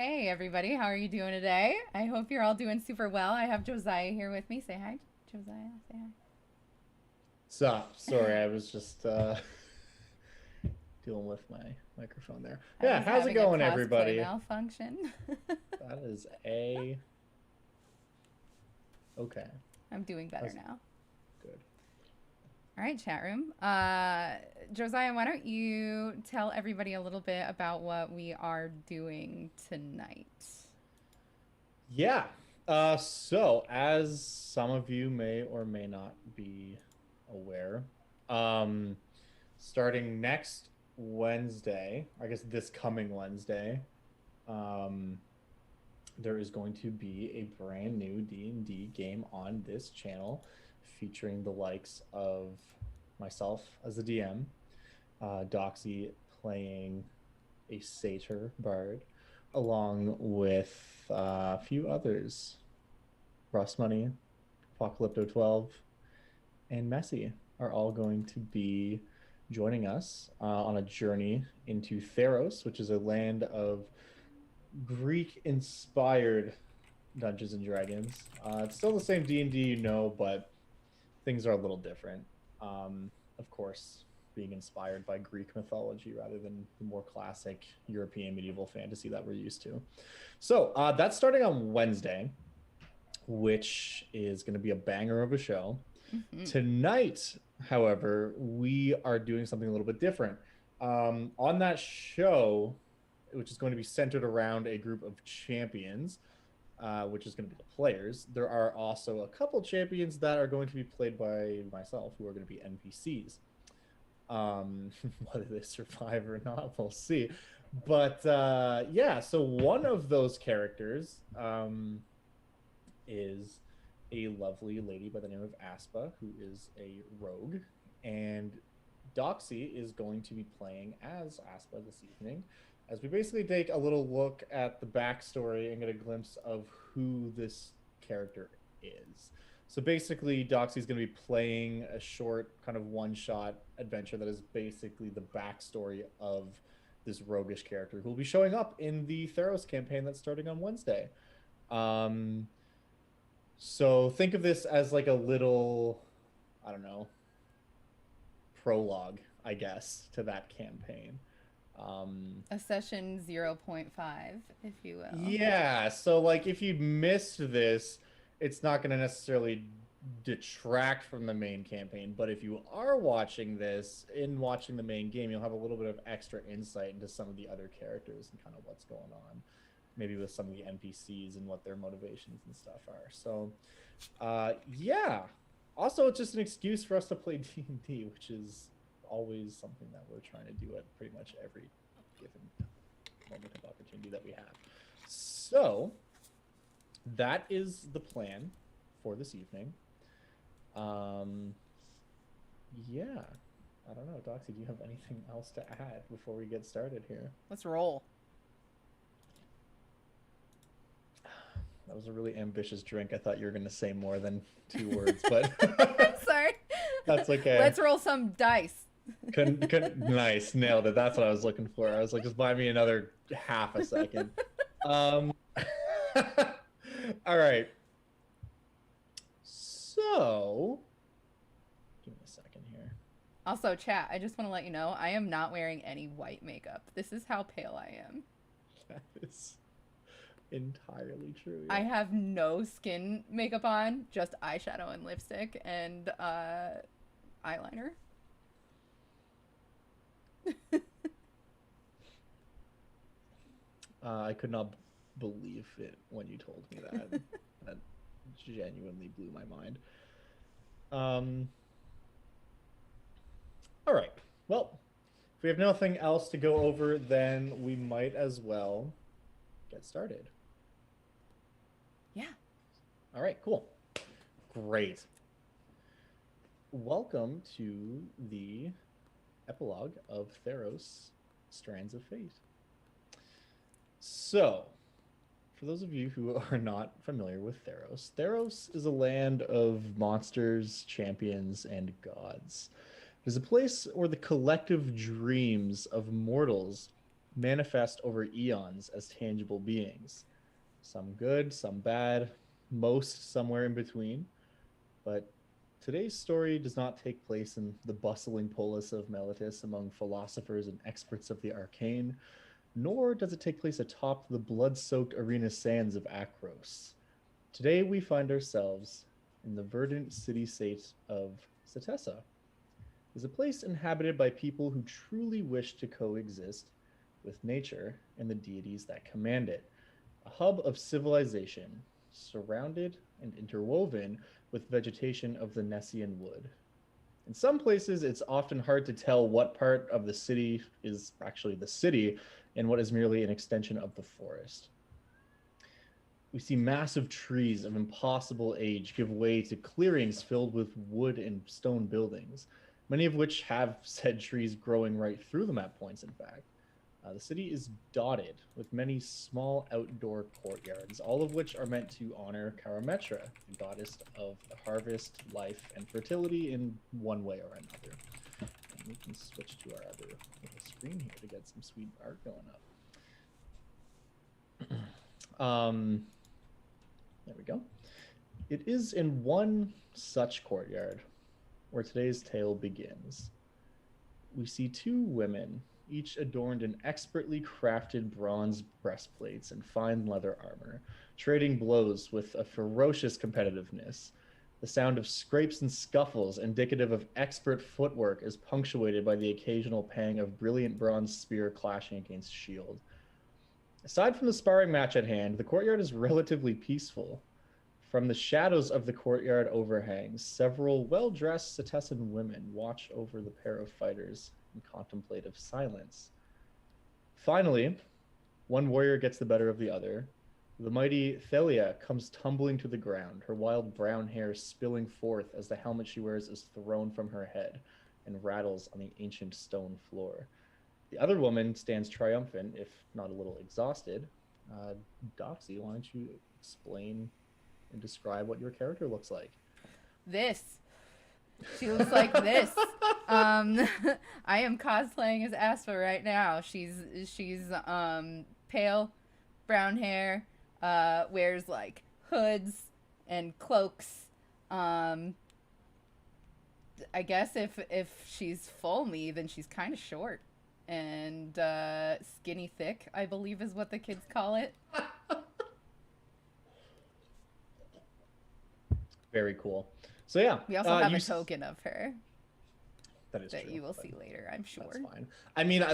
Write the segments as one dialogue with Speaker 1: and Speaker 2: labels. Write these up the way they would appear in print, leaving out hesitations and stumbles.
Speaker 1: Hey everybody, how are you doing today? I hope you're all doing super well. I have Josiah here with me. Say hi, Josiah. Say
Speaker 2: Sup? Sorry, I was just dealing with my microphone there.
Speaker 1: hi. I
Speaker 2: Yeah,
Speaker 1: was
Speaker 2: how's it
Speaker 1: having a
Speaker 2: going,
Speaker 1: cosplay
Speaker 2: everybody?
Speaker 1: malfunction.
Speaker 2: That is a okay.
Speaker 1: I'm doing better
Speaker 2: That's
Speaker 1: now.
Speaker 2: good.
Speaker 1: All right, chat room. Josiah, why don't you tell everybody a little bit about what we are doing tonight?
Speaker 2: Yeah. So as some of you may or may not be aware, um, starting next Wednesday, I guess this coming Wednesday, um, there is going to be a brand new D&D game on this channel featuring the likes of myself as the DM, Doxy playing a satyr bard, along with a few others. Ross Money, Apocalypto 12, and Messi are all going to be joining us on a journey into Theros, which is a land of Greek inspired Dungeons and Dragons. It's still the same D&D, but things are a little different. Of course, being inspired by Greek mythology rather than the more classic European medieval fantasy that we're used to. So that's starting on Wednesday, which is going to be a banger of a show.
Speaker 1: Mm-hmm.
Speaker 2: Tonight, however, we are doing something a little bit different. On that show, which is going to be centered around a group of champions, which is going to be the players. There are also a couple champions that are going to be played by myself, who are going to be NPCs. Whether they survive or not, we'll see. But yeah, so one of those characters is a lovely lady by the name of Aspa, who is a rogue, and Doxy is going to be playing as Aspa this evening, as we basically take a little look at the backstory and get a glimpse of who this character is. So basically, Doxy is going to be playing a short, kind of one-shot adventure that is basically the backstory of this roguish character who will be showing up in the Theros campaign that's starting on Wednesday. Um, so think of this as like a little, I don't know, prologue, I guess, to that campaign. Um,
Speaker 1: A session 0.5, if you will.
Speaker 2: yeah, so like if you missed this, it's not going to necessarily detract from the main campaign, but if you are watching this in watching the main game, you'll have a little bit of extra insight into some of the other characters and kind of what's going on, maybe with some of the NPCs and what their motivations and stuff are. So, yeah. Also, it's just an excuse for us to play D&D, which is always something that we're trying to do at pretty much every given moment of opportunity that we have. So, that is the plan for this evening. Um, yeah. I don't know, Doxy, do you have anything else to add before we get started here?
Speaker 1: Let's roll.
Speaker 2: That was a really ambitious drink. I thought you were going to say more than two words, but
Speaker 1: Sorry.
Speaker 2: that's okay.
Speaker 1: Let's roll some dice.
Speaker 2: Couldn't, nice, nailed it. That's what I was looking for. I was like, just buy me another half a second. Um, all right. So, give me a second here.
Speaker 1: Also, chat, I just want to let you know I am not wearing any white makeup. This is how pale I am.
Speaker 2: That is entirely true.
Speaker 1: I
Speaker 2: Yeah.
Speaker 1: have no skin makeup on, just eyeshadow and lipstick and eyeliner.
Speaker 2: I could not believe it when you told me that. That genuinely blew my mind. Um, all right. Well, if we have nothing else to go over, then we might as well get started.
Speaker 1: Yeah.
Speaker 2: All right, cool. Great. Welcome to the epilogue of Theros, Strands of Fate. So, for those of you who are not familiar with Theros, Theros is a land of monsters, champions, and gods. It is a place where the collective dreams of mortals manifest over eons as tangible beings. Some good, some bad, most somewhere in between. But today's story does not take place in the bustling polis of Meletis among philosophers and experts of the arcane, nor does it take place atop the blood-soaked arena sands of Akros. Today we find ourselves in the verdant city-state of Setessa. Is a place inhabited by people who truly wish to coexist with nature and the deities that command it. A hub of civilization, surrounded and interwoven with vegetation of the Nessian Wood. In some places, it's often hard to tell what part of the city is actually the city and what is merely an extension of the forest. We see massive trees of impossible age give way to clearings filled with wood and stone buildings, many of which have said trees growing right through them at points, in fact. The city is dotted with many small outdoor courtyards, all of which are meant to honor Karametra, the goddess of the harvest, life, and fertility in one way or another. And we can switch to our other little screen here to get some sweet art going up. There we go. It is in one such courtyard where today's tale begins. We see two women, each adorned in expertly crafted bronze breastplates and fine leather armor, trading blows with a ferocious competitiveness. The sound of scrapes and scuffles, indicative of expert footwork, is punctuated by the occasional pang of brilliant bronze spear clashing against shield. Aside from the sparring match at hand, the courtyard is relatively peaceful. From the shadows of the courtyard overhangs, several well-dressed Setessan women watch over the pair of fighters in contemplative silence. Finally, one warrior gets the better of the other. The mighty Thelia comes tumbling to the ground, her wild brown hair spilling forth as the helmet she wears is thrown from her head and rattles on the ancient stone floor. The other woman stands triumphant, if not a little exhausted. Doxy, why don't you explain and describe what your character looks like?
Speaker 1: She looks like this. I am cosplaying as Aspa right now. She's pale, brown hair, wears like hoods and cloaks. I guess if she's full me, then she's kind of short and skinny thick, I believe is what the kids call it.
Speaker 2: Very cool. So yeah,
Speaker 1: we also have a token of her
Speaker 2: that is
Speaker 1: that
Speaker 2: true,
Speaker 1: you will see later, I'm sure.
Speaker 2: That's fine. I mean, I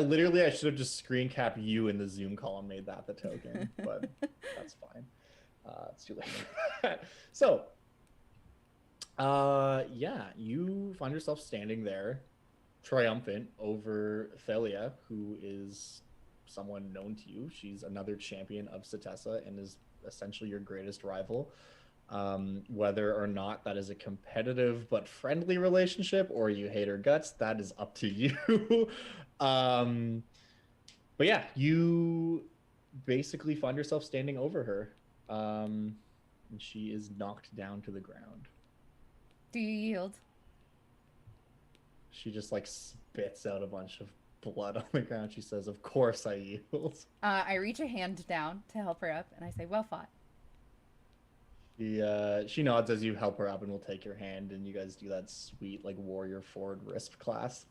Speaker 2: should have just screen capped you in the Zoom call and made that the token, but that's fine. It's too late. So, yeah, you find yourself standing there, triumphant over Thelia, who is someone known to you. She's another champion of Setessa and is essentially your greatest rival. Whether or not that is a competitive but friendly relationship or you hate her guts, that is up to you. But yeah, you basically find yourself standing over her, and she is knocked down to the ground.
Speaker 1: Do you yield?
Speaker 2: She just like spits out a bunch of blood on the ground. She says, "Of course I yield."
Speaker 1: I reach a hand down to help her up and I say, "Well fought."
Speaker 2: She nods as you help her up and will take your hand, and you guys do that sweet like warrior forward wrist clasp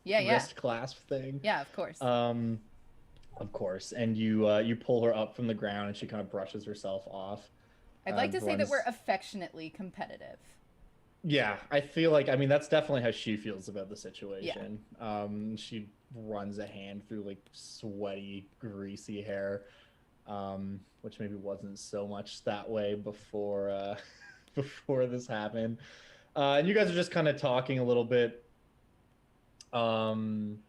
Speaker 2: thing.
Speaker 1: Yeah, of course.
Speaker 2: Of course. And you pull her up from the ground, and she kind of brushes herself off.
Speaker 1: I'd like to say that we're affectionately competitive.
Speaker 2: Yeah, I feel like, I mean, that's definitely how she feels about the situation. Yeah. She runs a hand through like sweaty, greasy hair. Which maybe wasn't so much that way before this happened. And you guys are just kind of talking a little bit. And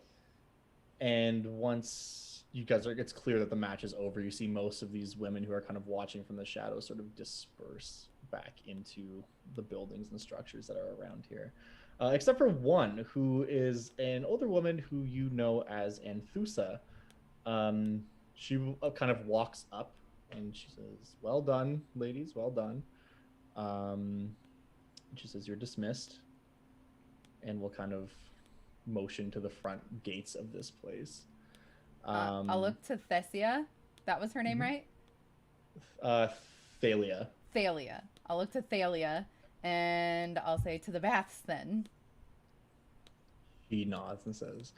Speaker 2: once you guys it's clear that the match is over, you see most of these women who are kind of watching from the shadows sort of disperse back into the buildings and structures that are around here. Except for one who is an older woman who you know as Anthusa. She kind of walks up and she says, "Well done, ladies, well done." She says, "You're dismissed." And we'll kind of motion to the front gates of this place.
Speaker 1: I'll look to Thessia. That was her name,
Speaker 2: Mhm.
Speaker 1: right?
Speaker 2: uh, Thalia.
Speaker 1: Thalia. I'll look to Thalia, and I'll say to the baths then.
Speaker 2: He nods and says,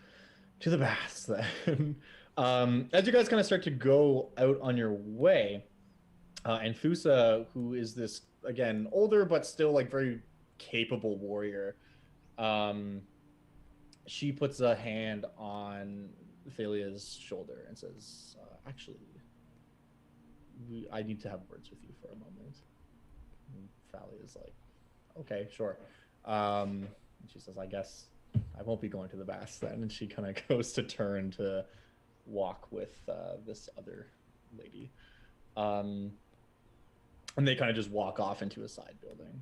Speaker 2: "To the baths then." As you guys kind of start to go out on your way, and Fusa, who is this again older but still like very capable warrior, um, she puts a hand on Thalia's shoulder and says, "Actually, I need to have words with you for a moment." And Thalia is like, "Okay, sure." And she says, "I guess I won't be going to the baths then." And she kind of goes to turn to walk with this other lady. Um, and they kind of just walk off into a side building.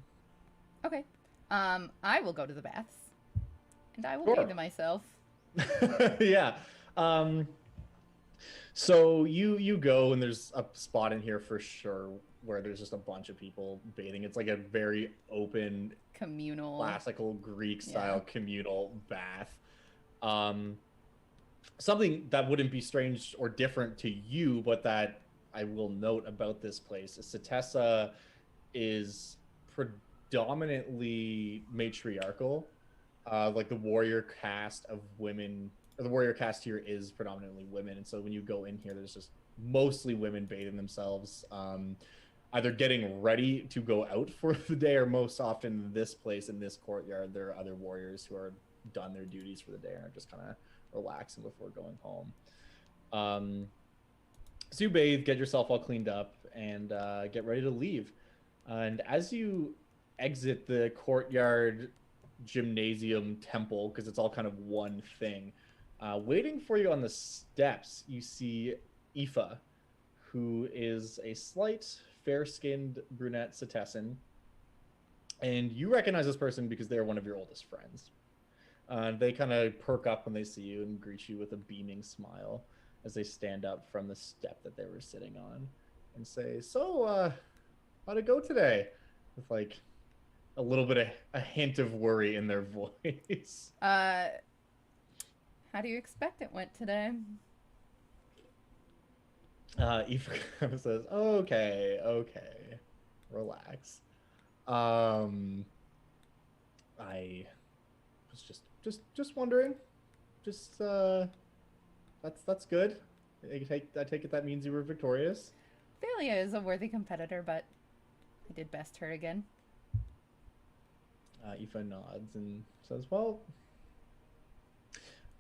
Speaker 1: Okay. I will go to the baths, and I will
Speaker 2: Sure.
Speaker 1: bathe myself.
Speaker 2: Yeah. Um, so you go and there's a spot in here for sure where there's just a bunch of people bathing. It's like a very open,
Speaker 1: Communal.
Speaker 2: classical Greek
Speaker 1: Yeah.
Speaker 2: style communal bath. Um, something that wouldn't be strange or different to you, but that I will note about this place is Setessa is predominantly matriarchal. Like the warrior caste of women, or the warrior caste here is predominantly women, and so when you go in here, there's just mostly women bathing themselves, either getting ready to go out for the day, or most often this place in this courtyard, there are other warriors who are done their duties for the day and are just kind of relaxing before going home. Um, so you bathe, get yourself all cleaned up, and get ready to leave. And as you exit the courtyard gymnasium temple, because it's all kind of one thing, waiting for you on the steps, you see Aoife, who is a slight, fair skinned brunette Setessan. And you recognize this person because they're one of your oldest friends. They kind of perk up when they see you and greet you with a beaming smile as they stand up from the step that they were sitting on and say, "So, how'd it go today?" With like a little bit of a hint of worry in their voice.
Speaker 1: Uh, how do you expect it went today?
Speaker 2: Eva kind of says, "Okay, okay, relax. Um, I was just wondering. Just that's good. I take it that means you were victorious."
Speaker 1: Thalia is a worthy competitor, but I did best her again.
Speaker 2: Aoife nods and says, "Well,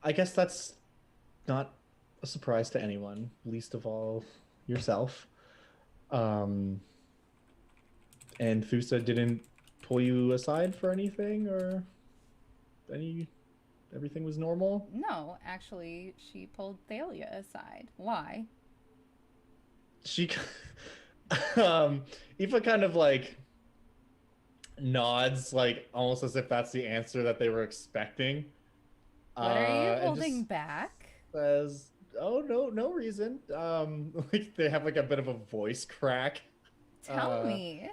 Speaker 2: I guess that's not a surprise to anyone, least of all yourself." Um, and Thusa didn't pull you aside for anything, or any everything was normal.
Speaker 1: No, actually, she pulled Thalia aside. Why?
Speaker 2: She, Aoife kind of like nods, like almost as if that's the answer that they were expecting,
Speaker 1: What are you
Speaker 2: and
Speaker 1: holding
Speaker 2: just
Speaker 1: back?
Speaker 2: says, "Oh, no, no reason." Like they have like a bit of a voice crack.
Speaker 1: Tell
Speaker 2: Uh,
Speaker 1: me.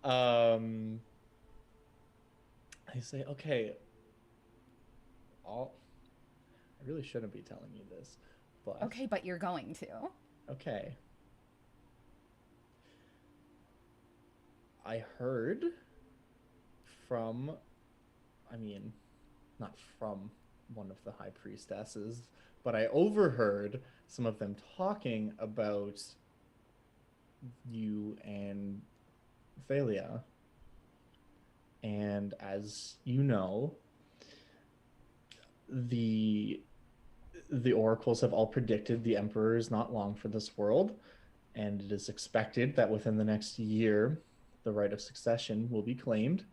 Speaker 2: um, I say, "Okay, all I really shouldn't be telling you this, but
Speaker 1: Okay, but you're going to.
Speaker 2: okay." I heard from, I mean, not from one of the high priestesses, but I overheard some of them talking about you and Thalia. And as you know, the the oracles have all predicted the emperor is not long for this world, and it is expected that within the next year the right of succession will be claimed,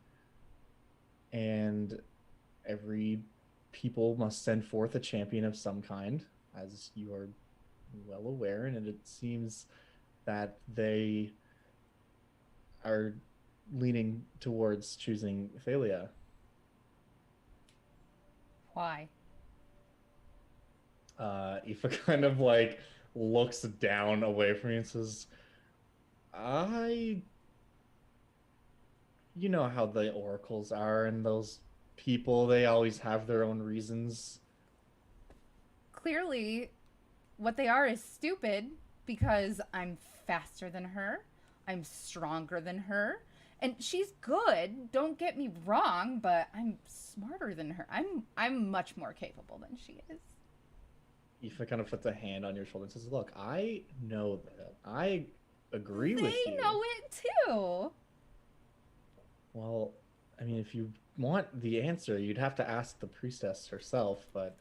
Speaker 2: and every people must send forth a champion of some kind, as you are well aware, and it seems that they are leaning towards choosing Thalia.
Speaker 1: Why?
Speaker 2: Aoife kind of like looks down away from you and says, "I, you know how the oracles are, and those people, they always have their own reasons."
Speaker 1: Clearly, what they are is stupid because I'm faster than her, I'm stronger than her, and she's good. Don't get me wrong, but I'm smarter than her. I'm much more capable than she is.
Speaker 2: Aoife kind of puts a hand on your shoulder and says, "Look, I know that. I agree with
Speaker 1: They
Speaker 2: you."
Speaker 1: know it too.
Speaker 2: Well, I mean, if you want the answer, you'd have to ask the priestess herself, but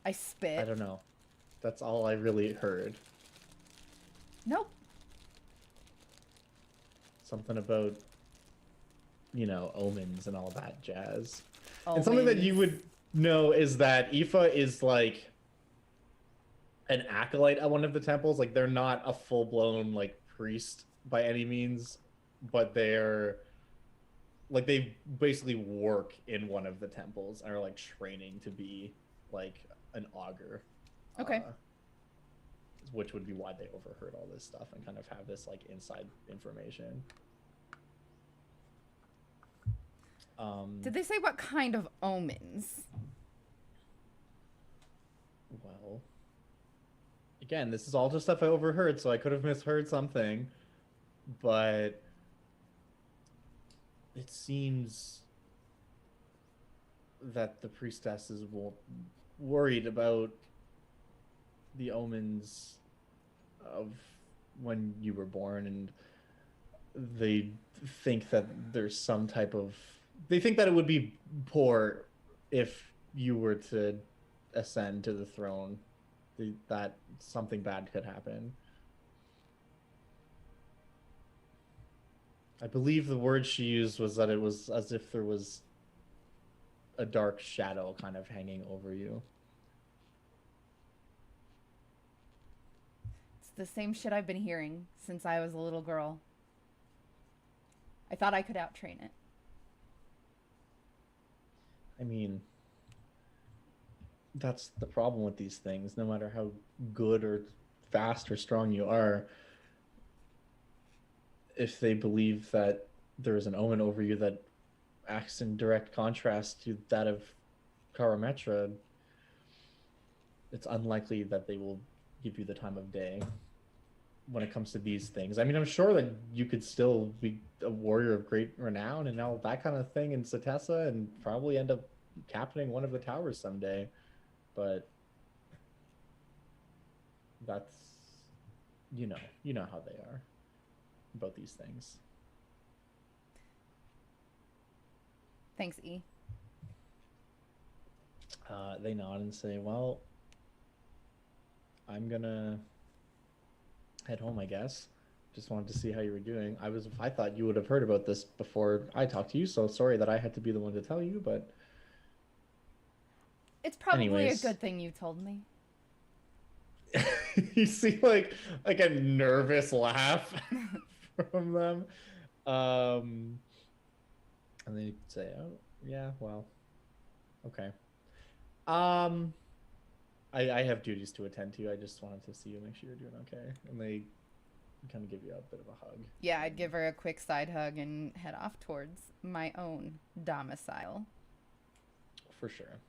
Speaker 1: I spit.
Speaker 2: I don't know. That's all I really heard.
Speaker 1: Nope.
Speaker 2: Something about, omens and all that jazz.
Speaker 1: Omens.
Speaker 2: And something that you would know is that Aoife is like an acolyte at one of the temples. Like, they're not a full-blown like priest by any means, but they're like, they basically work in one of the temples and are like training to be like an augur.
Speaker 1: Okay.
Speaker 2: Which would be why they overheard all this stuff and kind of have this like inside information.
Speaker 1: Did they say what kind of omens?
Speaker 2: Well, again, this is all just stuff I overheard, so I could have misheard something, but it seems that the priestesses were worried about the omens of when you were born, and they think that there's some type of... They think that it would be poor if you were to ascend to the throne, that something bad could happen. I believe the word she used was that it was as if there was a dark shadow kind of hanging over you.
Speaker 1: It's the same shit I've been hearing since I was a little girl. I thought I could out-train it.
Speaker 2: I mean, that's the problem with these things. No matter how good or fast or strong you are, if they believe that there is an omen over you that acts in direct contrast to that of Karametra, it's unlikely that they will give you the time of day when it comes to these things. I mean, I'm sure that you could still be a warrior of great renown and all that kind of thing in Setessa and probably end up captaining one of the towers someday, but that's, you know how they are about these things.
Speaker 1: Thanks, E.
Speaker 2: They nod and say, well, I'm gonna head home, I guess. Just wanted to see how you were doing. I thought you would have heard about this before I talked to you, so sorry that I had to be the one to tell you, but
Speaker 1: it's probably
Speaker 2: anyways.
Speaker 1: a good thing you told me.
Speaker 2: You see like a nervous laugh from them. And they say, oh yeah, well, okay. I have duties to attend to. I just wanted to see you, make sure you're doing okay. And they kind of give you a bit of a hug.
Speaker 1: Yeah, I'd give her a quick side hug and head off towards my own domicile.
Speaker 2: For sure.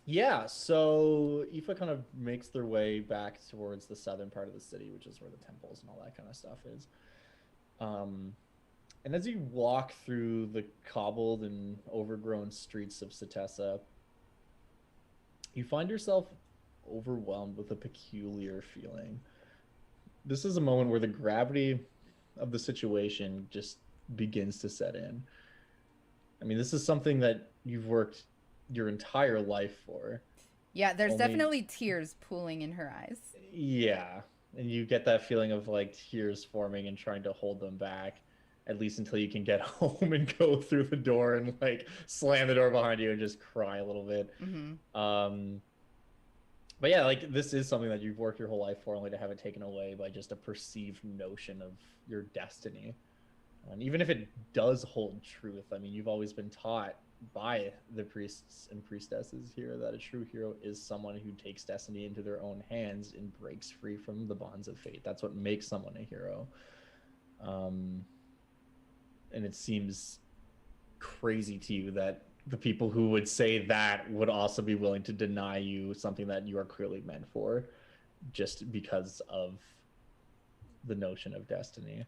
Speaker 2: Yeah, so Aoife kind of makes their way back towards the southern part of the city, which is where the temples and all that kind of stuff is. And as you walk through the cobbled and overgrown streets of Setessa, you find yourself overwhelmed with a peculiar feeling. This is a moment where the gravity of the situation just begins to set in. I mean, this is something that you've worked your entire life for.
Speaker 1: Yeah, there's definitely tears pooling in her eyes.
Speaker 2: Yeah, and you get that feeling of like tears forming and trying to hold them back, at least until you can get home and go through the door and like slam the door behind you and just cry a little bit.
Speaker 1: Mm-hmm.
Speaker 2: But yeah, like this is something that you've worked your whole life for, only to have it taken away by just a perceived notion of your destiny. And even if it does hold truth, I mean, you've always been taught by the priests and priestesses here that a true hero is someone who takes destiny into their own hands and breaks free from the bonds of fate. That's what makes someone a hero. And it seems crazy to you that the people who would say that would also be willing to deny you something that you are clearly meant for, just because of the notion of destiny.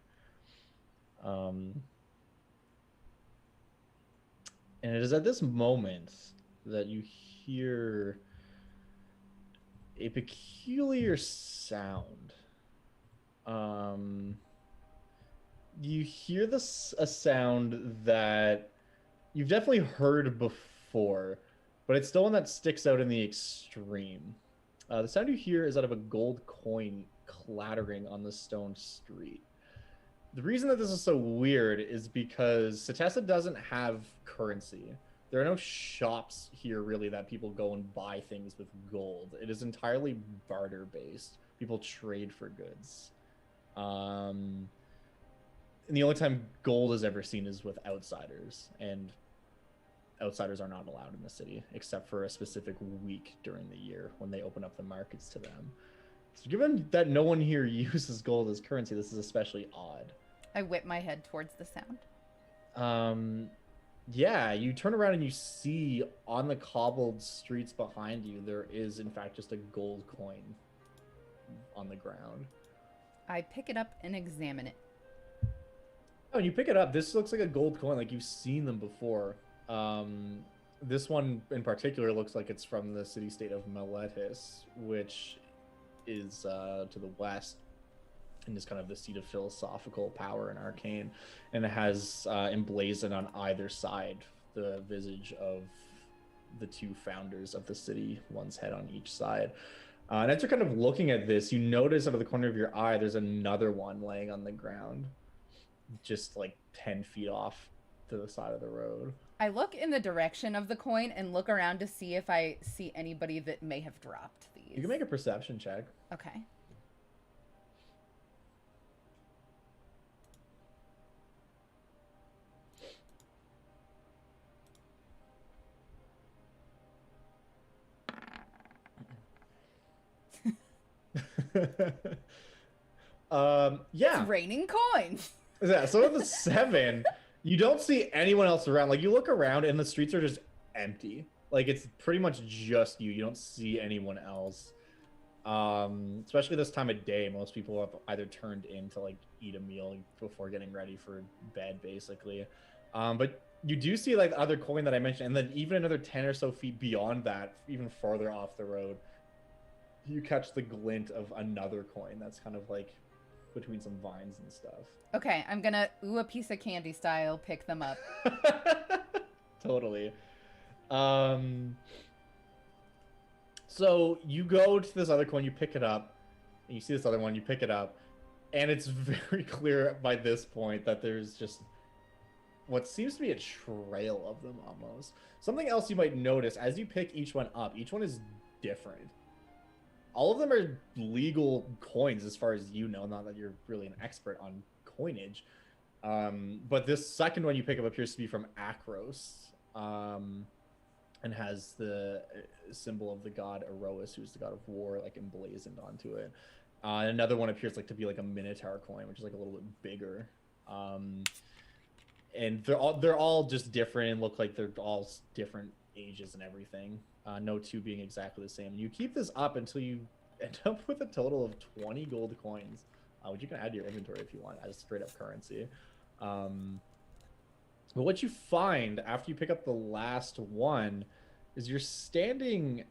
Speaker 2: And it is at this moment that you hear a peculiar sound. You hear a sound that you've definitely heard before, but it's still one that sticks out in the extreme. The sound you hear is that of a gold coin clattering on the stone street. The reason that this is so weird is because Setessa doesn't have currency. There are no shops here really that people go and buy things with gold. It is entirely barter based. People trade for goods. And the only time gold is ever seen is with outsiders, and outsiders are not allowed in the city except for a specific week during the year when they open up the markets to them. So given that no one here uses gold as currency, this is especially odd.
Speaker 1: I whip my head towards the sound.
Speaker 2: Yeah, you turn around and you see on the cobbled streets behind you, there is in fact just a gold coin on the ground.
Speaker 1: I pick it up and examine it.
Speaker 2: Oh, and you pick it up. This looks like a gold coin, like you've seen them before. This one in particular looks like it's from the city-state of Meletis, which is to the west, and is kind of the seat of philosophical power and arcane, and it has emblazoned on either side the visage of the two founders of the city, one's head on each side. And as you're kind of looking at this, you notice out of the corner of your eye there's another one laying on the ground, just like 10 feet off to the side of the road.
Speaker 1: I look in the direction of the coin and look around to see if I see anybody that may have dropped these.
Speaker 2: You can make a perception check.
Speaker 1: Okay.
Speaker 2: Yeah.
Speaker 1: It's raining coins.
Speaker 2: Yeah, so with the 7, you don't see anyone else around. Like, you look around and the streets are just empty. Like, it's pretty much just you. You don't see anyone else. Especially this time of day, most people have either turned in to, like, eat a meal before getting ready for bed, basically. But you do see, like, the other coin that I mentioned, and then even another 10 or so feet beyond that, even farther off the road, you catch the glint of another coin that's kind of, like, between some vines and stuff.
Speaker 1: Okay, I'm gonna, a piece of candy style, pick them up.
Speaker 2: Totally. So you go to this other coin, you pick it up, and you see this other one, you pick it up, and it's very clear by this point that there's just what seems to be a trail of them almost. Something else you might notice as you pick each one up, each one is different. All of them are legal coins as far as you know, not that you're really an expert on coinage. But this second one you pick up appears to be from Akros, and has the symbol of the god Erebus, who's the god of war, like emblazoned onto it. And another one appears like to be like a Minotaur coin, which is like a little bit bigger. And they're all just different and look like they're all different ages and everything. No two being exactly the same. And you keep this up until you end up with a total of 20 gold coins, which you can add to your inventory if you want as straight up currency. But what you find after you pick up the last one is you're standing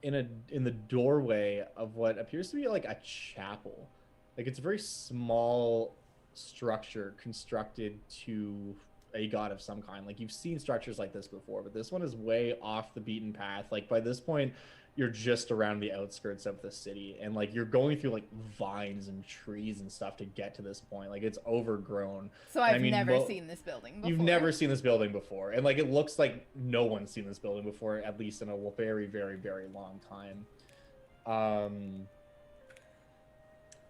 Speaker 2: in the doorway of what appears to be like a chapel. Like, it's a very small structure constructed to a god of some kind. Like, you've seen structures like this before, but this one is way off the beaten path. Like, by this point you're just around the outskirts of the city, and like you're going through like vines and trees and stuff to get to this point. Like, it's overgrown.
Speaker 1: So I've never seen this building before.
Speaker 2: You've never seen this building before, and like it looks like no one's seen this building before, at least in a very, very, very long time.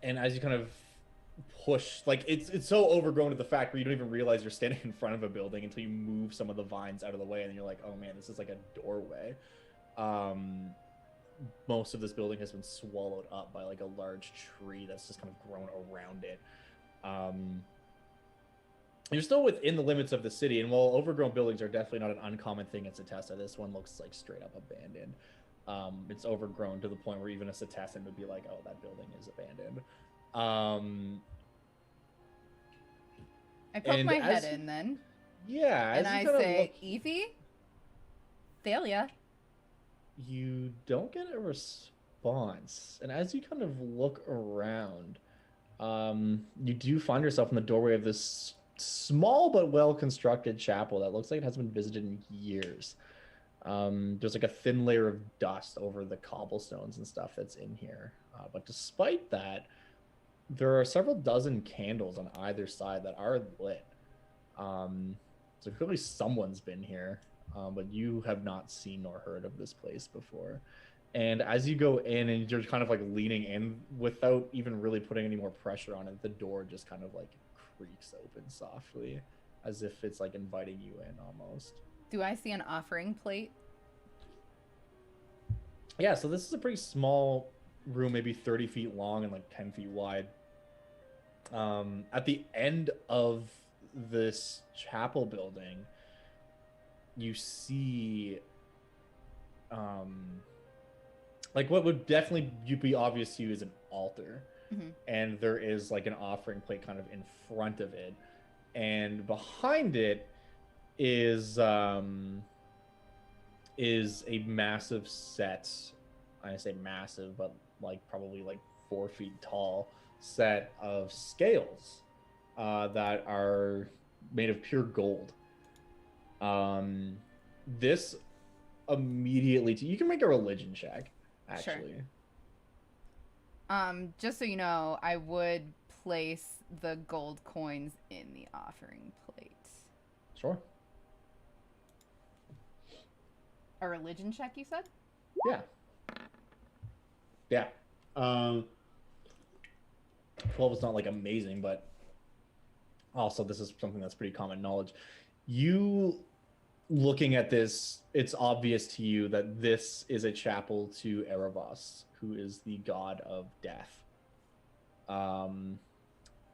Speaker 2: And as you kind of push, like it's so overgrown to the fact where you don't even realize you're standing in front of a building until you move some of the vines out of the way, and you're like, oh man, this is like a doorway. Most of this building has been swallowed up by like a large tree that's just kind of grown around it. You're still within the limits of the city, and while overgrown buildings are definitely not an uncommon thing in Setessa, this one looks like straight up abandoned. It's overgrown to the point where even a Setessan would be like, "Oh, that building is abandoned."
Speaker 1: I poke my head in then.
Speaker 2: Yeah,
Speaker 1: and I say, Evie, Thalia.
Speaker 2: You don't get a response, and as you kind of look around, you do find yourself in the doorway of this small but well-constructed chapel that looks like it hasn't been visited in years. There's like a thin layer of dust over the cobblestones and stuff that's in here. But despite that, there are several dozen candles on either side that are lit. So clearly someone's been here, but you have not seen nor heard of this place before. And as you go in and you're kind of like leaning in without even really putting any more pressure on it, the door just kind of like creaks open softly as if it's like inviting you in almost.
Speaker 1: Do I see an offering plate?
Speaker 2: Yeah, so this is a pretty small room, maybe 30 feet long and like 10 feet wide. At the end of this chapel building, you see like what would definitely be obvious to you is an altar. And there is like an offering plate kind of in front of it, and behind it is a massive set. I say massive, but like probably like 4 feet tall set of scales that are made of pure gold. This immediately you can make a religion check, actually.
Speaker 1: Sure. Just so you know, I would place the gold coins in the offering plate.
Speaker 2: Sure.
Speaker 1: A religion check, you said?
Speaker 2: Yeah. Yeah. 12 is not like amazing, but also this is something that's pretty common knowledge. You looking at this, it's obvious to you that this is a chapel to Erebos, who is the god of death.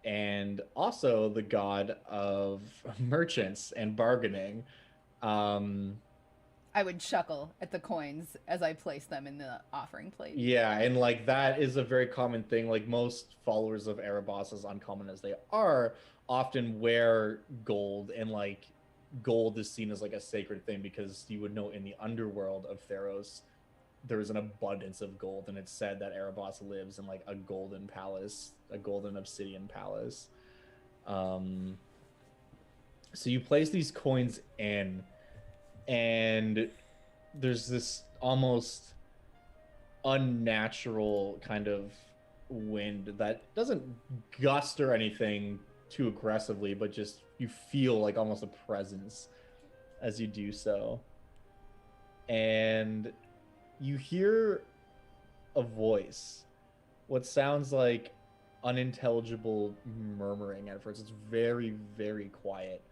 Speaker 2: And also the god of merchants and bargaining.
Speaker 1: I would chuckle at the coins as I place them in the offering plate.
Speaker 2: Yeah, and like that is a very common thing. Like most followers of Erebos, as uncommon as they are, often wear gold, and like gold is seen as like a sacred thing because you would know in the underworld of Theros there is an abundance of gold, and it's said that Erebos lives in like a golden palace, a golden obsidian palace. So you place these coins in, and there's this almost unnatural kind of wind that doesn't gust or anything too aggressively, but just you feel like almost a presence as you do so. And you hear a voice, what sounds like unintelligible murmuring at first. It's very, very quiet.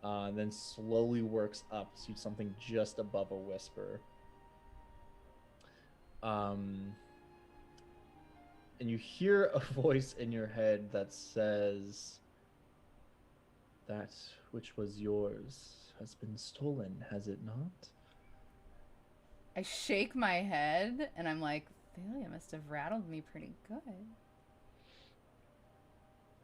Speaker 2: And then slowly works up to something just above a whisper. And you hear a voice in your head that says, "That which was yours has been stolen, has it not?"
Speaker 1: I shake my head and I'm like, Thalia must have rattled me pretty good.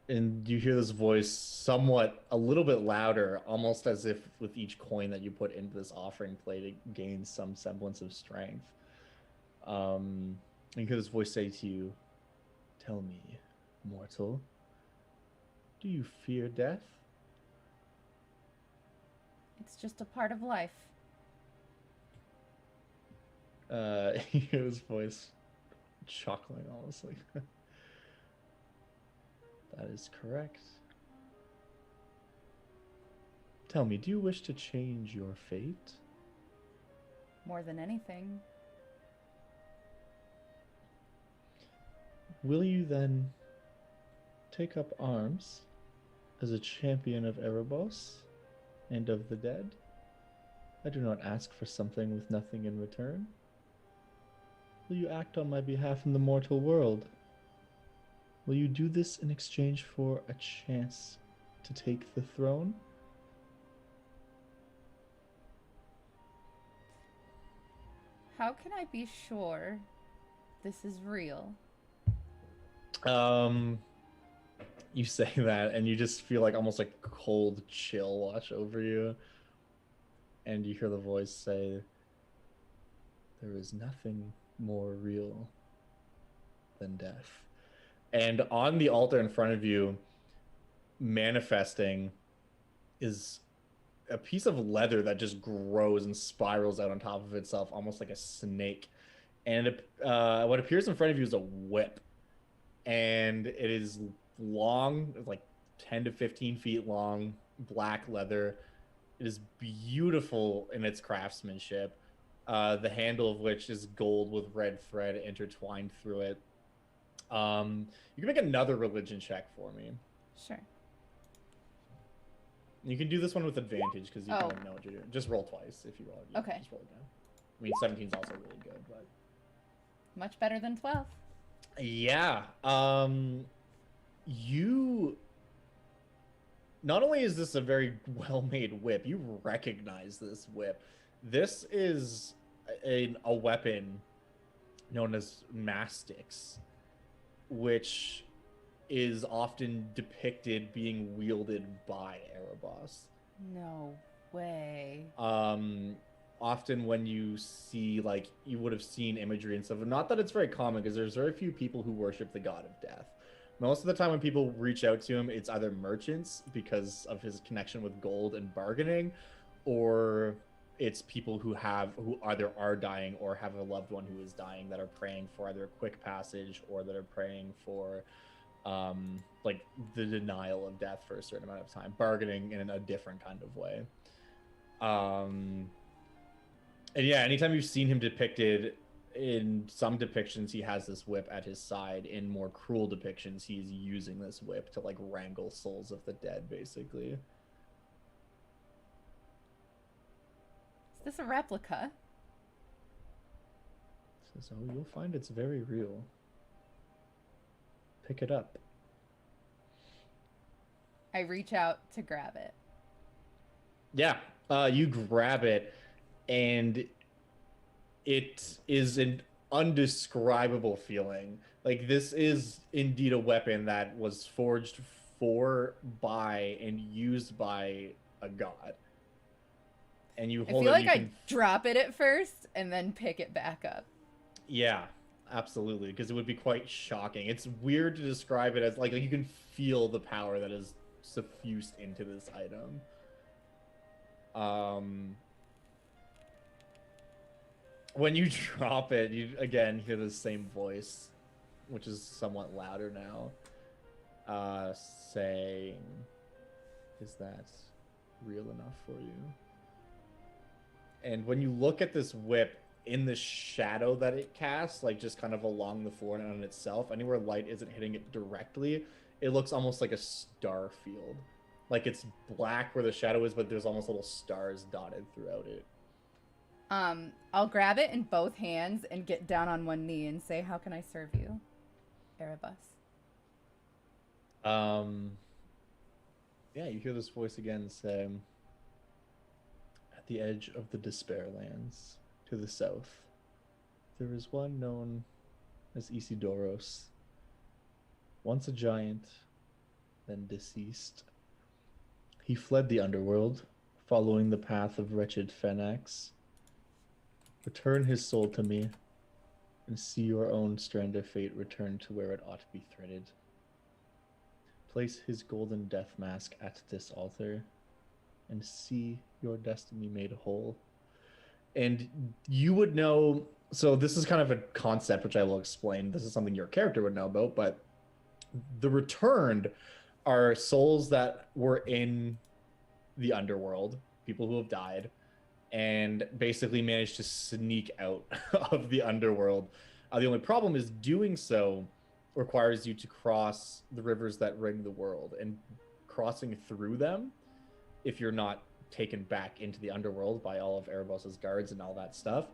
Speaker 2: And you hear this voice somewhat a little bit louder, almost as if with each coin that you put into this offering plate, it gains some semblance of strength. And you hear this voice say to you, "Tell me, mortal, do you fear death?"
Speaker 1: It's just a part of life.
Speaker 2: You hear this voice chuckling almost like, "That is correct. Tell me, do you wish to change your fate?"
Speaker 1: More than anything.
Speaker 2: "Will you then take up arms as a champion of Erebos and of the dead? I do not ask for something with nothing in return. Will you act on my behalf in the mortal world? Will you do this in exchange for a chance to take the throne?
Speaker 1: How can I be sure this is real?
Speaker 2: You say that, and you just feel like almost like cold chill wash over you. And you hear the voice say, "There is nothing more real than death." And on the altar in front of you, manifesting, is a piece of leather that just grows and spirals out on top of itself, almost like a snake. And what appears in front of you is a whip. And it is long, like 10 to 15 feet long, black leather. It is beautiful in its craftsmanship, the handle of which is gold with red thread intertwined through it. You can make another religion check for me.
Speaker 1: Sure.
Speaker 2: You can do this one with advantage because you
Speaker 1: Oh.
Speaker 2: kind of know what you're doing. Just roll twice if you roll. Yeah,
Speaker 1: Okay.
Speaker 2: Just roll again. I mean, 17 is also really good, but
Speaker 1: Much better than 12.
Speaker 2: yeah. You. Not only is this a very well-made whip, you recognize this whip. This is a weapon known as mastics, which is often depicted being wielded by Erebos.
Speaker 1: No way.
Speaker 2: Often when you see, like, you would have seen imagery and stuff. Not that it's very common, because there's very few people who worship the god of death. Most of the time when people reach out to him, it's either merchants because of his connection with gold and bargaining, or it's people who either are dying or have a loved one who is dying that are praying for either a quick passage or that are praying for like the denial of death for a certain amount of time, bargaining in a different kind of way. And yeah, anytime you've seen him depicted, in some depictions he has this whip at his side. In more cruel depictions, he's using this whip to like wrangle souls of the dead, basically.
Speaker 1: Is this a replica?
Speaker 2: So you'll find it's very real. Pick it up.
Speaker 1: I reach out to grab it.
Speaker 2: Yeah, you grab it, and it is an undescribable feeling. Like, this is indeed a weapon that was forged for, by, and used by a god. And you hold it.
Speaker 1: I feel like I drop it at first and then pick it back up. Yeah,
Speaker 2: absolutely, because it would be quite shocking. It's weird to describe it as like you can feel the power that is suffused into this item. When you drop it, you again hear the same voice, which is somewhat louder now, saying, "Is that real enough for you?" And when you look at this whip, in the shadow that it casts, like just kind of along the floor and on itself, anywhere light isn't hitting it directly, it looks almost like a star field. Like it's black where the shadow is, but there's almost little stars dotted throughout it.
Speaker 1: I'll grab it in both hands and get down on one knee and say, "How can I serve you, Erebus?"
Speaker 2: Yeah, you hear this voice again say, "At the edge of the Despair Lands, to the south, there is one known as Isidoros. Once a giant, then deceased. He fled the underworld, following the path of wretched Fenax. Return his soul to me, and see your own strand of fate return to where it ought to be threaded. Place his golden death mask at this altar, and see your destiny made whole." And you would know, so this is kind of a concept which I will explain. This is something your character would know about, but the returned are souls that were in the underworld, people who have died, and basically managed to sneak out of the underworld. The only problem is doing so requires you to cross the rivers that ring the world, and crossing through them, if you're not taken back into the underworld by all of Erebos's guards and all that stuff,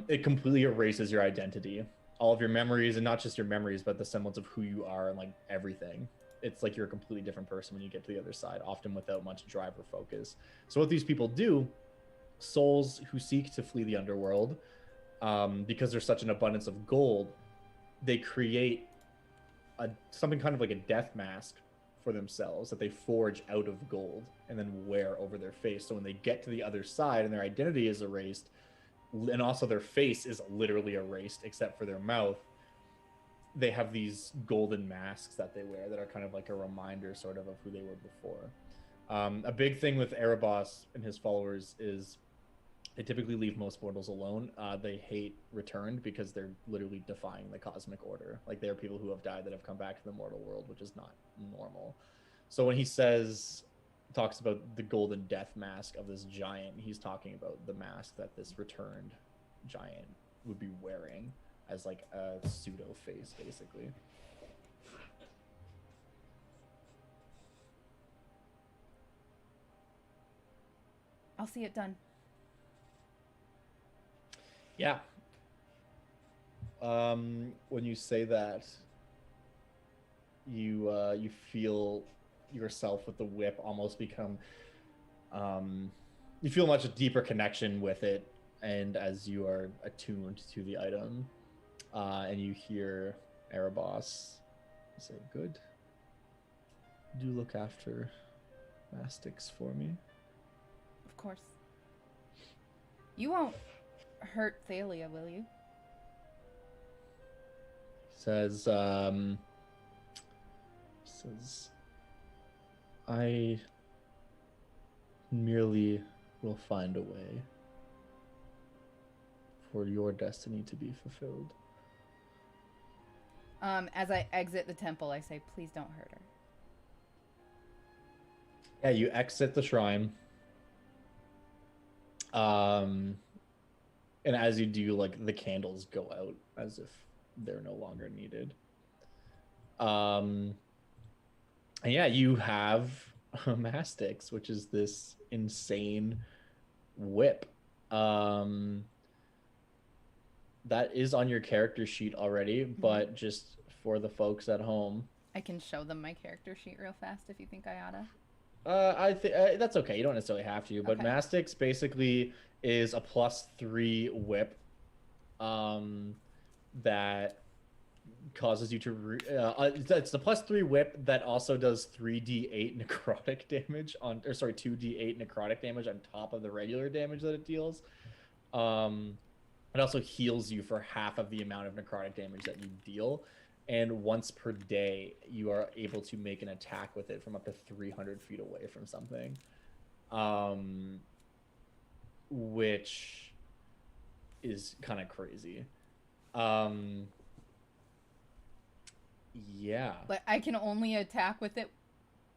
Speaker 2: it completely erases your identity, all of your memories, and not just your memories, but the semblance of who you are and like everything. it's like you're a completely different person when you get to the other side, often without much drive or focus. So what these people do, souls who seek to flee the underworld, because there's such an abundance of gold, they create something kind of like a death mask for themselves that they forge out of gold and then wear over their face. So when they get to the other side and their identity is erased, and also their face is literally erased except for their mouth, they have these golden masks that they wear that are kind of like a reminder sort of who they were before. A big thing with Erebos and his followers is they typically leave most mortals alone. They hate returned because they're literally defying the cosmic order. Like, there are people who have died that have come back to the mortal world, which is not normal. So when he talks about the golden death mask of this giant, he's talking about the mask that this returned giant would be wearing as like a pseudo face, basically.
Speaker 1: I'll see it done.
Speaker 2: Yeah. When you say that, you feel yourself with the whip almost become, you feel a much deeper connection with it, and as you are attuned to the item, and you hear Erebos say, "Good. Do look after Mastix for me."
Speaker 1: Of course. You won't hurt Thalia, will you?
Speaker 2: Says, "I merely will find a way for your destiny to be fulfilled."
Speaker 1: As I exit the temple, I say, please don't hurt her.
Speaker 2: Yeah, you exit the shrine. And as you do, like, the candles go out as if they're no longer needed. And yeah, you have a Mastix, which is this insane whip. That is on your character sheet already, but just for the folks at home,
Speaker 1: I can show them my character sheet real fast if you think I oughta.
Speaker 2: I think that's okay. You don't necessarily have to, but okay. Mastix basically is a +3 whip, that causes you to it's the +3 whip that also does 3d8 necrotic damage on, or sorry, 2d8 necrotic damage on top of the regular damage that it deals. It also heals you for half of the amount of necrotic damage that you deal. And once per day, you are able to make an attack with it from up to 300 feet away from something. Which is kind of crazy. Yeah.
Speaker 1: But I can only attack with it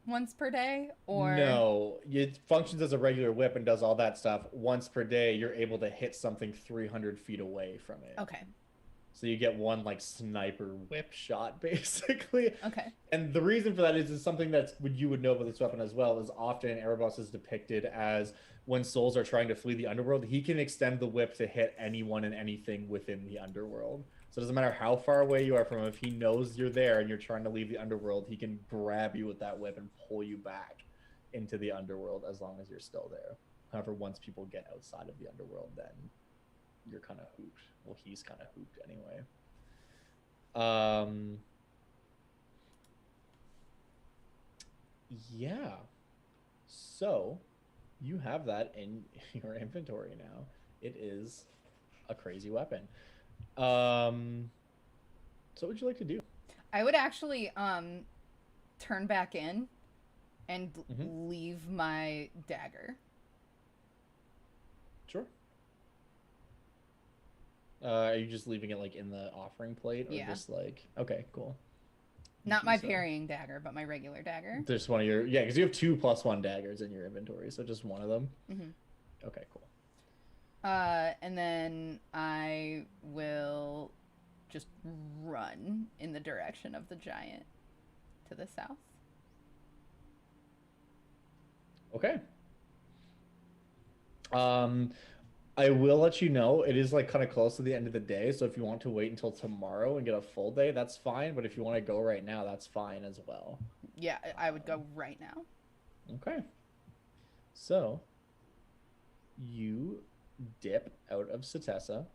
Speaker 1: once per day, or
Speaker 2: no, it functions as a regular whip and does all that stuff. Once per day, you're able to hit something 300 feet away from it.
Speaker 1: Okay.
Speaker 2: So you get one like sniper whip shot, basically.
Speaker 1: Okay.
Speaker 2: And the reason for that is something that's you would know about this weapon as well, is often Erebos is depicted as, when souls are trying to flee the underworld, he can extend the whip to hit anyone and anything within the underworld. So it doesn't matter how far away you are from him, if he knows you're there and you're trying to leave the underworld, he can grab you with that whip and pull you back into the underworld as long as you're still there. However, once people get outside of the underworld, then you're kind of hooped. Well, he's kind of hooped anyway. Yeah. So you have that in your inventory now. It is a crazy weapon. So what would you like to do?
Speaker 1: I would actually turn back in and leave my dagger.
Speaker 2: Sure. Are you just leaving it like in the offering plate, or just like, okay, cool.
Speaker 1: Not my parrying dagger, but my regular dagger.
Speaker 2: Just one of your, yeah, because you have 2 +1 daggers in your inventory, so just one of them. Okay, cool.
Speaker 1: And then I will just run in the direction of the giant to the south.
Speaker 2: Okay. I will let you know, it is like kind of close to the end of the day, so if you want to wait until tomorrow and get a full day, that's fine, but if you want to go right now, that's fine as well.
Speaker 1: Yeah, I would go right now.
Speaker 2: Okay. So you dip out of Setessa.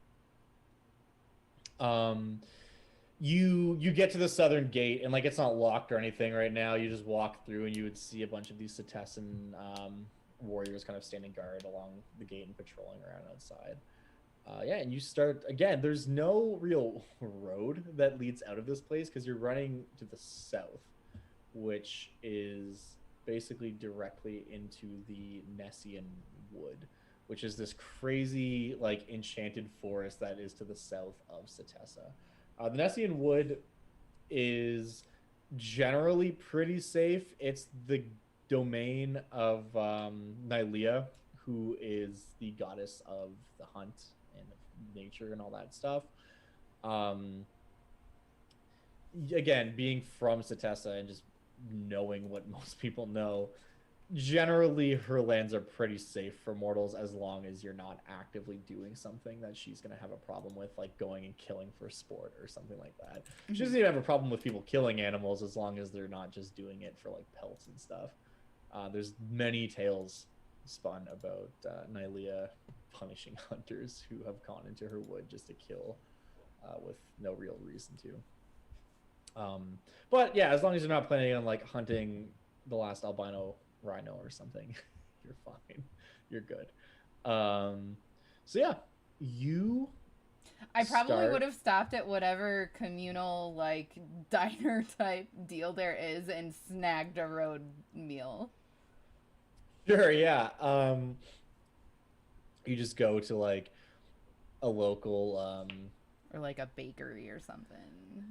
Speaker 2: You get to the southern gate, and like it's not locked or anything right now. You just walk through, and you would see a bunch of these Setessan warriors kind of standing guard along the gate and patrolling around outside. Yeah, and you start again. There's no real road that leads out of this place because you're running to the south, which is basically directly into the Nessian Wood, which is this crazy like enchanted forest that is to the south of Setessa. The Nessian Wood is generally pretty safe. It's the domain of Nylea, who is the goddess of the hunt and of nature and all that stuff. Again, being from Setessa and just knowing what most people know, generally her lands are pretty safe for mortals as long as you're not actively doing something that she's going to have a problem with, like going and killing for sport or something like that. She doesn't even have a problem with people killing animals as long as they're not just doing it for like pelts and stuff. There's many tales spun about Nylea punishing hunters who have gone into her wood just to kill with no real reason to. But yeah, as long as you're not planning on like hunting the last albino rhino or something, you're fine. You're good. So yeah,
Speaker 1: I probably would have stopped at whatever communal like diner type deal there is and snagged a road meal.
Speaker 2: Sure, yeah. You just go to like a local
Speaker 1: or like a bakery or something.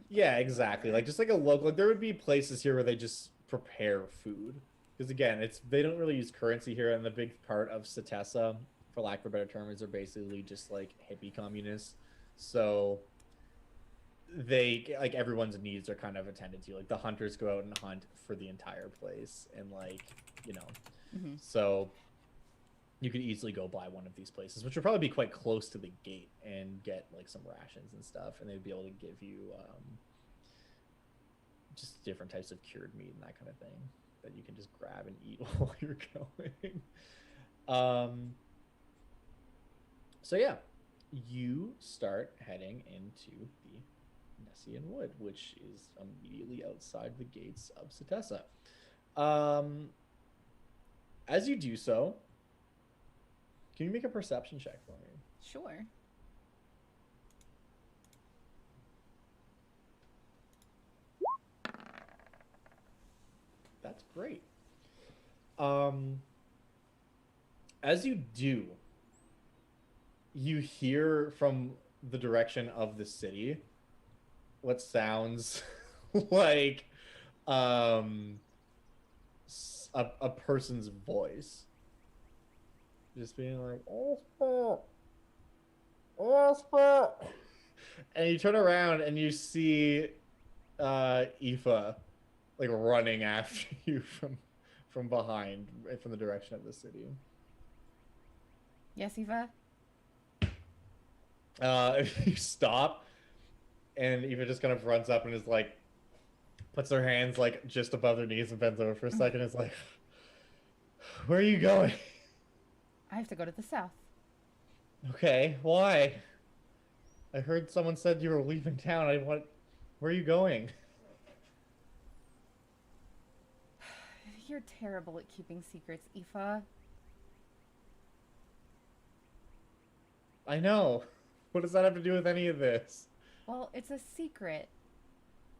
Speaker 2: Yeah, exactly. Like just like a local, like there would be places here where they just prepare food. Because again, they don't really use currency here, and the big part of Setessa, for lack of a better term, is they're basically just like hippie communists. So they like everyone's needs are kind of attended to. Like the hunters go out and hunt for the entire place, and like so you could easily go by one of these places, which would probably be quite close to the gate, and get like some rations and stuff, and they'd be able to give you just different types of cured meat and that kind of thing that you can just grab and eat while you're going. So yeah, you start heading into the Nessian Wood, which is immediately outside the gates of Setessa. As you do so, can you make a perception check for me?
Speaker 1: Sure.
Speaker 2: That's great. As you do, you hear from the direction of the city what sounds like a person's voice. Just being like, Aspa! Aspa! And you turn around and you see Aoife like running after you from behind, from the direction of the city.
Speaker 1: Yes, Eva?
Speaker 2: You stop, and Eva just kind of runs up and is like, puts her hands like just above their knees and bends over for a second and is like, where are you going?
Speaker 1: I have to go to the south.
Speaker 2: Okay, why? I heard someone said you were leaving town. Where are you going?
Speaker 1: You're terrible at keeping secrets, Aoife.
Speaker 2: I know. What does that have to do with any of this?
Speaker 1: Well, it's a secret.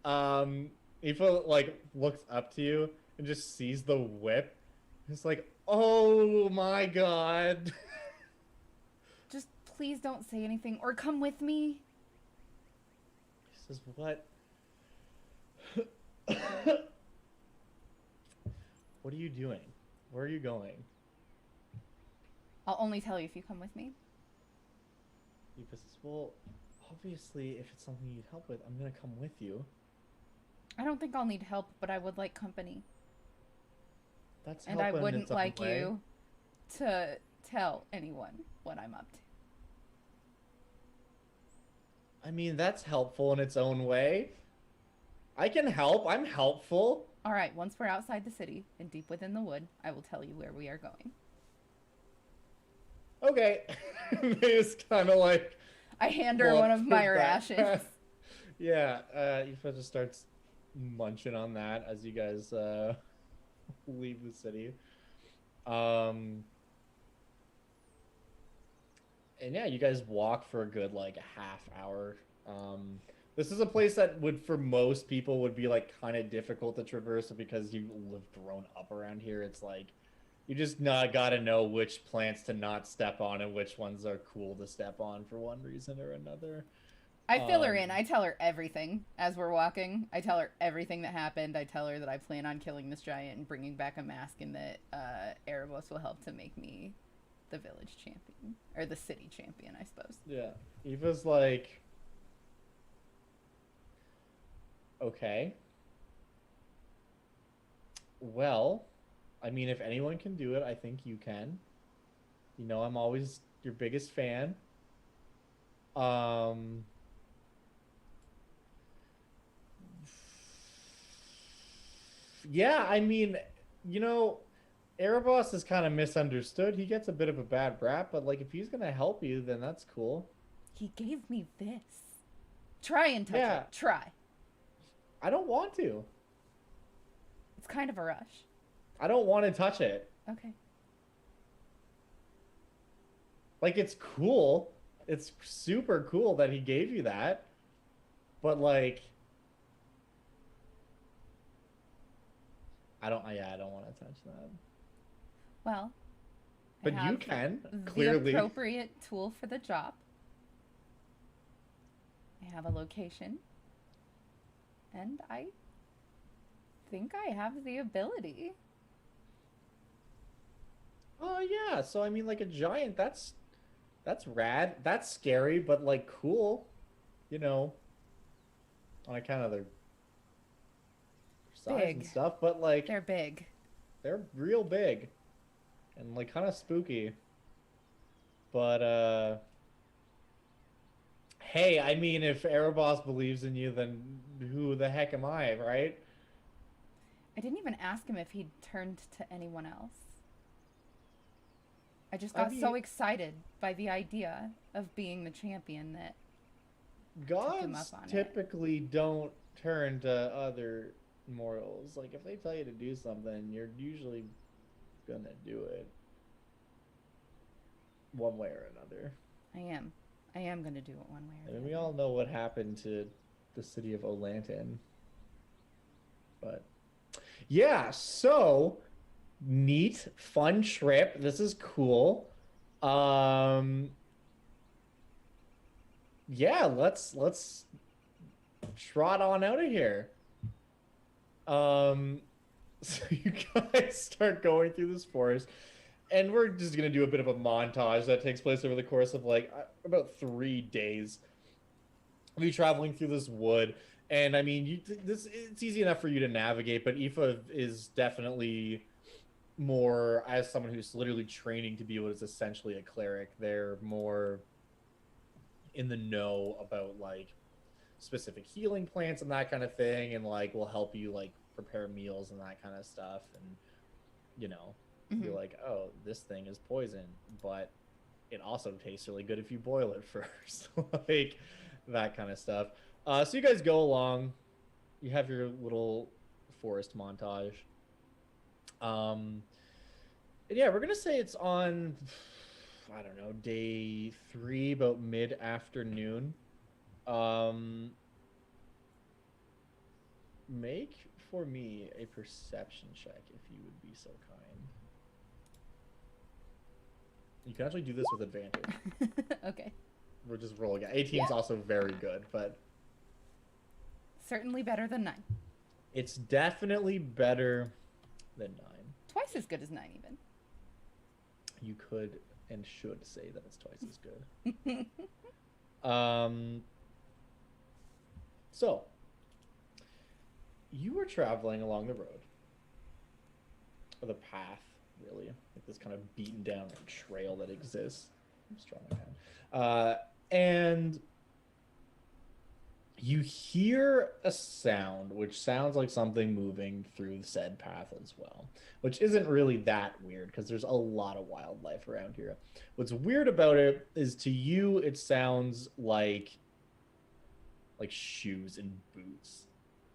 Speaker 2: Aoife like looks up to you and just sees the whip. It's like, oh my god.
Speaker 1: Just please don't say anything or come with me.
Speaker 2: He says, what? What are you doing? Where are you going?
Speaker 1: I'll only tell you if you come with me.
Speaker 2: Aoife says, well, obviously, if it's something you need help with, I'm gonna come with you.
Speaker 1: I don't think I'll need help, but I would like company.
Speaker 2: That's
Speaker 1: and I wouldn't like you to tell anyone what I'm up to.
Speaker 2: I mean, that's helpful in its own way. I can help. I'm helpful.
Speaker 1: All right, once we're outside the city and deep within the wood, I will tell you where we are going.
Speaker 2: Okay. They just kind of like
Speaker 1: I hand her
Speaker 2: pull
Speaker 1: one
Speaker 2: up
Speaker 1: of my
Speaker 2: their
Speaker 1: rations.
Speaker 2: backpack. Yeah, Aoife just starts munching on that as you guys leave the city. And yeah, you guys walk for a good like half hour. This is a place that would, for most people, would be like kind of difficult to traverse because you live grown up around here. It's like you just not gotta know which plants to not step on and which ones are cool to step on for one reason or another.
Speaker 1: I fill her in. I tell her everything as we're walking. I tell her everything that happened. I tell her that I plan on killing this giant and bringing back a mask, and that Erebos will help to make me the village champion. Or the city champion, I suppose.
Speaker 2: Yeah. Eva's like, okay. Well, I mean, if anyone can do it, I think you can. You know, I'm always your biggest fan. Yeah, I mean, you know, Erebos is kind of misunderstood. He gets a bit of a bad rap, but like if he's gonna help you, then that's cool.
Speaker 1: He gave me this. Try and touch
Speaker 2: Yeah.
Speaker 1: it. Try.
Speaker 2: I don't want to.
Speaker 1: It's kind of a rush.
Speaker 2: I don't want to touch it.
Speaker 1: Okay.
Speaker 2: Like it's cool. It's super cool that he gave you that. But like I don't want to touch that.
Speaker 1: Well,
Speaker 2: But
Speaker 1: I
Speaker 2: you
Speaker 1: have
Speaker 2: can,
Speaker 1: the
Speaker 2: clearly.
Speaker 1: appropriate tool for the job. I have a location. And I think I have the ability.
Speaker 2: Oh yeah, so I mean like a giant, that's rad. That's scary, but like cool. You know, on account of their size and
Speaker 1: Big.
Speaker 2: stuff, but like
Speaker 1: They're big.
Speaker 2: they're real big and like kind of spooky. But hey, I mean if Erebos believes in you, then who the heck am I, right?
Speaker 1: I didn't even ask him if he'd turned to anyone else. I just
Speaker 2: I
Speaker 1: got
Speaker 2: mean,
Speaker 1: so excited by the idea of being the champion that took him
Speaker 2: gods
Speaker 1: up on it.
Speaker 2: typically don't turn to other mortals. Like if they tell you to do something, you're usually gonna do it one way or another.
Speaker 1: I am going to do it one way or
Speaker 2: I mean,
Speaker 1: the
Speaker 2: we
Speaker 1: other.
Speaker 2: all know what happened to the city of Olanton. But yeah, so neat, fun trip. This is cool. Yeah, let's trot on out of here. So you guys start going through this forest, and we're just gonna do a bit of a montage that takes place over the course of like about 3 days. We traveling through this wood, and I mean, it's easy enough for you to navigate, but Aoife is definitely more as someone who's literally training to be what is essentially a cleric. They're more in the know about like specific healing plants and that kind of thing, and like will help you like prepare meals and that kind of stuff, and you know, be like, oh, this thing is poison, but it also tastes really good if you boil it first. Like that kind of stuff. So you guys go along, you have your little forest montage. And yeah, we're gonna say it's on, I don't know, day 3, about mid-afternoon. Make for me a perception check if you would be so kind. You can actually do this with advantage.
Speaker 1: Okay.
Speaker 2: We'll just roll again. 18's also very good, but
Speaker 1: Certainly better than 9.
Speaker 2: it's definitely better than 9.
Speaker 1: Twice as good as 9 even.
Speaker 2: You could and should say that it's twice as good. So you were traveling along the road, or the path, really, like this kind of beaten down trail that exists. I'm strong again. And You hear a sound which sounds like something moving through the said path as well, which isn't really that weird because there's a lot of wildlife around here. What's weird about it is to you it sounds like shoes and boots.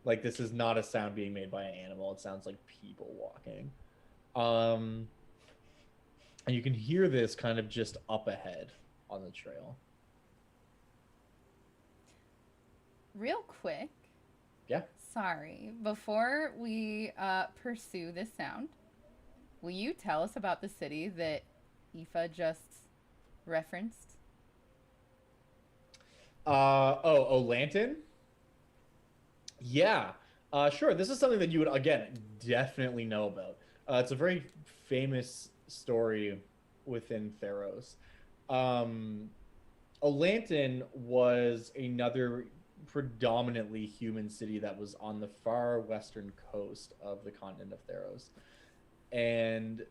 Speaker 2: Like this is not a sound being made by an animal. It sounds like people walking. Um and you can hear this kind of just up ahead on the trail.
Speaker 1: Real quick.
Speaker 2: Yeah.
Speaker 1: Sorry. Before we pursue this sound, will you tell us about the city that Aoife just referenced?
Speaker 2: Lanton? Yeah. Sure. This is something that you would again definitely know about. It's a very famous story within Theros. Um, Lanton was another predominantly human city that was on the far western coast of the continent of Theros, and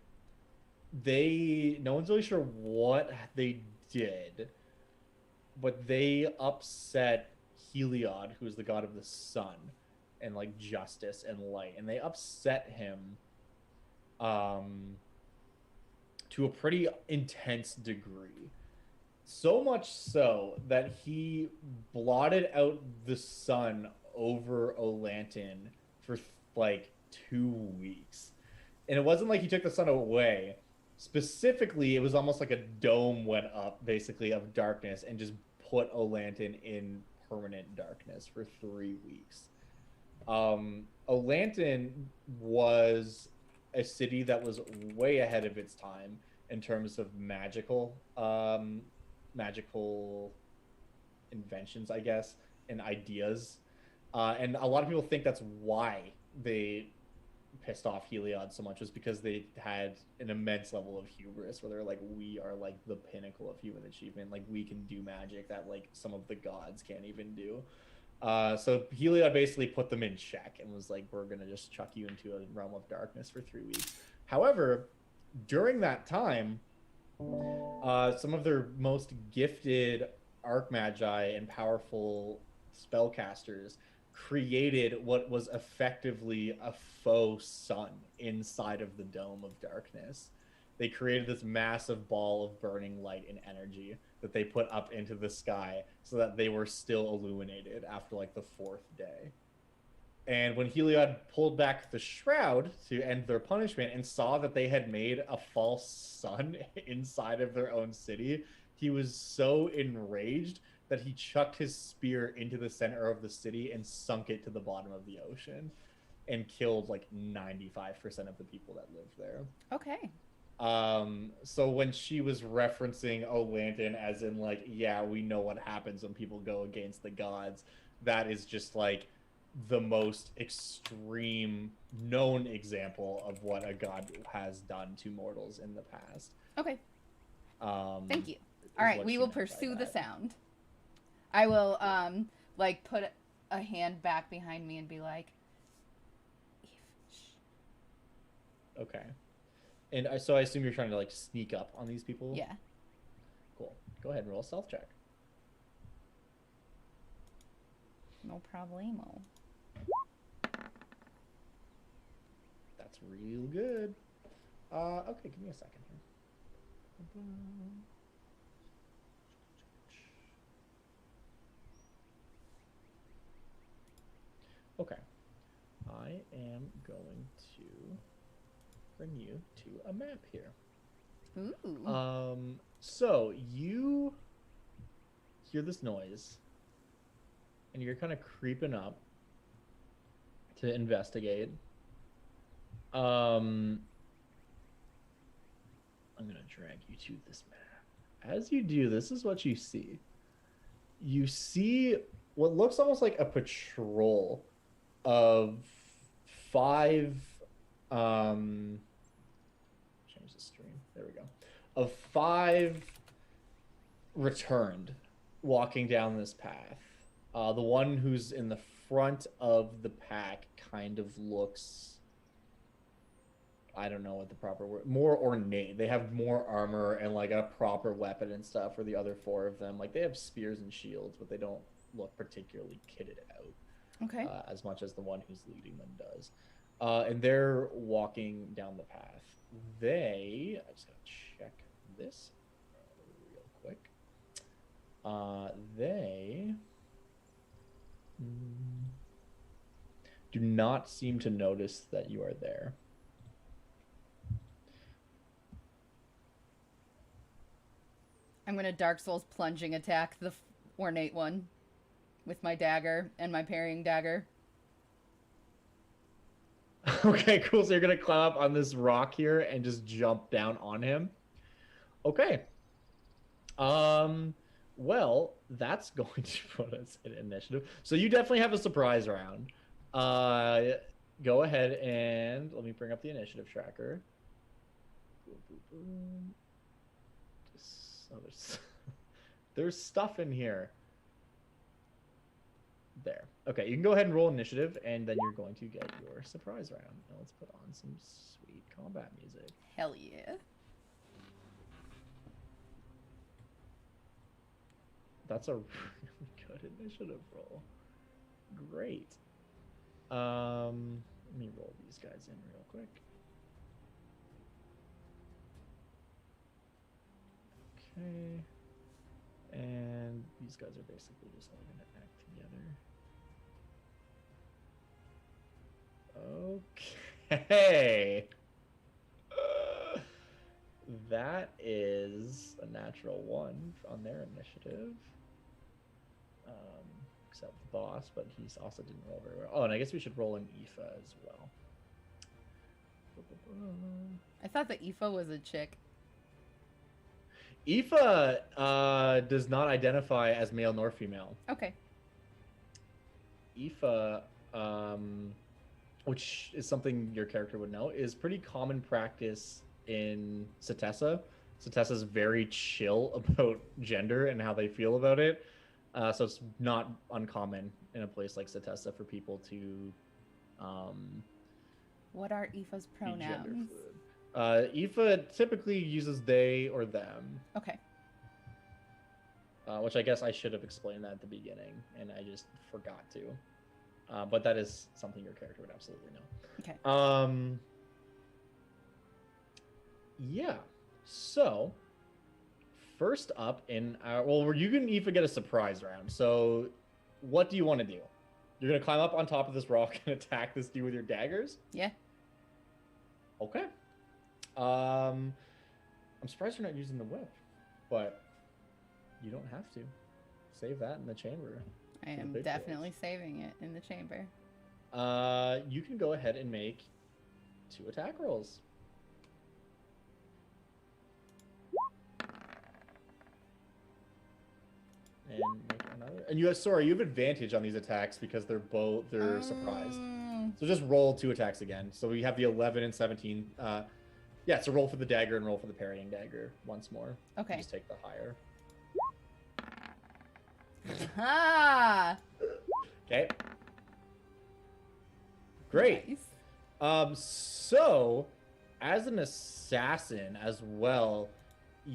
Speaker 2: no one's really sure what they did, but they upset Heliod, who's the god of the sun and like justice and light, and they upset him to a pretty intense degree. So much so that he blotted out the sun over Olanton for like 2 weeks. And it wasn't like he took the sun away. Specifically, it was almost like a dome went up, basically, of darkness and just put Olanton in permanent darkness for 3 weeks. Olanton was a city that was way ahead of its time in terms of magical inventions, I guess, and ideas. And a lot of people think that's why they pissed off Heliod so much, was because they had an immense level of hubris where they're like, we are like the pinnacle of human achievement. Like we can do magic that like some of the gods can't even do. So Heliod basically put them in check and was like, we're going to just chuck you into a realm of darkness for 3 weeks. However, during that time, some of their most gifted archmagi and powerful spellcasters created what was effectively a faux sun inside of the dome of darkness. They created this massive ball of burning light and energy that they put up into the sky so that they were still illuminated after like the 4th day. And when Heliod pulled back the shroud to end their punishment and saw that they had made a false sun inside of their own city, he was so enraged that he chucked his spear into the center of the city and sunk it to the bottom of the ocean and killed like 95% of the people that lived there.
Speaker 1: Okay.
Speaker 2: So when she was referencing Olanton as in like, yeah, we know what happens when people go against the gods, that is just like the most extreme known example of what a god has done to mortals in the past.
Speaker 1: Okay. Thank you. All right, we will pursue the sound. I will like put a hand back behind me and be like,
Speaker 2: okay. And so I assume you're trying to like sneak up on these people?
Speaker 1: Yeah.
Speaker 2: Cool. Go ahead and roll a stealth check.
Speaker 1: No problemo.
Speaker 2: That's real good. Okay, give me a second here. Okay. I am going to bring you to a map here.
Speaker 1: Ooh.
Speaker 2: So you hear this noise and you're kind of creeping up to investigate. I'm gonna drag you to this map. As you do, this is what you see. You see what looks almost like a patrol of 5 change the stream. There we go. Of 5 returned walking down this path. The one who's in the front of the pack kind of looks, I don't know what the proper word, more ornate. They have more armor and like a proper weapon and stuff, where the other 4 of them, like they have spears and shields, but they don't look particularly kitted out.
Speaker 1: Okay.
Speaker 2: As much as the one who's leading them does. And they're walking down the path. I just gotta check this real quick. They do not seem to notice that you are there.
Speaker 1: I'm going to Dark Souls plunging attack the ornate one with my dagger and my parrying dagger.
Speaker 2: Okay, cool. So you're going to climb up on this rock here and just jump down on him. Okay. Well, that's going to put us in initiative. So you definitely have a surprise round. Go ahead and let me bring up the initiative tracker. There's stuff in here. There. Okay, you can go ahead and roll initiative, and then you're going to get your surprise round. Now let's put on some sweet combat music.
Speaker 1: Hell yeah.
Speaker 2: That's a really good initiative roll. Great. Let me roll these guys in real quick. Okay. And these guys are basically just all going to act together. Okay. That is a natural 1 on their initiative. Except the boss, but he's also didn't roll very well. Oh, and I guess we should roll an Aoife as well.
Speaker 1: I thought that Aoife was a chick.
Speaker 2: Aoife does not identify as male nor female.
Speaker 1: Okay.
Speaker 2: Aoife, which is something your character would know, is pretty common practice in Setessa. Setessa's very chill about gender and how they feel about it. So it's not uncommon in a place like Setessa for people to
Speaker 1: What are Aoife's pronouns?
Speaker 2: Aoife typically uses they or them.
Speaker 1: Okay.
Speaker 2: Which I guess I should have explained that at the beginning, and I just forgot to. But that is something your character would absolutely know.
Speaker 1: Okay.
Speaker 2: Yeah. So, first up in our... Well, you can even get a surprise round. So, what do you want to do? You're going to climb up on top of this rock and attack this dude with your daggers?
Speaker 1: Yeah.
Speaker 2: Okay. I'm surprised you're not using the whip, but you don't have to. Save that in the chamber.
Speaker 1: I am definitely saving it in the chamber.
Speaker 2: You can go ahead and make 2 attack rolls. And make another. And you have advantage on these attacks because they're surprised. So just roll 2 attacks again. So we have the 11 and 17. Yeah, so roll for the dagger and roll for the parrying dagger once more.
Speaker 1: Okay.
Speaker 2: Just take the higher.
Speaker 1: Ah.
Speaker 2: Okay. Great.
Speaker 1: Nice.
Speaker 2: So as an assassin as well,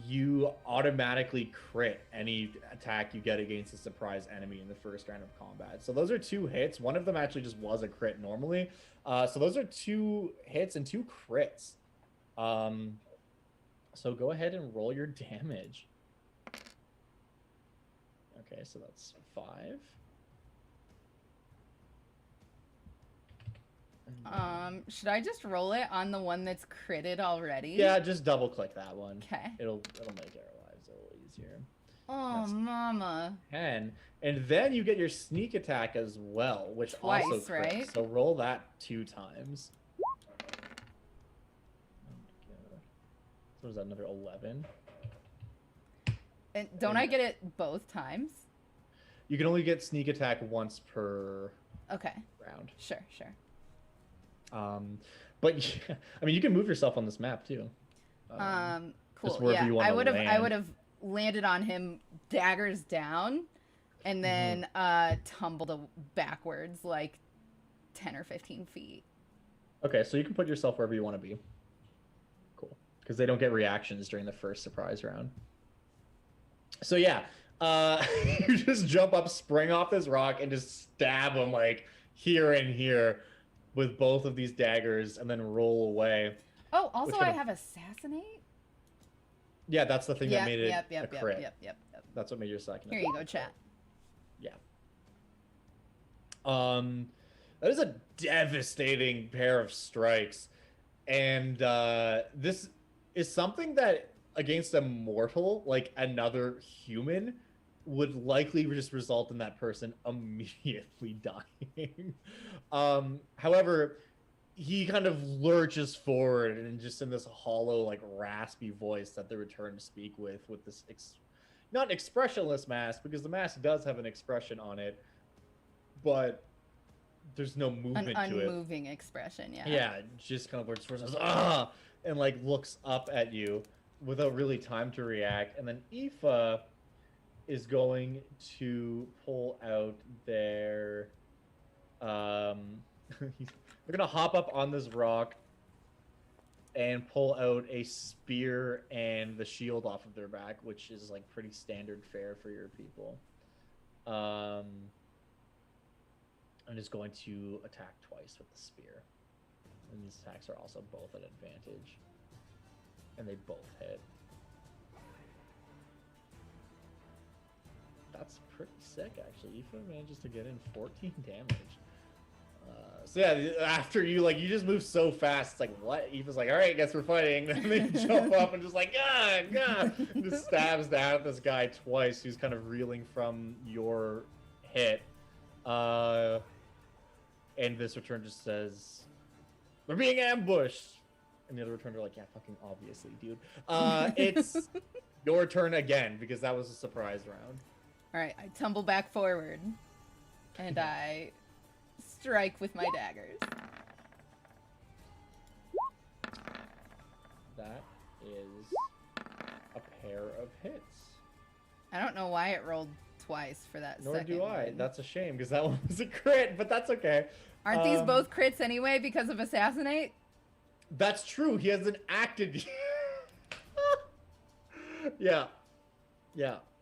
Speaker 2: you automatically crit any attack you get against a surprise enemy in the first round of combat. So those are 2 hits. One of them actually just was a crit normally. So those are 2 hits and 2 crits. So go ahead and roll your damage. Okay, so that's 5.
Speaker 1: Should I just roll it on the one that's critted already?
Speaker 2: Yeah, just double click that one.
Speaker 1: Okay.
Speaker 2: It'll make our lives a little easier.
Speaker 1: Oh,
Speaker 2: That's
Speaker 1: mama.
Speaker 2: 10. And then you get your sneak attack as well, which
Speaker 1: Twice,
Speaker 2: also crits.
Speaker 1: right?
Speaker 2: So roll that 2 times. So is that another 11?
Speaker 1: And don't I get it both times?
Speaker 2: You can only get sneak attack once per
Speaker 1: Okay.
Speaker 2: round.
Speaker 1: Sure.
Speaker 2: But yeah, I mean, you can move yourself on this map too.
Speaker 1: Cool.
Speaker 2: wherever you want
Speaker 1: I would have.
Speaker 2: land.
Speaker 1: I would have landed on him, daggers down, and then tumbled backwards like 10 or 15 feet.
Speaker 2: Okay, so you can put yourself wherever you want to be. Cool, because they don't get reactions during the first surprise round. So yeah, You just jump up, spring off this rock, and just stab him like here and here with both of these daggers, and then roll away.
Speaker 1: Oh, also I have assassinate.
Speaker 2: Yeah, that's the thing that made it a
Speaker 1: Yep,
Speaker 2: crit.
Speaker 1: yep.
Speaker 2: That's what made your second.
Speaker 1: Here you go, chat.
Speaker 2: Yeah. That is a devastating pair of strikes, and this is something that against a mortal, like another human, would likely just result in that person immediately dying. However, he kind of lurches forward and just in this hollow, like raspy voice that they return to speak with this not expressionless mask, because the mask does have an expression on it, but there's no movement to it.
Speaker 1: An unmoving expression, yeah.
Speaker 2: Yeah, just kind of lurches forward, says, ah, and like looks up at you without really time to react. And then Aoife is going to pull out their they're gonna hop up on this rock and pull out a spear and the shield off of their back, which is like pretty standard fare for your people. And is going to attack twice with the spear. And these attacks are also both at advantage. And they both hit. That's pretty sick, actually. Aoife manages to get in 14 damage. So yeah, after you just move so fast, it's like, what? Aoife's like, all right, guess we're fighting. And they jump up and just like, just stabs down at this guy twice, who's kind of reeling from your hit. And this return just says, we're being ambushed. And the other returns are like, yeah, fucking obviously, dude. It's your turn again, because that was a surprise round.
Speaker 1: All right, I tumble back forward, and I strike with my daggers.
Speaker 2: That is a pair of hits.
Speaker 1: I don't know why it rolled twice for that
Speaker 2: Nor
Speaker 1: second
Speaker 2: do I.
Speaker 1: one.
Speaker 2: That's a shame, because that one was a crit, but that's okay.
Speaker 1: Aren't these both crits anyway because of assassinate?
Speaker 2: That's true. He hasn't acted. Yeah.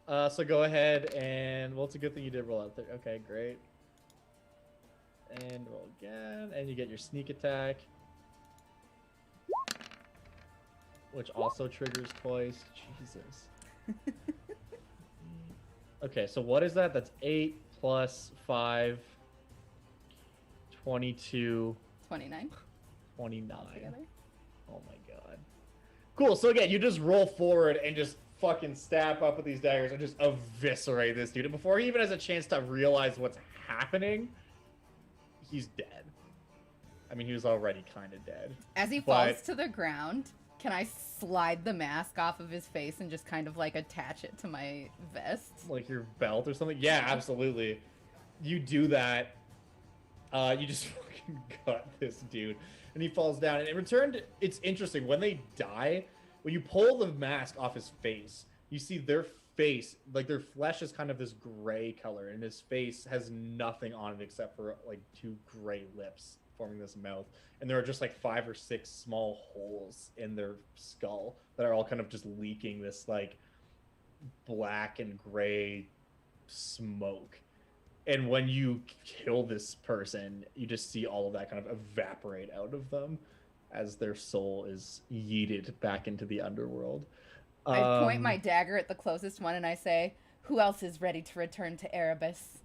Speaker 2: So go ahead and, well, it's a good thing you did roll out there. Okay, great. And roll again, and you get your sneak attack, which also triggers twice. Jesus. Okay, so what is that? That's 8 plus 5, 22.
Speaker 1: 29.
Speaker 2: 29.
Speaker 1: Altogether.
Speaker 2: Oh my god. Cool, so again, you just roll forward and just fucking stab up with these daggers and just eviscerate this dude. And before he even has a chance to realize what's happening, he's dead. I mean, he was already kind of dead.
Speaker 1: As he falls to the ground, can I slide the mask off of his face and just kind of like attach it to my vest?
Speaker 2: Like your belt or something? Yeah, absolutely. You do that. You just fucking gut this dude. And he falls down. And in return, it's interesting. When they die, when you pull the mask off his face, you see their face, like their flesh is kind of this gray color, and his face has nothing on it except for like 2 gray lips forming this mouth. And there are just like 5 or 6 small holes in their skull that are all kind of just leaking this like black and gray smoke. And when you kill this person, you just see all of that kind of evaporate out of them as their soul is yeeted back into the underworld.
Speaker 1: I point my dagger at the closest one and I say, who else is ready to return to Erebus?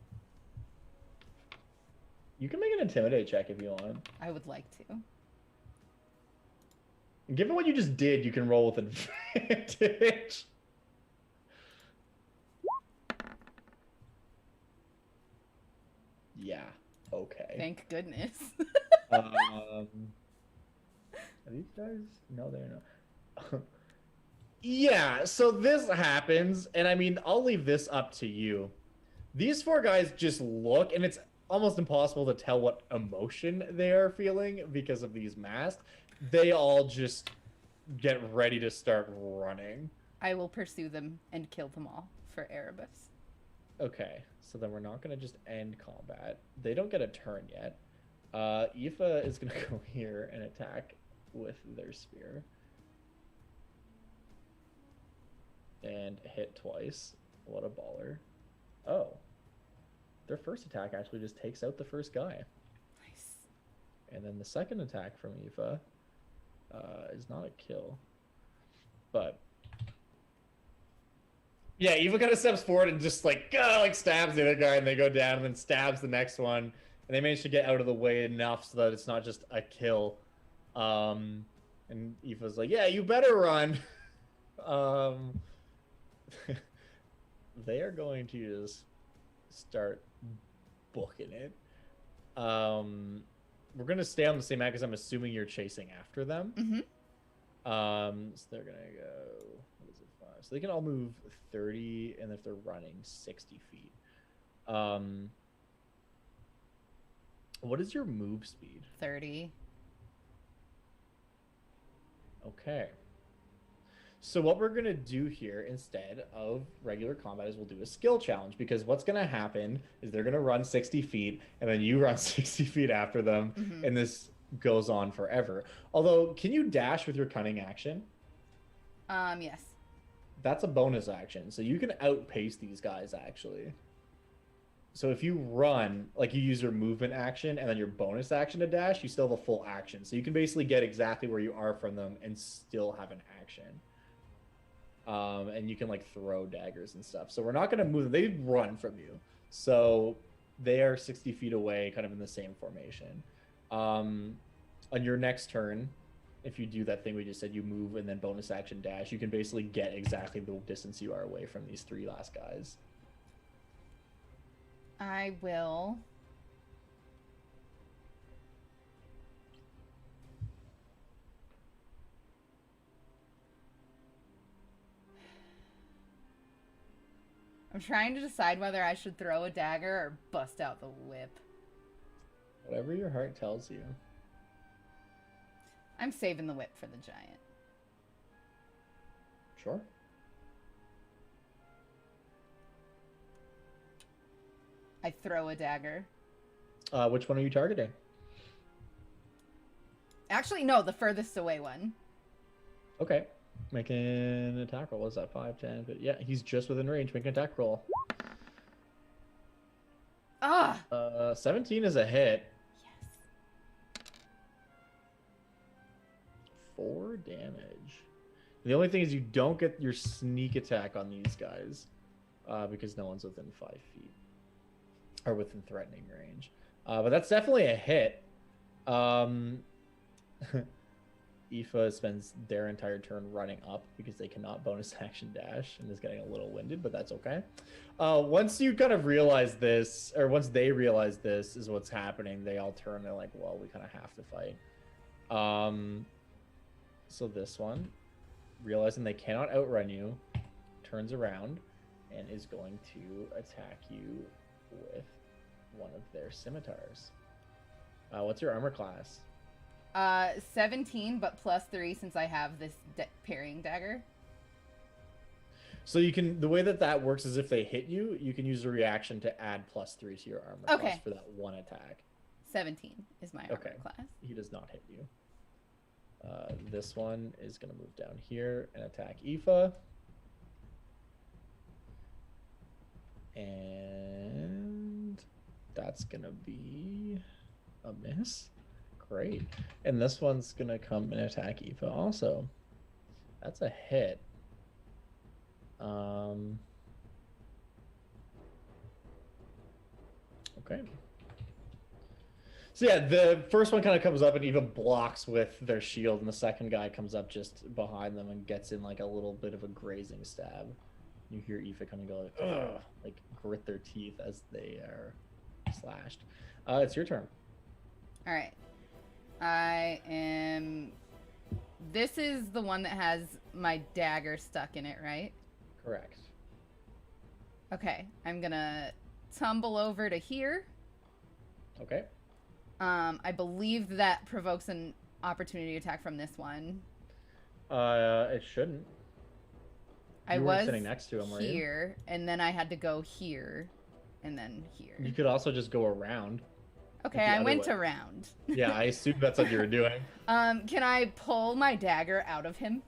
Speaker 2: You can make an intimidate check if you want.
Speaker 1: I would like to.
Speaker 2: Given what you just did, you can roll with advantage. Yeah. Okay.
Speaker 1: Thank goodness.
Speaker 2: Are these guys? No, they're not. Yeah, so this happens, and I mean, I'll leave this up to you. These 4 guys just look, and it's almost impossible to tell what emotion they are feeling because of these masks. They all just get ready to start running.
Speaker 1: I will pursue them and kill them all for Erebus.
Speaker 2: Okay, so then we're not going to just end combat. They don't get a turn yet. Aoife is going to go here and attack with their spear. And hit twice. What a baller. Oh. Their first attack actually just takes out the first guy.
Speaker 1: Nice.
Speaker 2: And then the second attack from Aoife is not a kill. But yeah, Aoife kind of steps forward and just like stabs the other guy, and they go down, and then stabs the next one, and they manage to get out of the way enough so that it's not just a kill. And Aoife's like, "Yeah, you better run." They are going to just start booking it. We're gonna stay on the same map because I'm assuming you're chasing after them.
Speaker 1: Mm-hmm.
Speaker 2: So they're gonna go. What is it? 5. So they can all move 30, and if they're running, 60 feet. What is your move speed?
Speaker 1: 30.
Speaker 2: Okay. So what we're going to do here instead of regular combat is we'll do a skill challenge, because what's going to happen is they're going to run 60 feet and then you run 60 feet after them, and this goes on forever. Although, can you dash with your cunning action?
Speaker 1: Yes.
Speaker 2: That's a bonus action, so you can outpace these guys actually. So if you run, like you use your movement action and then your bonus action to dash, you still have a full action. So you can basically get exactly where you are from them and still have an action. And you can like throw daggers and stuff. So we're not going to move them. They run from you. So they are 60 feet away, kind of in the same formation. On your next turn, if you do that thing we just said, you move and then bonus action dash, you can basically get exactly the distance you are away from these 3 last guys.
Speaker 1: I will. I'm trying to decide whether I should throw a dagger or bust out the whip.
Speaker 2: Whatever your heart tells you.
Speaker 1: I'm saving the whip for the giant.
Speaker 2: Sure.
Speaker 1: I throw a dagger.
Speaker 2: Which one are you targeting?
Speaker 1: Actually, no, the furthest away one.
Speaker 2: Okay. Make an attack roll. What's that? 5, 10, but yeah, he's just within range. Make an attack roll.
Speaker 1: Ah!
Speaker 2: 17 is a hit.
Speaker 1: Yes.
Speaker 2: 4 damage. The only thing is you don't get your sneak attack on these guys because no one's within 5 feet or within threatening range. But that's definitely a hit. Aoife spends their entire turn running up because they cannot bonus action dash and is getting a little winded, but that's okay. Once you kind of realize this, or once they realize this is what's happening, they all turn. They're like, well, we kind of have to fight. So this one, realizing they cannot outrun you, turns around and is going to attack you with one of their scimitars. What's your armor class?
Speaker 1: 17, but +3 since I have this parrying dagger.
Speaker 2: So you can, the way that works is if they hit you, you can use a reaction to add +3 to your armor class for that one attack.
Speaker 1: 17 is my armor class.
Speaker 2: He does not hit you. This one is going to move down here and attack Aoife. And that's going to be a miss. Great. And this one's going to come and attack Aoife also. That's a hit. Okay. So yeah, the first one kind of comes up and even blocks with their shield, and the second guy comes up just behind them and gets in like a little bit of a grazing stab. You hear Aoife kind of go like, ugh, like grit their teeth as they are slashed. It's your turn.
Speaker 1: All right. I am... This is the one that has my dagger stuck in it, right?
Speaker 2: Correct.
Speaker 1: Okay. I'm gonna tumble over to here.
Speaker 2: Okay.
Speaker 1: I believe that provokes an opportunity attack from this one.
Speaker 2: It shouldn't.
Speaker 1: I was
Speaker 2: sitting next to him, were you?
Speaker 1: here, and then I had to go here, and then here.
Speaker 2: You could also just go around.
Speaker 1: Okay, I went around.
Speaker 2: Yeah, I assumed that's what you were doing.
Speaker 1: Can I pull my dagger out of him?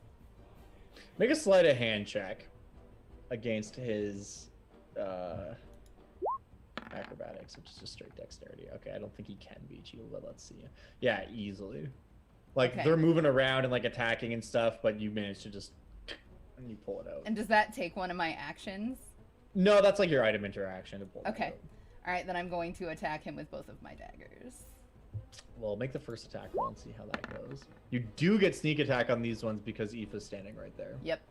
Speaker 2: Make a sleight of hand check. against his acrobatics, which is just straight dexterity. Okay, I don't think he can beat you, but let's see. Yeah, easily. Like,
Speaker 1: Okay.
Speaker 2: they're moving around and, like, attacking and stuff, but you manage to just... and you pull it out.
Speaker 1: And does that take one of my actions?
Speaker 2: No, that's, like, your item interaction to pull it
Speaker 1: Okay.
Speaker 2: out.
Speaker 1: All right, then I'm going to attack him with both of my daggers.
Speaker 2: Well, make the first attack roll and see how that goes. You do get sneak attack on these ones because Aoife's standing right there.
Speaker 1: Yep.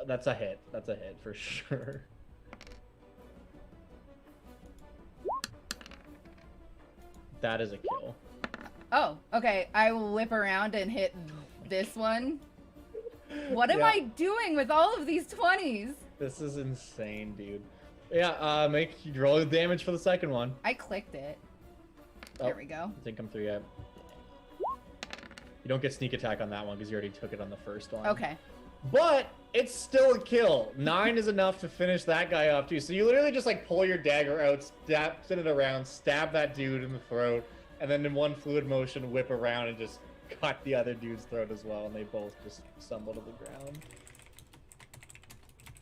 Speaker 2: That's a hit. That's a hit for sure. That is a kill.
Speaker 1: Oh, okay. I will whip around and hit this one. What am
Speaker 2: Yeah.
Speaker 1: I doing with all of these 20s?
Speaker 2: This is insane, dude. Yeah, make you roll the damage for the second one.
Speaker 1: I clicked it.
Speaker 2: Oh,
Speaker 1: There we go.
Speaker 2: Didn't come through yet. You don't get sneak attack on that one because you already took it on the first one.
Speaker 1: Okay.
Speaker 2: But it's still a kill. 9 is enough to finish that guy off too. So you literally just like pull your dagger out, spin it around, stab that dude in the throat, and then in one fluid motion whip around and just cut the other dude's throat as well, and they both just stumble to the ground.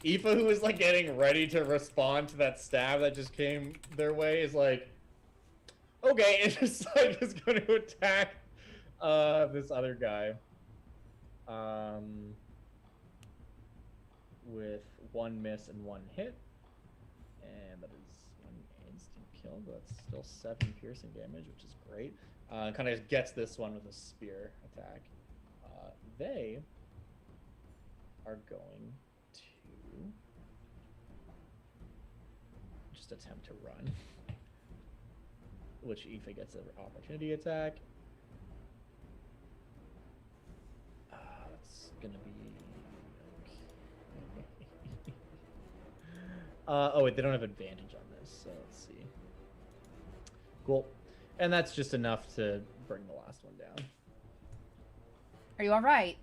Speaker 2: Aoife, who is like getting ready to respond to that stab that just came their way, is like, okay, and just like is going to attack this other guy. With 1 miss and 1 hit. And that is 1 instant kill, but that's still 7 piercing damage, which is great. Kind of gets this one with a spear attack. They are going to just attempt to run, which Aoife gets an opportunity attack. That's gonna be okay. Oh wait, they don't have advantage on this, so let's see. Cool, and that's just enough to bring the last one down.
Speaker 1: Are you all right?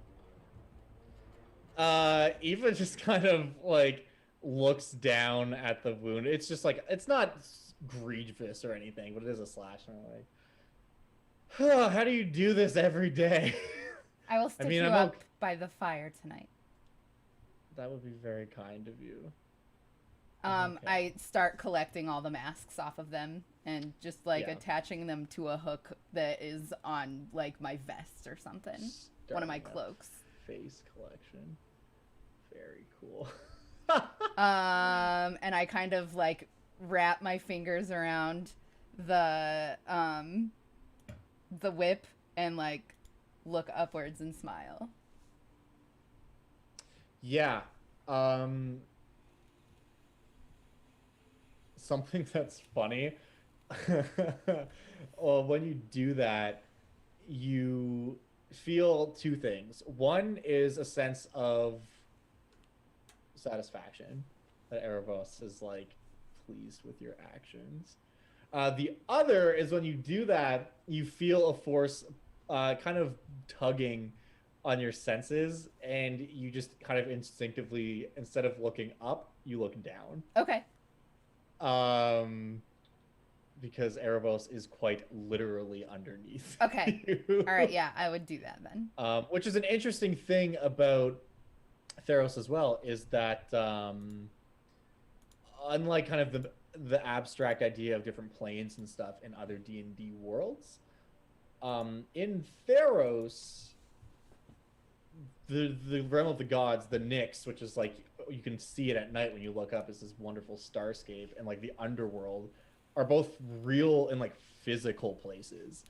Speaker 2: Eva just kind of like looks down at the wound. It's just like, it's not grievous or anything, but it is a slash. And I'm like, oh, how do you do this every day?
Speaker 1: I will stick you
Speaker 2: I'm
Speaker 1: up by the fire tonight.
Speaker 2: That would be very kind of you.
Speaker 1: Okay.
Speaker 2: Okay.
Speaker 1: I start collecting all the masks off of them and just like
Speaker 2: Yeah.
Speaker 1: attaching them to a hook that is on like my vest or something. One of my
Speaker 2: Starting a
Speaker 1: cloaks.
Speaker 2: Face collection. Very cool.
Speaker 1: And I kind of like wrap my fingers around the whip and like look upwards and smile.
Speaker 2: Yeah. Something that's funny. Well, when you do that, you feel 2 things. One is a sense of satisfaction that Erebos is like pleased with your actions. The other is when you do that, you feel a force kind of tugging on your senses, and you just kind of instinctively, instead of looking up, you look down.
Speaker 1: Okay.
Speaker 2: Because Erebos is quite literally underneath.
Speaker 1: Okay.
Speaker 2: you.
Speaker 1: All right. Yeah, I would do that then.
Speaker 2: Which is an interesting thing about Theros as well, is that unlike kind of the abstract idea of different planes and stuff in other D&D worlds, in Theros, the realm of the gods, the Nymphs, which is like, you can see it at night when you look up, is this wonderful starscape, and like the underworld are both real and like physical places.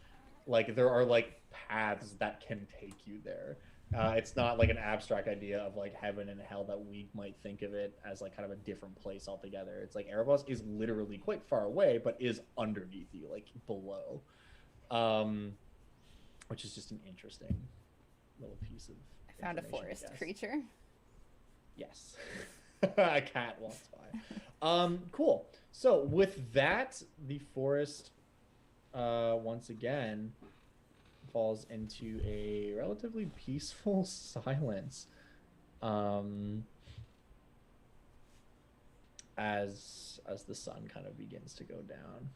Speaker 2: Like there are like paths that can take you there. It's not like an abstract idea of like heaven and hell that we might think of it as like kind of a different place altogether. It's like Erebos is literally quite far away, but is underneath you, like below, which is just an interesting little piece of
Speaker 1: I found a
Speaker 2: information,
Speaker 1: forest
Speaker 2: I guess.
Speaker 1: creature.
Speaker 2: Yes. A cat walks by. Cool. So with that, the forest once again falls into a relatively peaceful silence. As the sun kind of begins to go down.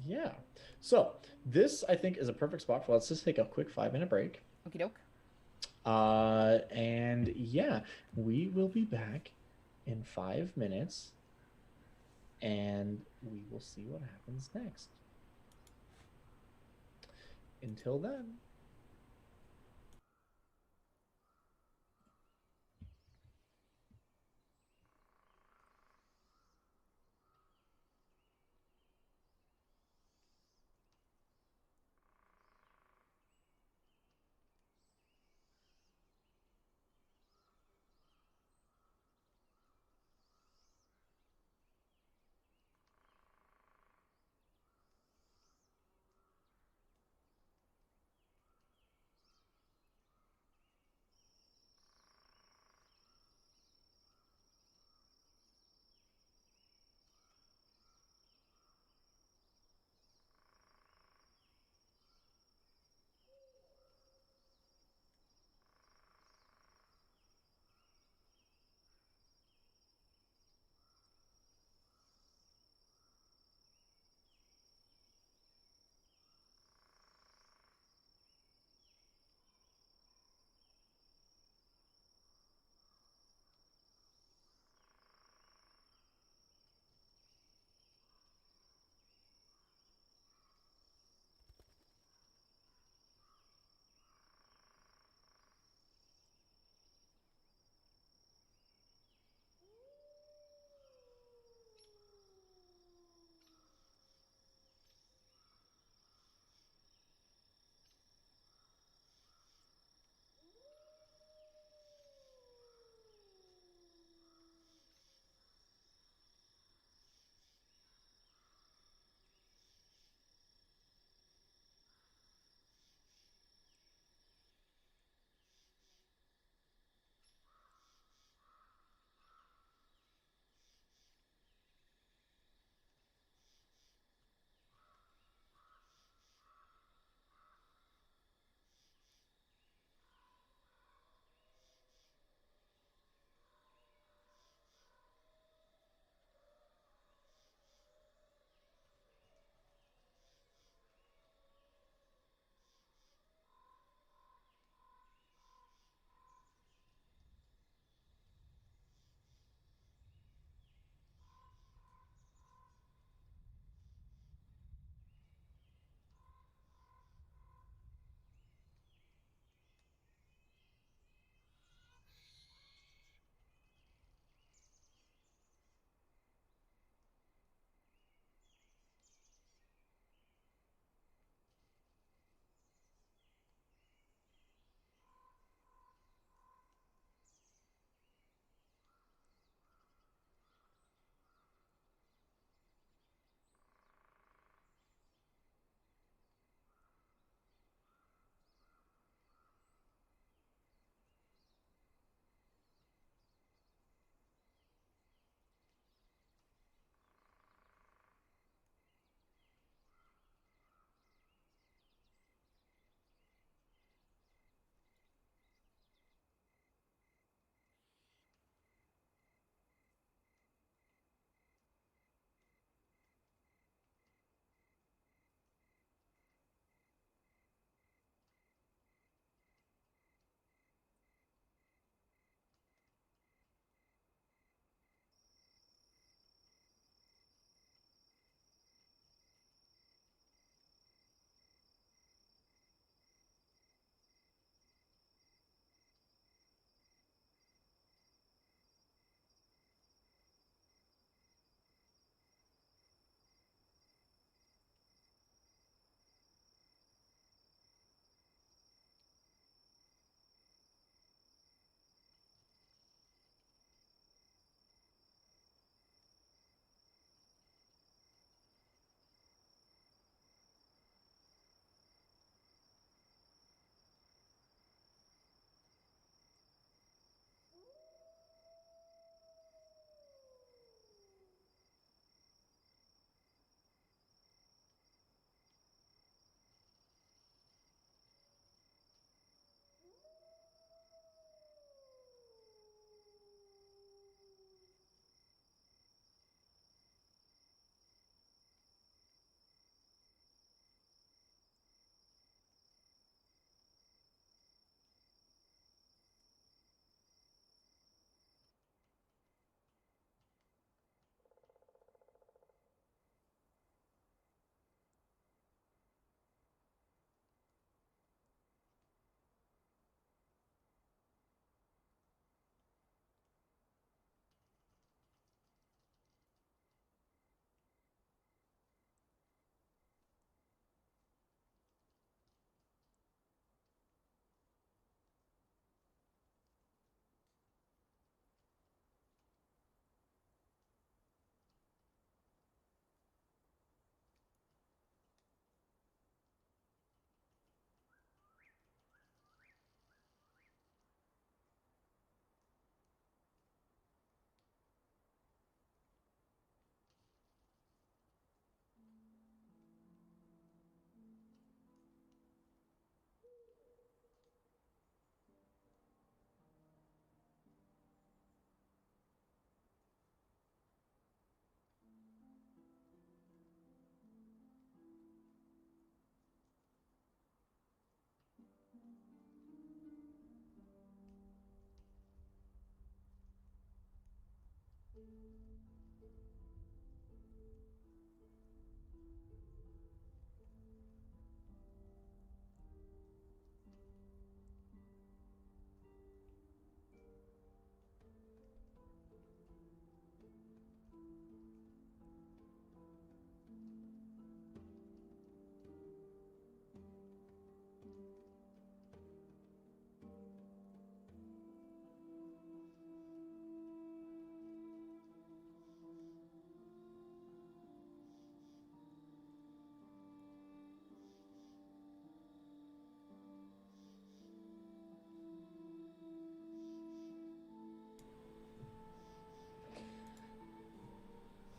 Speaker 2: Yeah. So this, I think, is a perfect spot for, let's just take a quick 5-minute break.
Speaker 1: Okie doke.
Speaker 2: And yeah, we will be back in 5 minutes, and we will see what happens next. Until then.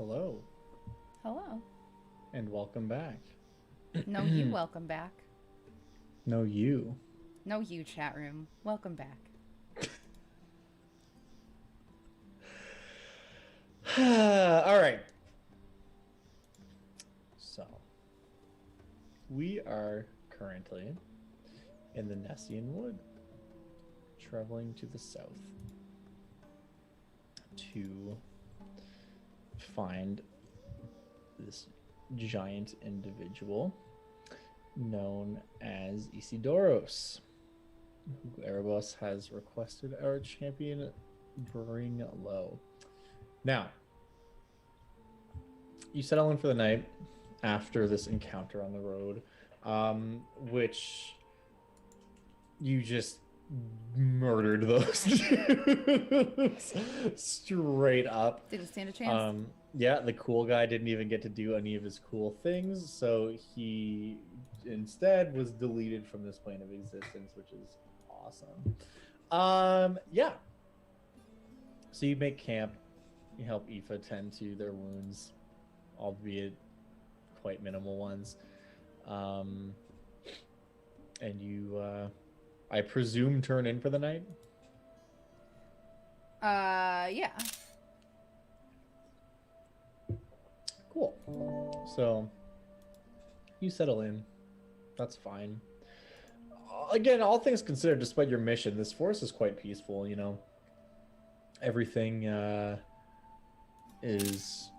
Speaker 2: Hello,
Speaker 1: Hello.
Speaker 2: and welcome back.
Speaker 1: No, you welcome back.
Speaker 2: No, you.
Speaker 1: No, you chat room. Welcome back.
Speaker 2: All right. So, we are currently in the Nessian Wood, traveling to the south to find this giant individual known as Isidoros, who Erebos has requested our champion bring low. Now, you settle in for the night after this encounter on the road, which you just murdered those dudes straight up.
Speaker 1: Didn't stand a chance.
Speaker 2: Yeah, the cool guy didn't even get to do any of his cool things, so he instead was deleted from this plane of existence, which is awesome. Yeah. So you make camp, you help Aoife tend to their wounds, albeit quite minimal ones. And you, I presume, turn in for the night?
Speaker 1: Yeah.
Speaker 2: Cool. So you settle in. That's fine. Again, all things considered, despite your mission, this forest is quite peaceful, you know. Everything is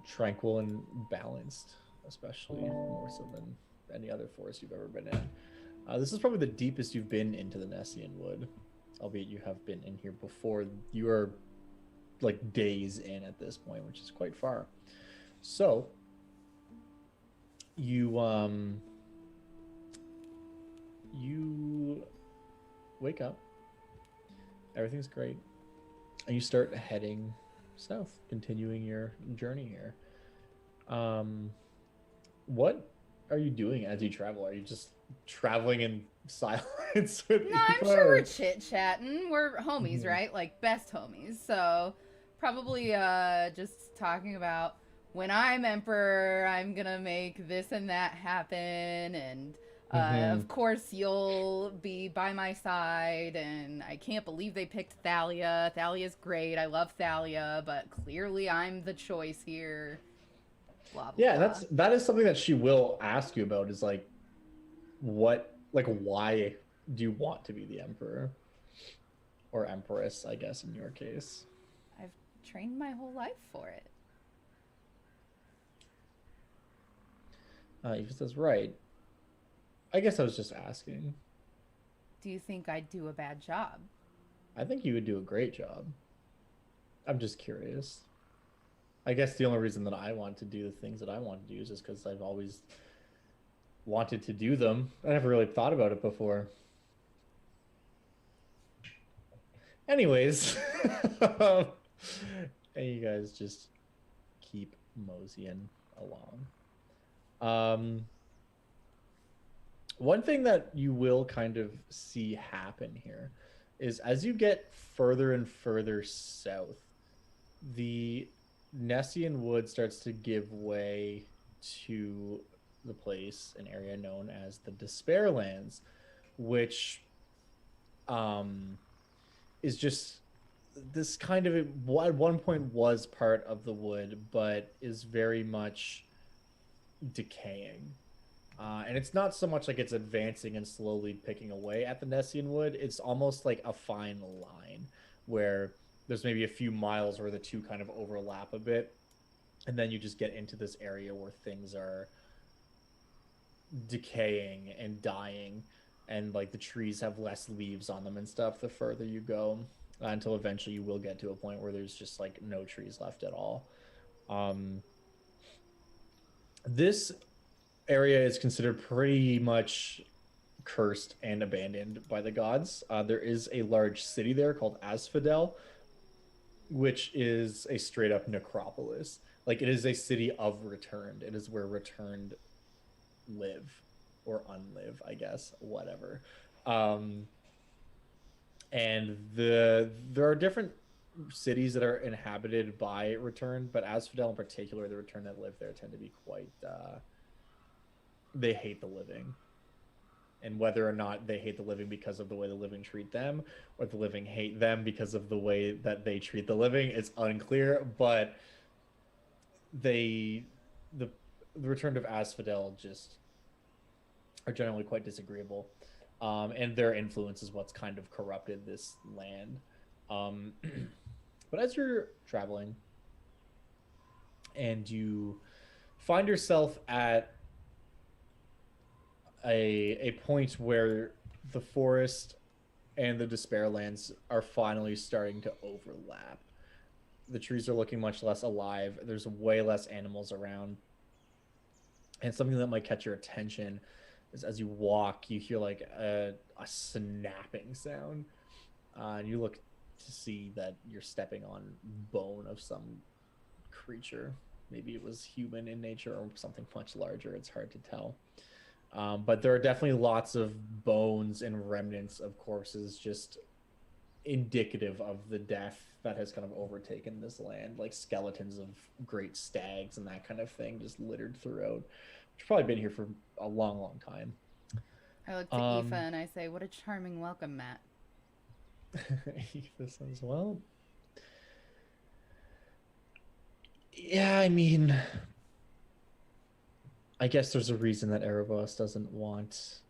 Speaker 2: tranquil and balanced, especially more so than any other forest you've ever been in. This is probably the deepest you've been into the Nessian Wood, albeit you have been in here before. You are like days in at this point, which is quite far. So you you wake up, everything's great, and you start heading south, continuing your journey here. What are you doing as you travel? Are you just traveling in silence with
Speaker 1: No, I'm sure we're chit-chatting. We're homies, right? Like, best homies. So, probably just talking about when I'm emperor, I'm gonna make this and that happen, and of course you'll be by my side, and I can't believe they picked Thalia. Thalia's great. I love Thalia, but clearly I'm the choice here. Blah, blah,
Speaker 2: yeah,
Speaker 1: blah.
Speaker 2: that is something that she will ask you about, is like, what, like, why do you want to be the emperor or empress, I guess, in your case?
Speaker 1: I've trained my whole life for it.
Speaker 2: If that's right. I guess I was just asking.
Speaker 1: Do you think I'd do a bad job?
Speaker 2: I think you would do a great job. I'm just curious. I guess the only reason that I want to do the things that I want to do is just because I've always wanted to do them. I never really thought about it before. Anyways, and you guys just keep moseying along. One thing that you will kind of see happen here is as you get further and further south, the Nessian Wood starts to give way to the place, an area known as the Despairlands, which is just this kind of, at one point was part of the wood, but is very much decaying. And it's not so much like it's advancing and slowly picking away at the Nessian Wood. It's almost like a fine line where there's maybe a few miles where the two kind of overlap a bit. And then you just get into this area where things are decaying and dying. And like the trees have less leaves on them and stuff the further you go, until eventually you will get to a point where there's just like no trees left at all. This area is considered pretty much cursed and abandoned by the gods. There is a large city there called Asphodel, which is a straight up necropolis. Like, it is a city of returned. It is where returned live, or unlive, I guess, whatever. And there are different cities that are inhabited by Return, but Asphodel in particular, the Return that live there tend to be quite. They hate the living, and whether or not they hate the living because of the way the living treat them, or the living hate them because of the way that they treat the living, it's unclear. But the Return of Asphodel just are generally quite disagreeable, and their influence is what's kind of corrupted this land. But as you're traveling and you find yourself at a point where the forest and the Despairlands are finally starting to overlap. The trees are looking much less alive. There's way less animals around. And something that might catch your attention is as you walk, you hear like a snapping sound. And you look to see that you're stepping on bone of some creature. Maybe it was human in nature or something much larger. It's hard to tell. But there are definitely lots of bones and remnants of corpses, just indicative of the death that has kind of overtaken this land, like skeletons of great stags and that kind of thing just littered throughout, which have probably been here for a long, long time.
Speaker 1: I look to Aoife and I say, what a charming welcome, Matt.
Speaker 2: Aoife says, well, yeah, I mean, I guess there's a reason that Erebos doesn't want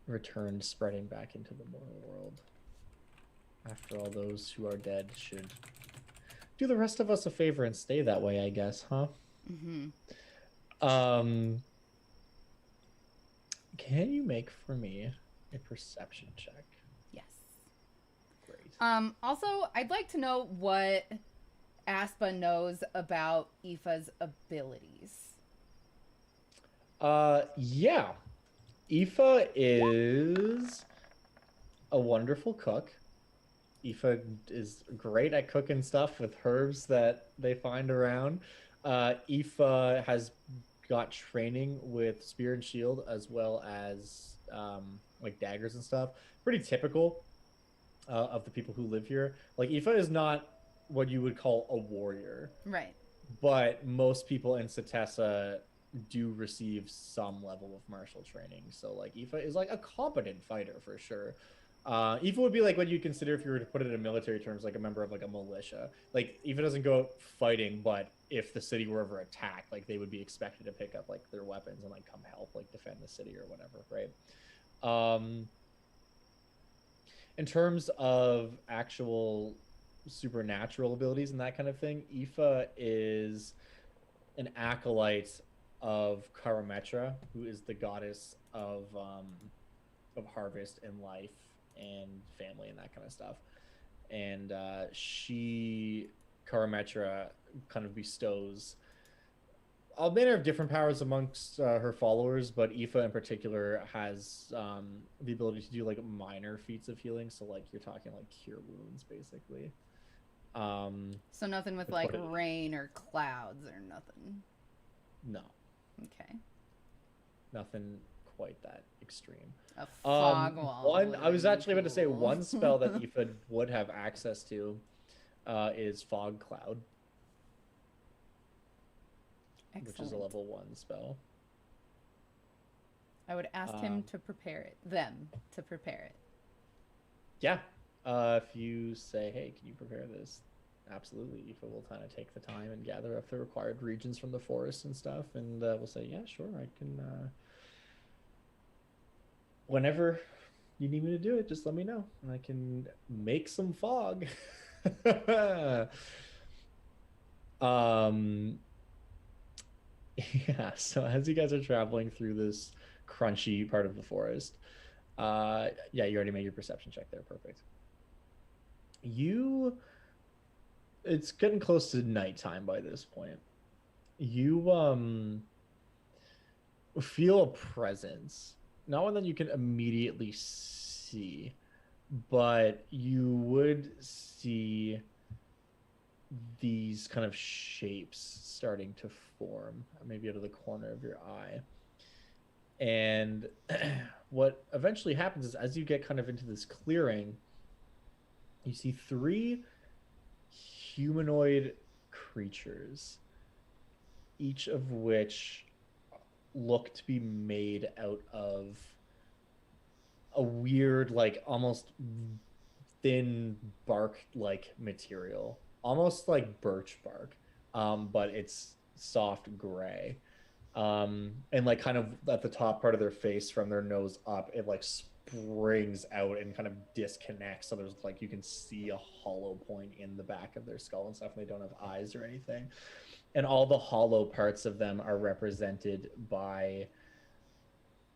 Speaker 2: Return spreading back into the mortal world. After all, those who are dead should do the rest of us a favor and stay that way, I guess, huh?
Speaker 1: Mm-hmm.
Speaker 2: Can you make for me a perception check?
Speaker 1: Yes.
Speaker 2: Great.
Speaker 1: Also, I'd like to know what Aspa knows about Aoife's abilities.
Speaker 2: Yeah. Aoife is a wonderful cook. Aoife is great at cooking stuff with herbs that they find around. Aoife has got training with spear and shield as well as like daggers and stuff. Pretty typical of the people who live here. Like Aoife is not what you would call a warrior.
Speaker 1: Right. But
Speaker 2: most people in Setessa do receive some level of martial training. So like Aoife is like a competent fighter for sure. Aoife would be like what you consider, if you were to put it in military terms, like a member of like a militia. Like Aoife doesn't go out fighting, but if the city were ever attacked, like they would be expected to pick up like their weapons and like come help like defend the city or whatever, right? In terms of actual supernatural abilities and that kind of thing, Aoife is an acolyte of Karametra, who is the goddess of harvest and life and family and that kind of stuff. And Karametra, kind of bestows all manner of different powers amongst her followers, but Aoife in particular has the ability to do like minor feats of healing. So like you're talking like cure wounds, basically.
Speaker 1: So nothing with like rain or clouds or nothing.
Speaker 2: No.
Speaker 1: Okay.
Speaker 2: Nothing quite that extreme.
Speaker 1: A fog wall.
Speaker 2: I was actually about to say one spell that Aoife would have access to is Fog Cloud. Excellent. Which is a level 1 spell.
Speaker 1: I would ask him to prepare it. Them to prepare it.
Speaker 2: Yeah. If you say, hey, can you prepare this? Absolutely. Aoife will kind of take the time and gather up the required regions from the forest and stuff. And we'll say, yeah, sure, I can... whenever you need me to do it, just let me know. And I can make some fog. Yeah, so as you guys are traveling through this crunchy part of the forest, yeah, you already made your perception check there. Perfect. It's getting close to nighttime by this point. You feel a presence, not one that you can immediately see, but you would see these kind of shapes starting to form, maybe out of the corner of your eye. And what eventually happens is, as you get kind of into this clearing, you see 3 humanoid creatures, each of which look to be made out of a weird, like almost thin bark-like material, almost like birch bark, but it's soft gray. And like kind of at the top part of their face from their nose up, it like springs out and kind of disconnects. So there's like you can see a hollow point in the back of their skull and stuff, and they don't have eyes or anything. And all the hollow parts of them are represented by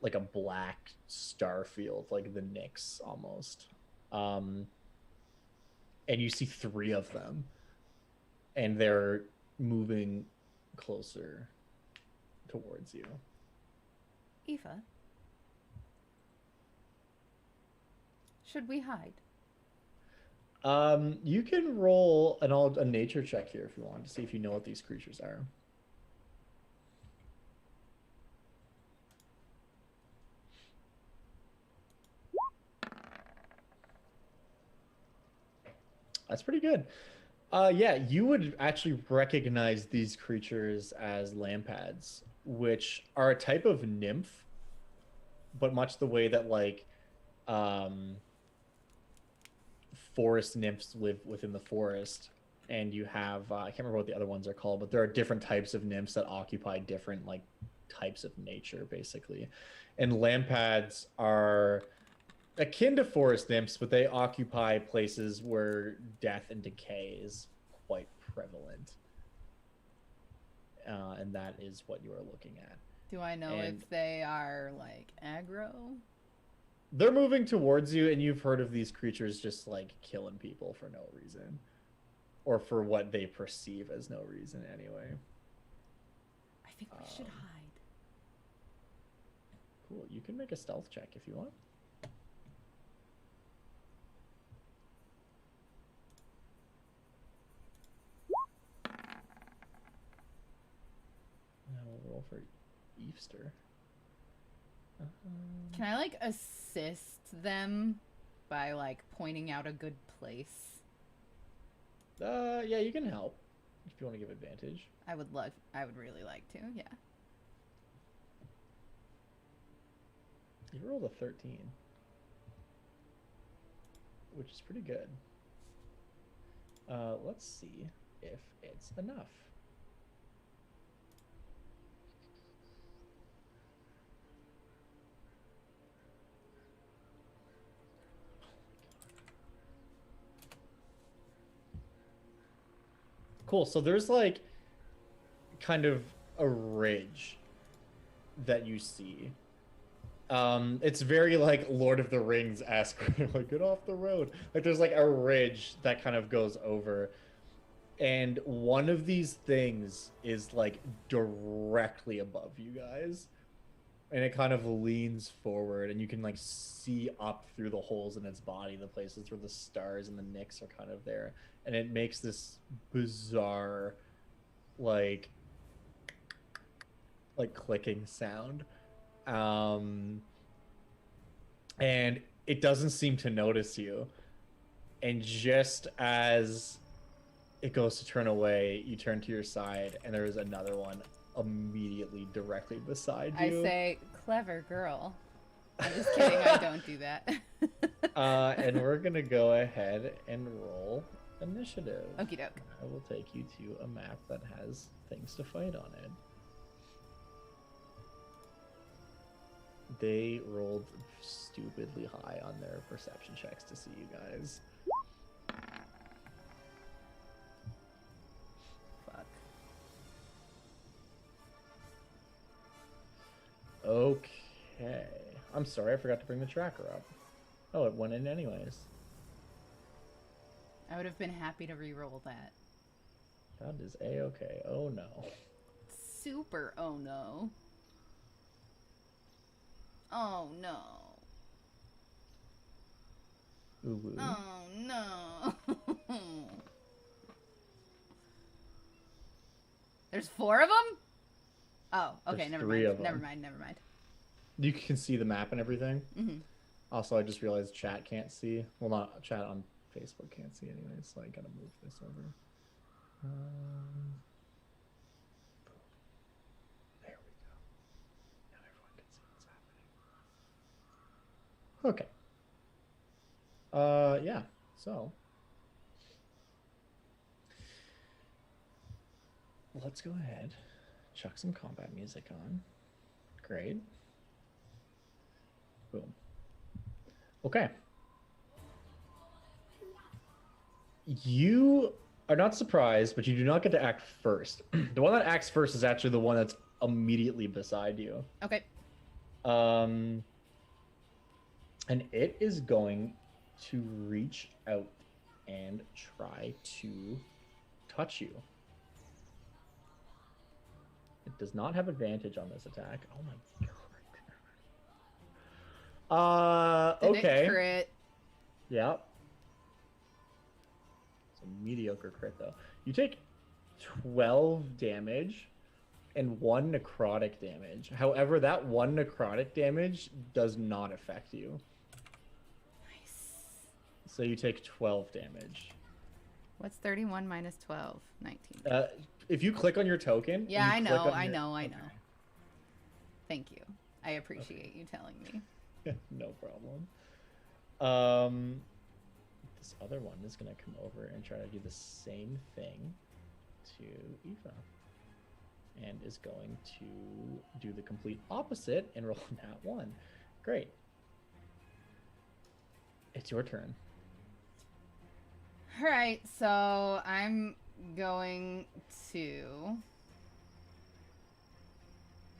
Speaker 2: like a black star field, like the Nymphs almost. And you see 3 of them, and they're moving closer towards you.
Speaker 1: Eva, should we hide?
Speaker 2: You can roll a nature check here if you want to see if you know what these creatures are. That's pretty good. Yeah, you would actually recognize these creatures as lampads, which are a type of nymph, but much the way that like forest nymphs live within the forest. And you have I can't remember what the other ones are called, but there are different types of nymphs that occupy different like types of nature, basically. And lampads are akin to forest nymphs, but they occupy places where death and decay is quite prevalent. And that is what you are looking at.
Speaker 1: Do I know if they are like aggro?
Speaker 2: They're moving towards you, and you've heard of these creatures just like killing people for no reason. Or for what they perceive as no reason, anyway.
Speaker 1: I think we should hide.
Speaker 2: Cool. You can make a stealth check if you want. Now we'll roll for Eefster.
Speaker 1: Can I like assist them by like pointing out a good place?
Speaker 2: Yeah, you can help if you want to give advantage.
Speaker 1: I would really like to, yeah.
Speaker 2: You rolled a 13, which is pretty good. Let's see if it's enough. Cool. So there's like kind of a ridge that you see. It's very like Lord of the Rings-esque. Like, get off the road. Like there's like a ridge that kind of goes over. And one of these things is like directly above you guys. And it kind of leans forward, and you can like see up through the holes in its body, the places where the stars and the Nymphs are kind of there. And it makes this bizarre like clicking sound. And it doesn't seem to notice you. And just as it goes to turn away, you turn to your side, and there is another one immediately directly beside you.
Speaker 1: I say, clever girl. I'm just kidding, I don't do that.
Speaker 2: And we're gonna go ahead and roll initiative.
Speaker 1: Okie doke.
Speaker 2: I will take you to a map that has things to fight on it. They rolled stupidly high on their perception checks to see you guys.
Speaker 1: Fuck.
Speaker 2: Okay. I'm sorry, I forgot to bring the tracker up. Oh, it went in anyways.
Speaker 1: I would have been happy to re-roll that.
Speaker 2: That is A-okay. Oh no.
Speaker 1: Super oh no. Oh no.
Speaker 2: Ooh.
Speaker 1: Oh no. There's 4 of them? Oh, okay,
Speaker 2: There's 3 of them.
Speaker 1: Never mind.
Speaker 2: You can see the map and everything.
Speaker 1: Mm-hmm.
Speaker 2: Also, I just realized chat can't see. Well, not chat on Facebook can't see anyway, so I gotta move this over. There we go. Now everyone can see what's happening. Okay. Yeah. So let's go ahead, chuck some combat music on. Great. Boom. Okay. You are not surprised, but you do not get to act first. The one that acts first is actually the one that's immediately beside you.
Speaker 1: Okay.
Speaker 2: And it is going to reach out and try to touch you. It does not have advantage on this attack. Oh my god. Okay.
Speaker 1: Crit.
Speaker 2: Yep. It's a mediocre crit though. You take 12 damage and 1 necrotic damage. However, that 1 necrotic damage does not affect you.
Speaker 1: Nice.
Speaker 2: So you take 12 damage.
Speaker 1: What's 31 minus 12? 19.
Speaker 2: If you click on your token...
Speaker 1: Yeah, I know.
Speaker 2: Okay.
Speaker 1: Thank you. I appreciate you telling me.
Speaker 2: No problem. This other one is going to come over and try to do the same thing to Aoife. And is going to do the complete opposite and roll that one. Great. It's your turn.
Speaker 1: All right, so I'm going to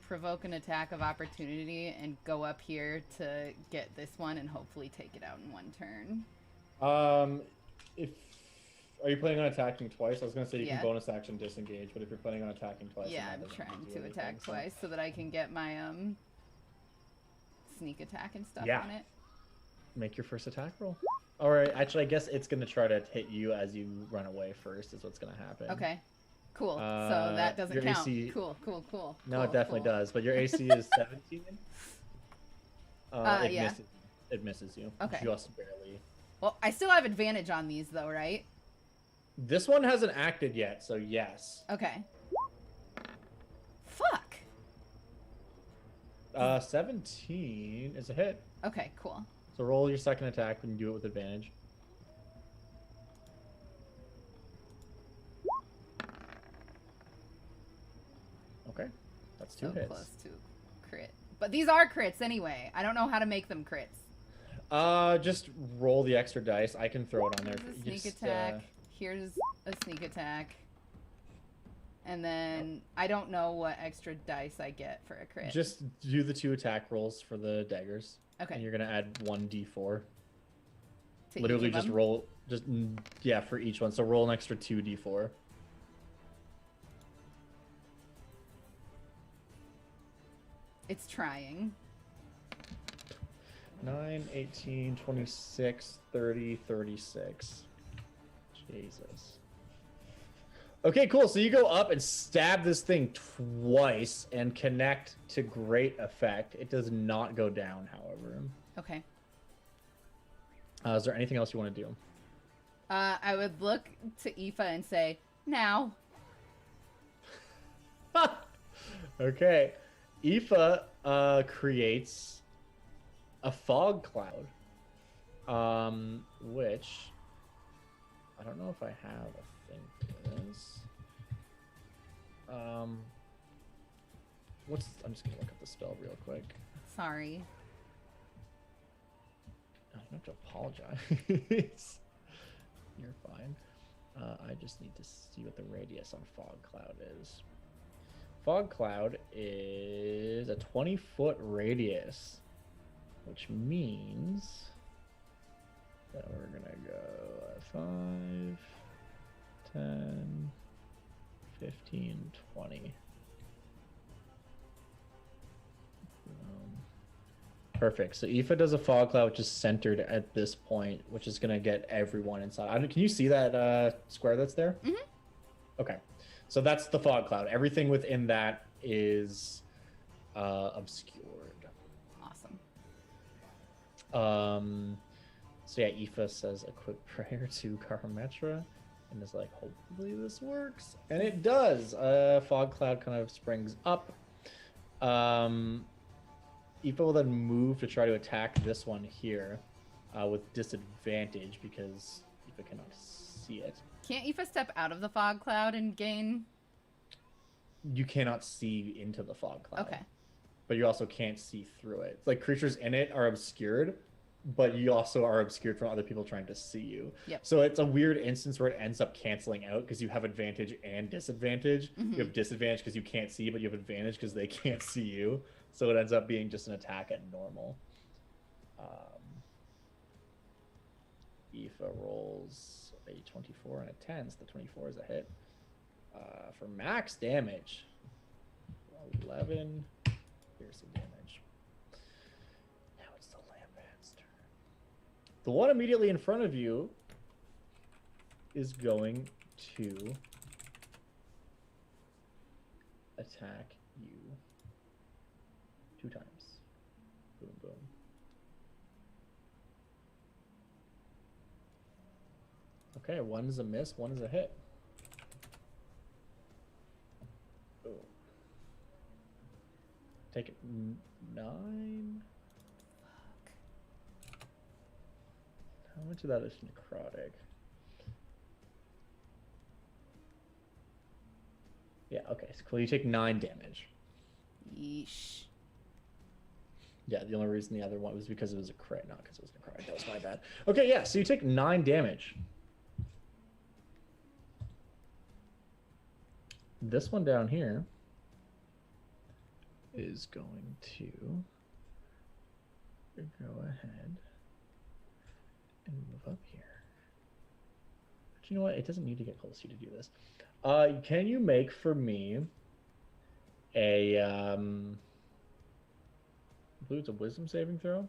Speaker 1: provoke an attack of opportunity and go up here to get this one and hopefully take it out in one turn.
Speaker 2: Are you planning on attacking twice? I was going to say you
Speaker 1: Yeah.
Speaker 2: can bonus action disengage, but if you're planning on attacking twice...
Speaker 1: Yeah, I'm trying to attack twice so that I can get my sneak attack and stuff on it.
Speaker 2: Make your first attack roll. Alright, actually I guess it's going to try to hit you as you run away first is what's going to happen.
Speaker 1: Okay. Cool. So that doesn't count.
Speaker 2: AC...
Speaker 1: Cool.
Speaker 2: No, it definitely does, but your AC is 17.
Speaker 1: Yeah.
Speaker 2: It misses you.
Speaker 1: Okay.
Speaker 2: Just barely.
Speaker 1: Well, I still have advantage on these though, right?
Speaker 2: This one hasn't acted yet, so yes.
Speaker 1: Okay. Fuck.
Speaker 2: 17 is a hit.
Speaker 1: Okay, cool.
Speaker 2: So roll your second attack and do it with advantage. Okay. That's 2 hits.
Speaker 1: Close to crit. But these are crits anyway. I don't know how to make them crits.
Speaker 2: Just roll the extra dice. I can throw it on there.
Speaker 1: Here's a sneak attack. Here's a sneak attack. And then I don't know what extra dice I get for a crit.
Speaker 2: Just do the 2 attack rolls for the daggers.
Speaker 1: Okay.
Speaker 2: And you're gonna add 1d4.
Speaker 1: To
Speaker 2: Literally
Speaker 1: each of
Speaker 2: just
Speaker 1: them?
Speaker 2: roll, for each one. So roll an extra 2d4.
Speaker 1: It's trying.
Speaker 2: 9, 18, 26, 30, 36. Jesus. Okay, cool. So you go up and stab this thing twice and connect to great effect. It does not go down, however.
Speaker 1: Okay.
Speaker 2: Is there anything else you want to do?
Speaker 1: I would look to Aoife and say, now.
Speaker 2: Okay. Aoife creates a fog cloud, which I don't know if I have a thing for this. I'm just gonna look up the spell real quick.
Speaker 1: Sorry.
Speaker 2: I don't have to apologize. You're fine. I just need to see what the radius on fog cloud is. Fog cloud is a 20-foot radius, which means that we're gonna go 5, 10, 15, 20. Perfect. So Aoife does a fog cloud which is centered at this point, which is gonna get everyone inside. Can you see that square that's there?
Speaker 1: Mm-hmm.
Speaker 2: Okay. So that's the fog cloud. Everything within that is obscured.
Speaker 1: Awesome.
Speaker 2: So yeah, Aoife says a quick prayer to Karametra, and is like, hopefully this works, and it does. Fog cloud kind of springs up. Aoife will then move to try to attack this one here with disadvantage because Aoife cannot see it.
Speaker 1: Can't Aoife step out of the fog cloud and gain?
Speaker 2: You cannot see into the fog cloud.
Speaker 1: Okay.
Speaker 2: But you also can't see through it. Like creatures in it are obscured, but you also are obscured from other people trying to see you.
Speaker 1: Yep.
Speaker 2: So it's a weird instance where it ends up canceling out because you have advantage and disadvantage.
Speaker 1: Mm-hmm.
Speaker 2: You have disadvantage because you can't see, but you have advantage because they can't see you. So it ends up being just an attack at normal. Aoife rolls a 24 and a 10, so the 24 is a hit. For max damage, 11 piercing damage. Now it's the Lamban's turn. The one immediately in front of you is going to attack you 2 times. Boom, boom. Okay, one is a miss, one is a hit. Boom. Take it 9.
Speaker 1: Fuck.
Speaker 2: How much of that is necrotic? Yeah, okay, so cool. You take 9 damage.
Speaker 1: Yeesh.
Speaker 2: Yeah, the only reason the other one was because it was a crit, not because it was necrotic. That was my bad. Okay, yeah, so you take 9 damage. This one down here is going to go ahead and move up here. But you know what? It doesn't need to get close to you to do this. Can you make for me a I believe it's a wisdom saving throw?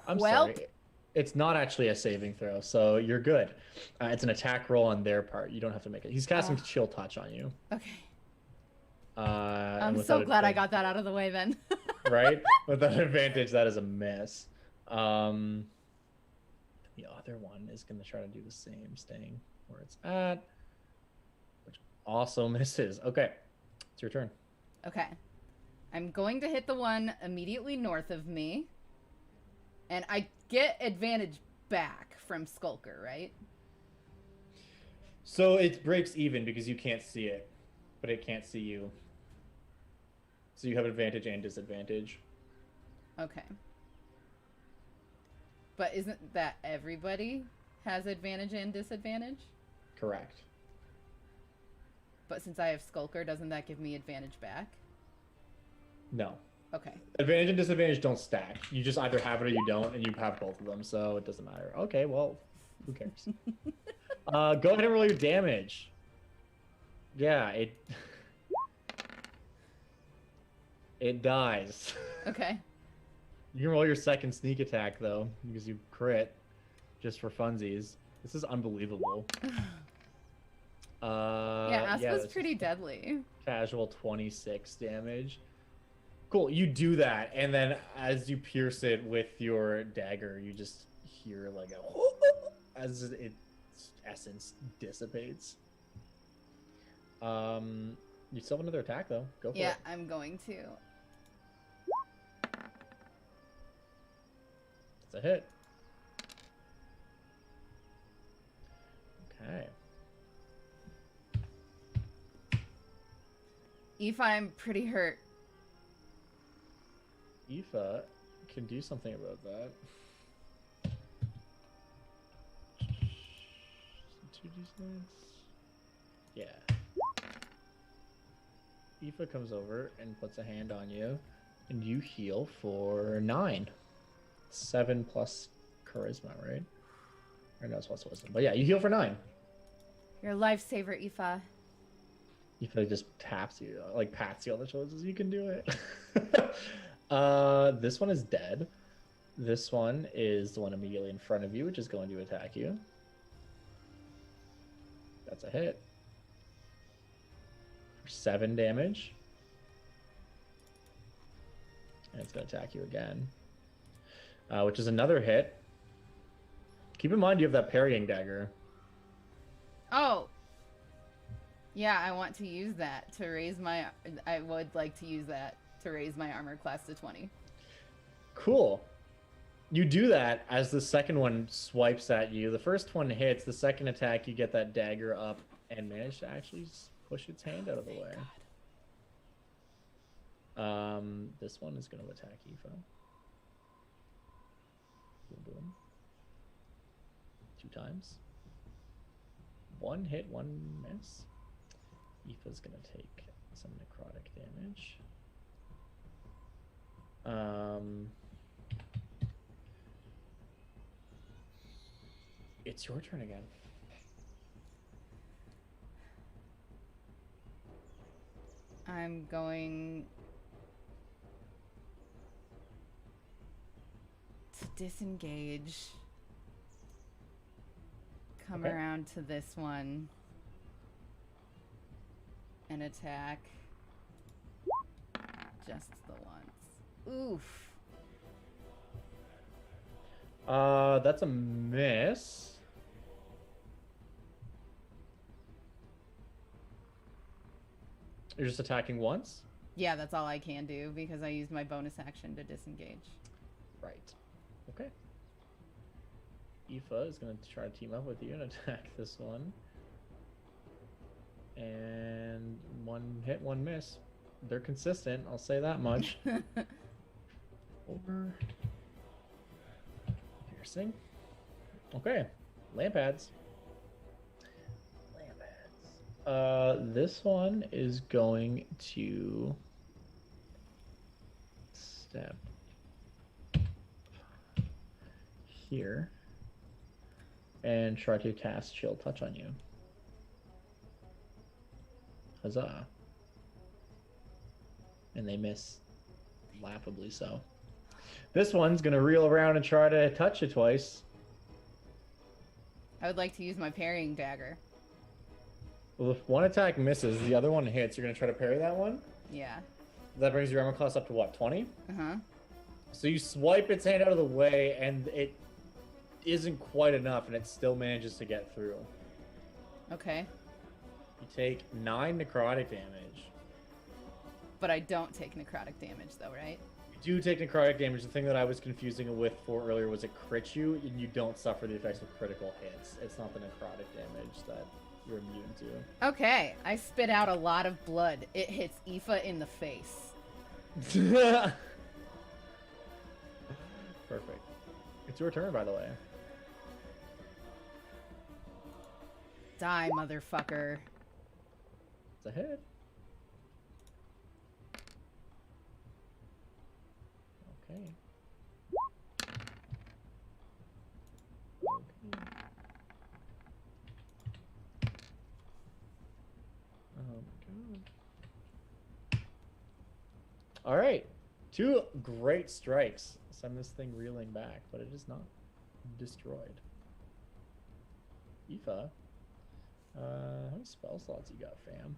Speaker 2: I'm sorry. It's not actually a saving throw, so you're good. It's an attack roll on their part. You don't have to make it. He's casting Chill Touch on you.
Speaker 1: Okay.
Speaker 2: I'm
Speaker 1: so glad I got that out of the way then.
Speaker 2: Right? With that advantage, that is a miss. The other one is going to try to do the same, staying where it's at, which also misses. Okay, it's your turn.
Speaker 1: Okay. I'm going to hit the one immediately north of me. And I get advantage back from Skulker, right?
Speaker 2: So it breaks even because you can't see it, but it can't see you. So you have advantage and disadvantage.
Speaker 1: Okay. But isn't that everybody has advantage and disadvantage?
Speaker 2: Correct.
Speaker 1: But since I have Skulker, doesn't that give me advantage back?
Speaker 2: No.
Speaker 1: Okay.
Speaker 2: Advantage and disadvantage don't stack. You just either have it or you don't, and you have both of them, so it doesn't matter. Okay, well, who cares? Go ahead and roll your damage. Yeah, it dies.
Speaker 1: Okay.
Speaker 2: You can roll your second sneak attack, though, because you crit just for funsies. This is unbelievable.
Speaker 1: Aspa's pretty deadly.
Speaker 2: Casual 26 damage. Cool, you do that, and then as you pierce it with your dagger, you just hear like a as its essence dissipates. You still have another attack though. Go for it.
Speaker 1: Yeah, I'm going to.
Speaker 2: It's a hit. Okay.
Speaker 1: Aoife, I'm pretty hurt.
Speaker 2: Aoife can do something about that. 2d6. Yeah. Aoife comes over and puts a hand on you, and you heal for 9. 7 plus charisma, right? Or no, it's plus wisdom. But yeah, you heal for 9.
Speaker 1: You're a lifesaver, Aoife.
Speaker 2: Aoife just taps you, like pats you on the shoulders. You can do it. This one is dead. This one is the one immediately in front of you, which is going to attack you. That's a hit. For 7 damage. And it's going to attack you again. Which is another hit. Keep in mind you have that parrying dagger.
Speaker 1: Oh. Yeah, I want to use that to raise my... I would like to use that to raise my armor class to 20.
Speaker 2: Cool. You do that as the second one swipes at you. The first one hits. The second attack, you get that dagger up and manage to actually push its hand out of the way. This one is going to attack Aoife. Boom, boom. 2 times. 1 hit, 1 miss. Aoife's going to take some necrotic damage. It's your turn again.
Speaker 1: I'm going to disengage. Come around to this one and attack just the once. Oof.
Speaker 2: That's a miss. You're just attacking once?
Speaker 1: Yeah, that's all I can do because I used my bonus action to disengage.
Speaker 2: Right. Okay. Aoife is going to try to team up with you and attack this one. And 1 hit, 1 miss. They're consistent, I'll say that much. Over. Piercing. Okay. Lamp pads. This one is going to step here and try to cast Chill Touch on you. Huzzah. And they miss laughably so. This one's going to reel around and try to touch you twice.
Speaker 1: I would like to use my parrying dagger.
Speaker 2: Well, if one attack misses, the other one hits, you're going to try to parry that one?
Speaker 1: Yeah.
Speaker 2: That brings your armor class up to what, 20?
Speaker 1: Uh-huh.
Speaker 2: So you swipe its hand out of the way, and it isn't quite enough, and it still manages to get through.
Speaker 1: Okay.
Speaker 2: You take 9 necrotic damage.
Speaker 1: But I don't take necrotic damage, though, right?
Speaker 2: You do take necrotic damage. The thing that I was confusing it with for earlier was it crits you, and you don't suffer the effects of critical hits. It's not the necrotic damage that you're immune to.
Speaker 1: Okay, I spit out a lot of blood. It hits Aoife in the face.
Speaker 2: Perfect. It's your turn, by the way.
Speaker 1: Die, motherfucker.
Speaker 2: It's a hit. Okay. Okay. Good. All right. 2 great strikes. Send this thing reeling back, but it is not destroyed. Aoife, how many spell slots you got, fam?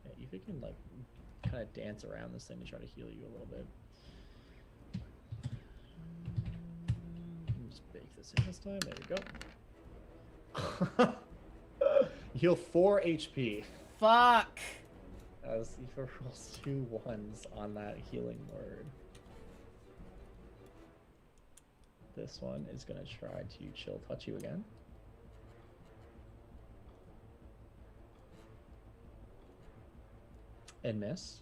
Speaker 2: Yeah, Aoife can like kind of dance around this thing to try to heal you a little bit. Let me just bake this in this time. There we go. Heal 4 HP.
Speaker 1: Fuck.
Speaker 2: As Aoife rolls 2 1s on that healing word. This one is going to try to Chill Touch you again. And miss.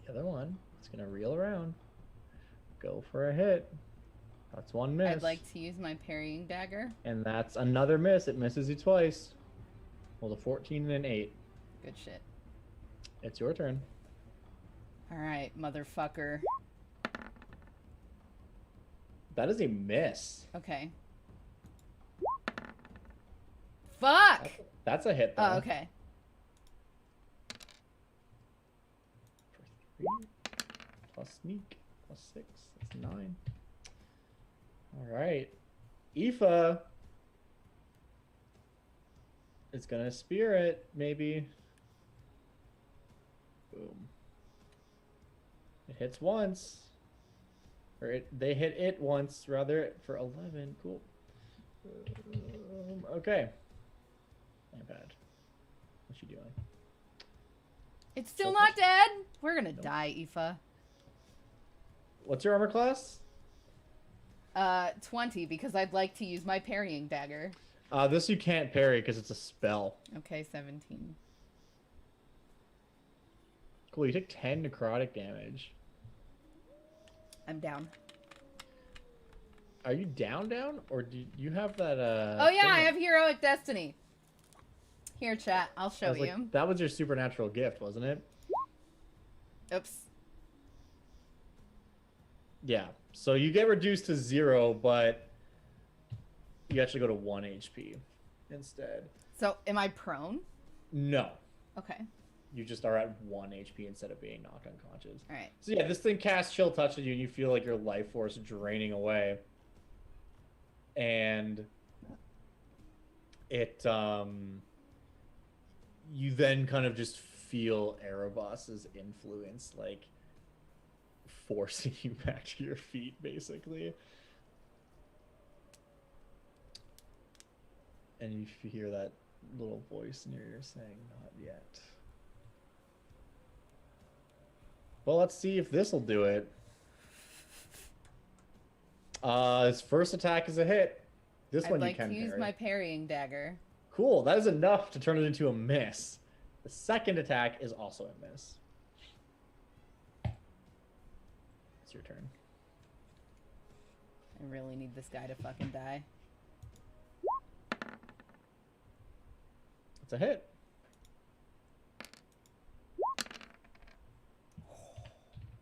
Speaker 2: The other one is going to reel around. Go for a hit. That's 1 miss.
Speaker 1: I'd like to use my parrying dagger.
Speaker 2: And that's another miss. It misses you twice. Roll a 14 and an 8.
Speaker 1: Good shit.
Speaker 2: It's your turn.
Speaker 1: Alright, motherfucker.
Speaker 2: That is a miss.
Speaker 1: Okay. Fuck!
Speaker 2: That's a hit, though.
Speaker 1: Oh, okay.
Speaker 2: For 3, plus sneak, plus 6. That's 9. All right. Aoife is going to spear it, maybe. Boom. It hits once. They hit it once, rather, for 11. Cool. Okay. My bad. What's she doing?
Speaker 1: It's still not dead. We're gonna die, Aoife.
Speaker 2: What's your armor class?
Speaker 1: 20, because I'd like to use my parrying dagger.
Speaker 2: This you can't parry because it's a spell.
Speaker 1: Okay, 17.
Speaker 2: Cool, you take 10 necrotic damage.
Speaker 1: I'm down.
Speaker 2: Are you down? Or do you have that,
Speaker 1: Oh yeah, I have Heroic Destiny. Here, chat, I'll show you.
Speaker 2: Like, that was your supernatural gift, wasn't it?
Speaker 1: Oops.
Speaker 2: Yeah. So you get reduced to 0, but you actually go to 1 HP instead.
Speaker 1: So, am I prone?
Speaker 2: No.
Speaker 1: Okay.
Speaker 2: You just are at 1 HP instead of being knocked unconscious.
Speaker 1: All right.
Speaker 2: So yeah, this thing casts Chill Touch on you, and you feel like your life force draining away. And it, you then kind of just feel Erebos's influence, like, forcing you back to your feet, basically. And you hear that little voice in your ear saying, "Not yet." Well, let's see if this will do it. His first attack is a hit. This one you can
Speaker 1: I'd like to use my parrying dagger.
Speaker 2: Cool, that is enough to turn it into a miss. The second attack is also a miss. It's your turn.
Speaker 1: I really need this guy to fucking die.
Speaker 2: It's a hit.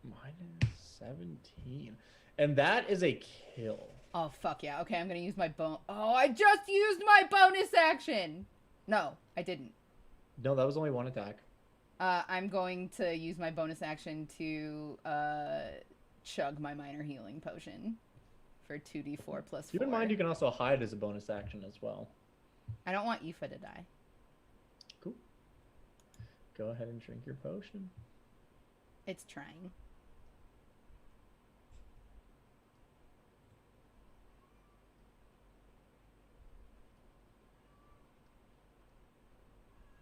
Speaker 2: Minus 17. And that is a kill.
Speaker 1: Oh, fuck yeah. Okay, I'm gonna use my Oh, I just used my bonus action! No, I didn't.
Speaker 2: No, that was only one attack.
Speaker 1: I'm going to use my bonus action to chug my minor healing potion for 2d4 plus 4.
Speaker 2: Keep in mind you can also hide as a bonus action as well.
Speaker 1: I don't want Aoife to die.
Speaker 2: Cool. Go ahead and drink your potion.
Speaker 1: It's trying.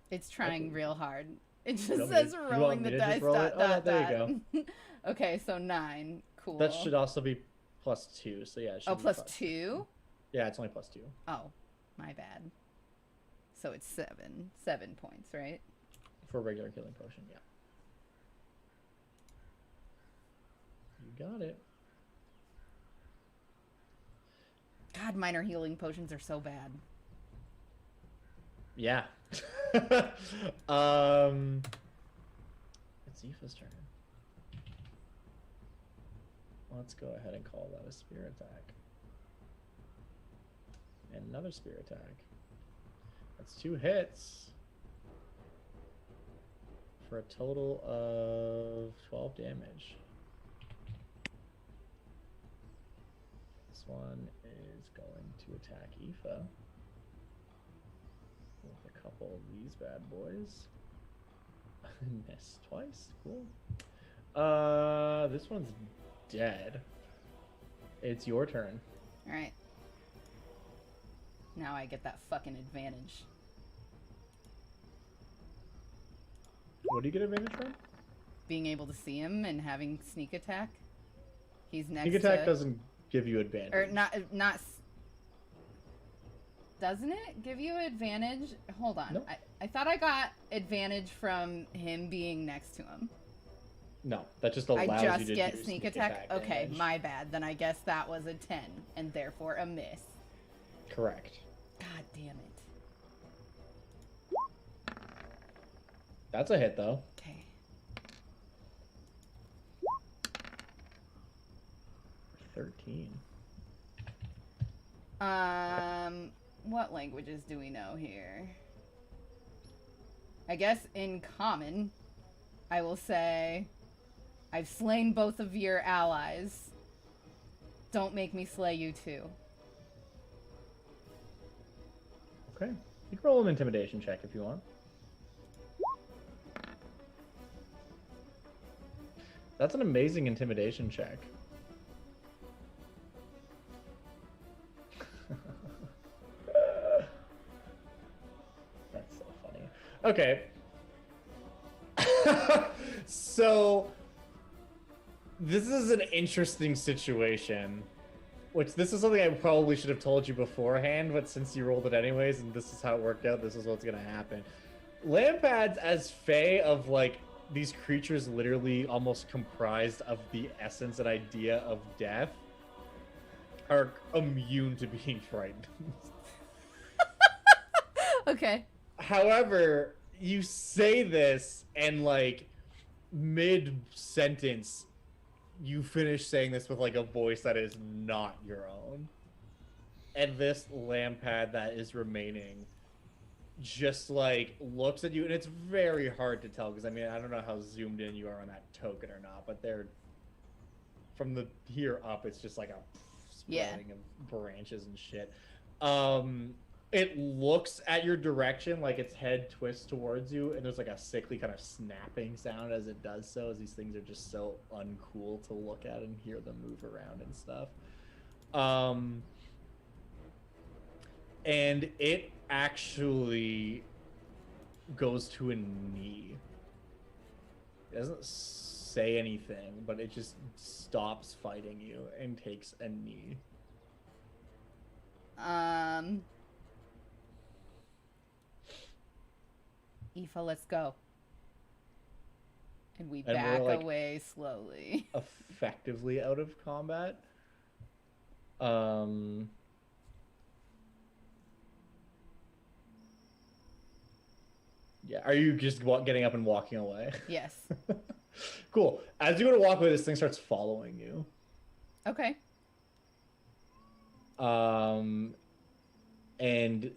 Speaker 1: It's trying real hard. It just says rolling the dice, dot.
Speaker 2: There you
Speaker 1: go. Okay, so 9. Cool.
Speaker 2: That should also be +2, so yeah. It should be
Speaker 1: plus 2?
Speaker 2: Yeah, it's only +2.
Speaker 1: Oh, my bad. So it's 7. 7 points, right?
Speaker 2: For a regular healing potion, yeah. You got it.
Speaker 1: God, minor healing potions are so bad.
Speaker 2: Yeah. It's Aoife's turn. Let's go ahead and call that a spear attack. And another spear attack. That's 2 hits. For a total of 12 damage. This one is going to attack Aoife. With a couple of these bad boys. Miss twice. Cool. This one's dead. It's your turn.
Speaker 1: Alright. Now I get that fucking advantage.
Speaker 2: What do you get advantage from?
Speaker 1: Being able to see him and having sneak attack. He's next
Speaker 2: Sneak attack doesn't give you advantage.
Speaker 1: Or not... Doesn't it give you advantage? Hold on.
Speaker 2: No.
Speaker 1: I thought I got advantage from him being next to him.
Speaker 2: No, that just allows
Speaker 1: I just
Speaker 2: you to
Speaker 1: get
Speaker 2: do
Speaker 1: sneak attack? Okay,
Speaker 2: damage.
Speaker 1: my bad. Then I guess that was a 10, and therefore a miss.
Speaker 2: Correct.
Speaker 1: God damn it.
Speaker 2: That's a hit, though.
Speaker 1: Okay.
Speaker 2: 13.
Speaker 1: What languages do we know here? I guess in common, I will say, I've slain both of your allies. Don't make me slay you too.
Speaker 2: Okay. You can roll an intimidation check if you want. That's an amazing intimidation check. Okay. So this is an interesting situation. Which this is something I probably should have told you beforehand, but since you rolled it anyways, and this is how it worked out, this is what's gonna happen. Lampads as Fae of like these creatures literally almost comprised of the essence and idea of death are immune to being frightened.
Speaker 1: Okay.
Speaker 2: However, you say this and like mid-sentence you finish saying this with like a voice that is not your own. And this lampad that is remaining just like looks at you, and it's very hard to tell because I mean I don't know how zoomed in you are on that token or not, but they're from the here up it's just like a spreading of branches and shit. It looks at your direction, like its head twists towards you, and there's like a sickly kind of snapping sound as it does so, as these things are just so uncool to look at and hear them move around and stuff. And it actually goes to a knee. It doesn't say anything, but it just stops fighting you and takes a knee.
Speaker 1: Aoife, let's go. And we back
Speaker 2: like,
Speaker 1: away slowly.
Speaker 2: Effectively out of combat. Yeah, are you just getting up and walking away?
Speaker 1: Yes.
Speaker 2: Cool. As you go to walk away, this thing starts following you.
Speaker 1: Okay.
Speaker 2: And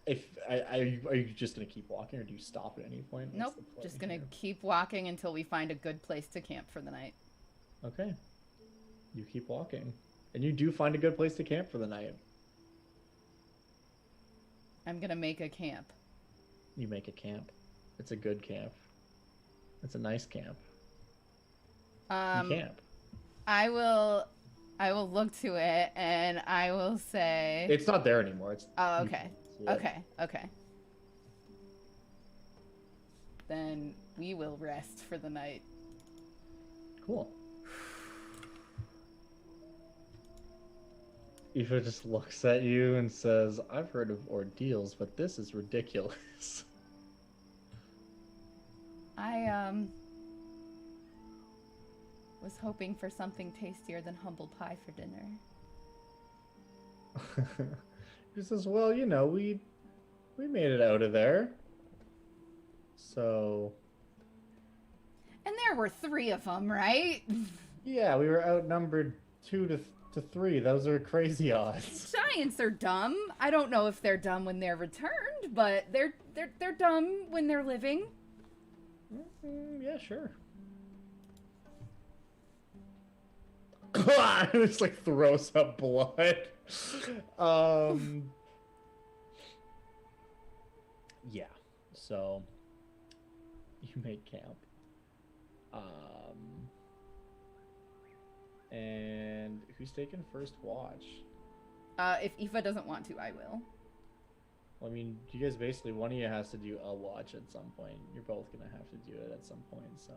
Speaker 2: if are you just gonna keep walking, or do you stop at any point?
Speaker 1: Nope. Just gonna keep walking until we find a good place to camp for the night.
Speaker 2: Okay. You keep walking, and you do find a good place to camp for the night.
Speaker 1: I'm gonna make a camp.
Speaker 2: You make a camp. It's a good camp. It's a nice camp. You camp.
Speaker 1: I will look to it and I will say
Speaker 2: It's not there anymore. It's
Speaker 1: oh, okay. Okay. Then we will rest for the night.
Speaker 2: Cool. Aoife just looks at you and says, I've heard of ordeals, but this is ridiculous.
Speaker 1: I was hoping for something tastier than humble pie for dinner.
Speaker 2: He says, well, you know, we made it out of there. So...
Speaker 1: And there were 3 of them, right?
Speaker 2: Yeah, we were outnumbered 2 to 3. Those are crazy odds.
Speaker 1: Giants are dumb. I don't know if they're dumb when they're returned, but they're dumb when they're living.
Speaker 2: Yeah, sure. It just like throws up blood. Yeah. So you make camp. And who's taking first watch?
Speaker 1: If Aoife doesn't want to, I will.
Speaker 2: Well, I mean, you guys basically, one of you has to do a watch at some point. You're both gonna have to do it at some point, so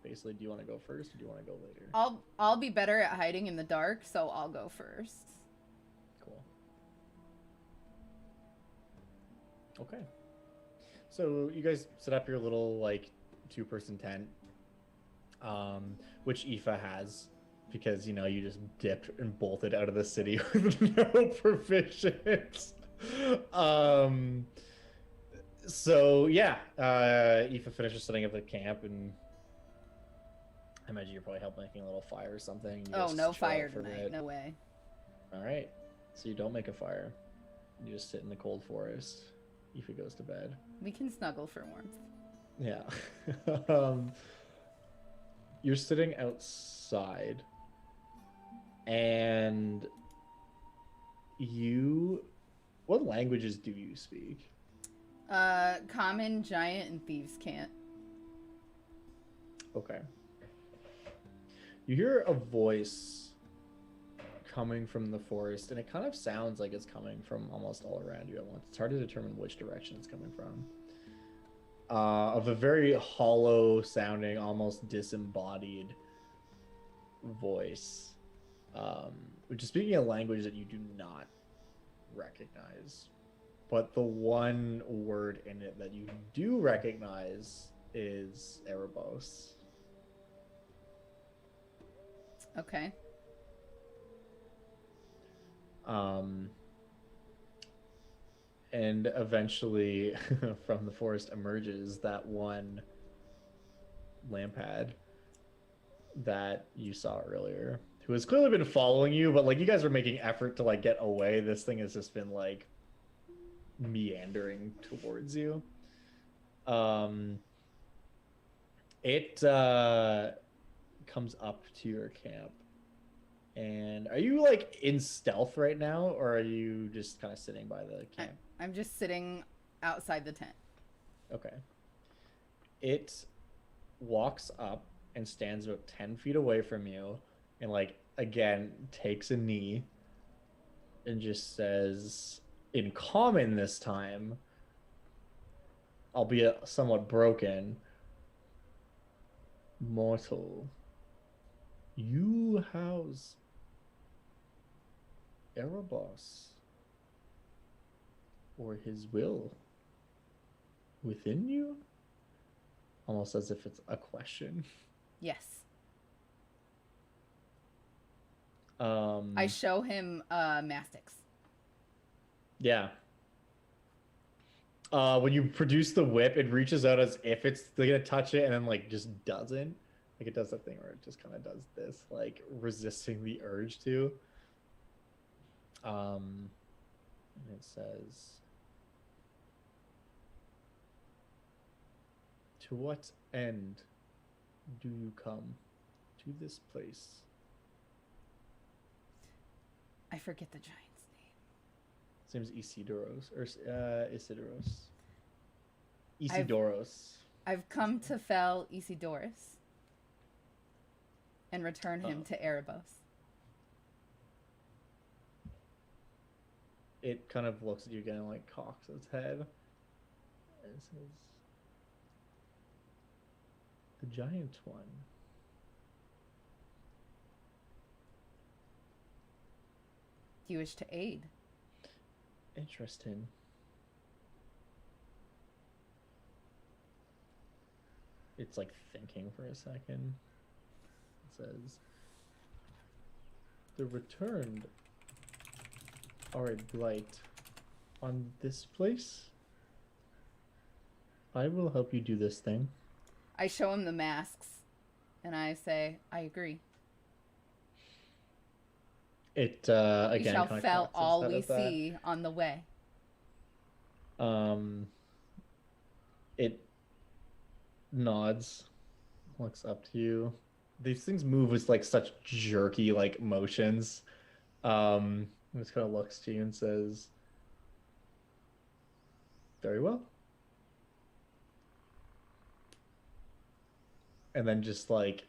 Speaker 2: basically, do you want to go first or do you want to go later?
Speaker 1: I'll be better at hiding in the dark, so I'll go first.
Speaker 2: Cool. Okay. So you guys set up your little like 2-person tent, which Aoife has because you know you just dipped and bolted out of the city with no provisions. So yeah, Aoife finishes setting up the camp, and I imagine you're probably helping making a little fire or something.
Speaker 1: Oh, no fire tonight. No way.
Speaker 2: All right. So you don't make a fire. You just sit in the cold forest. Aoife goes to bed.
Speaker 1: We can snuggle for warmth.
Speaker 2: Yeah. You're sitting outside, and what languages do you speak?
Speaker 1: Common, Giant, and Thieves can't.
Speaker 2: Okay. You hear a voice coming from the forest, and it kind of sounds like it's coming from almost all around you at once. It's hard to determine which direction it's coming from. Of a very hollow sounding, almost disembodied voice, which is speaking a language that you do not recognize. But the one word in it that you do recognize is Erebos.
Speaker 1: Okay.
Speaker 2: And eventually from the forest emerges that one lampad that you saw earlier, who has clearly been following you, but like you guys are making effort to like get away. This thing has just been like meandering towards you. It comes up to your camp. And are you like in stealth right now, or are you just kind of sitting by the camp?
Speaker 1: I'm just sitting outside the tent.
Speaker 2: Okay. It walks up and stands about 10 feet away from you and like again takes a knee and just says in common this time, albeit somewhat broken, "Mortal, you house Erebos or his will within you?" Almost as if it's a question.
Speaker 1: Yes. I show him Mastix.
Speaker 2: Yeah. When you produce the whip, it reaches out as if it's gonna touch it and then like just doesn't. Like it does that thing where it just kind of does this, like resisting the urge to. And it says, "To what end do you come to this place?"
Speaker 1: I forget the giant's name.
Speaker 2: His name is Isidoros, or Isidoros. Isidoros.
Speaker 1: I've come to fell Isidorus and return him to Erebos.
Speaker 2: It kind of looks at you again and like cocks its head. And it says, "The giant one.
Speaker 1: Do you wish to aid?"
Speaker 2: Interesting. It's like thinking for a second. It says, "The returned are a blight on this place. I will help you do this thing."
Speaker 1: I show him the masks and I say, "I agree.
Speaker 2: It
Speaker 1: We
Speaker 2: again
Speaker 1: shall
Speaker 2: kind of
Speaker 1: fell
Speaker 2: cocks its
Speaker 1: all
Speaker 2: head
Speaker 1: we
Speaker 2: at that.
Speaker 1: see on the way."
Speaker 2: It nods, looks up to you. These things move with like such jerky like motions. It just kind of looks to you and says, "Very well." And then just like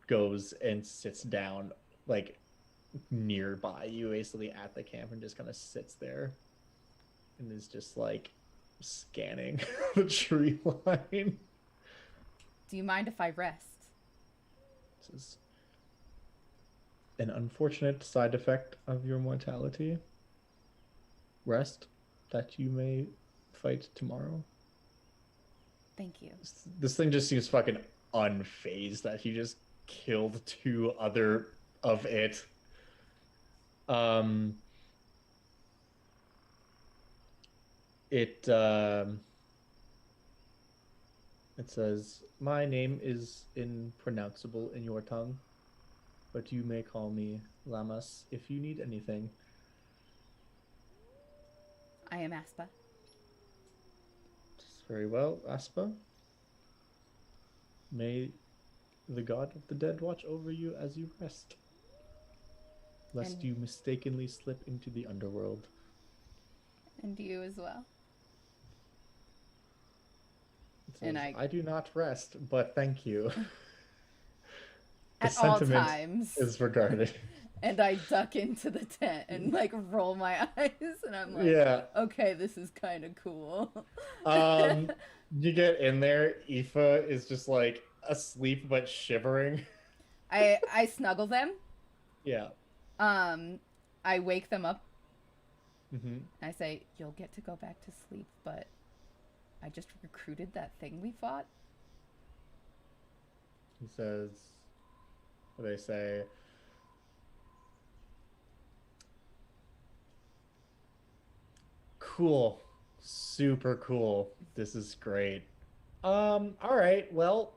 Speaker 2: goes and sits down like nearby you, basically at the camp, and just kind of sits there and is just like scanning the tree line.
Speaker 1: "Do you mind if I rest?"
Speaker 2: This is an unfortunate side effect of your mortality. Rest that you may fight tomorrow.
Speaker 1: "Thank you."
Speaker 2: This thing just seems fucking unfazed that he just killed two other of it. It says, "My name is impronounceable in your tongue, but you may call me Lamas if you need anything."
Speaker 1: "I am Aspa."
Speaker 2: Very well, Aspa. May the god of the dead watch over you as you rest, lest
Speaker 1: And-
Speaker 2: you mistakenly slip into the underworld.
Speaker 1: "And you as well."
Speaker 2: It says,
Speaker 1: And
Speaker 2: "I do not rest, but thank you." The
Speaker 1: At all
Speaker 2: sentiment
Speaker 1: times.
Speaker 2: is regarded.
Speaker 1: And I duck into the tent and like roll my eyes, and I'm like,
Speaker 2: Yeah.
Speaker 1: okay, this is kind of cool.
Speaker 2: You get in there, Aoife is just like asleep but shivering.
Speaker 1: I snuggle them.
Speaker 2: Yeah.
Speaker 1: Um, I wake them up.
Speaker 2: Hmm.
Speaker 1: I say, you'll get to go back to sleep, but I just recruited that thing we fought.
Speaker 2: He says, they say, cool, super cool. This is great. All right, well,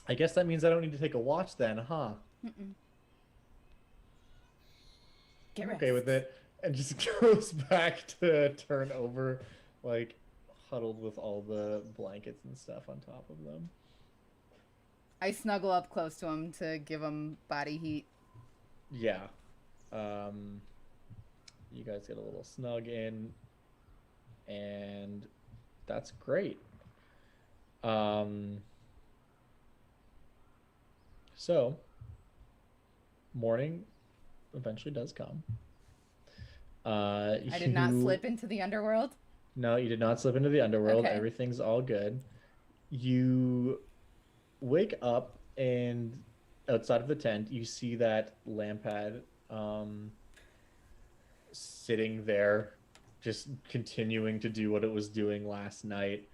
Speaker 2: I guess that means I don't need to take a watch then, huh?
Speaker 1: Mm-mm. Get
Speaker 2: I'm
Speaker 1: rest.
Speaker 2: okay with it. And just goes back to turn over, like, huddled with all the blankets and stuff on top of them.
Speaker 1: I snuggle up close to him to give him body heat.
Speaker 2: Yeah. You guys get a little snug in, and that's great. So morning eventually does come.
Speaker 1: I did not slip into the underworld.
Speaker 2: No, you did not slip into the underworld.
Speaker 1: Okay.
Speaker 2: Everything's all good. You wake up, and outside of the tent, you see that Lampad sitting there, just continuing to do what it was doing last night.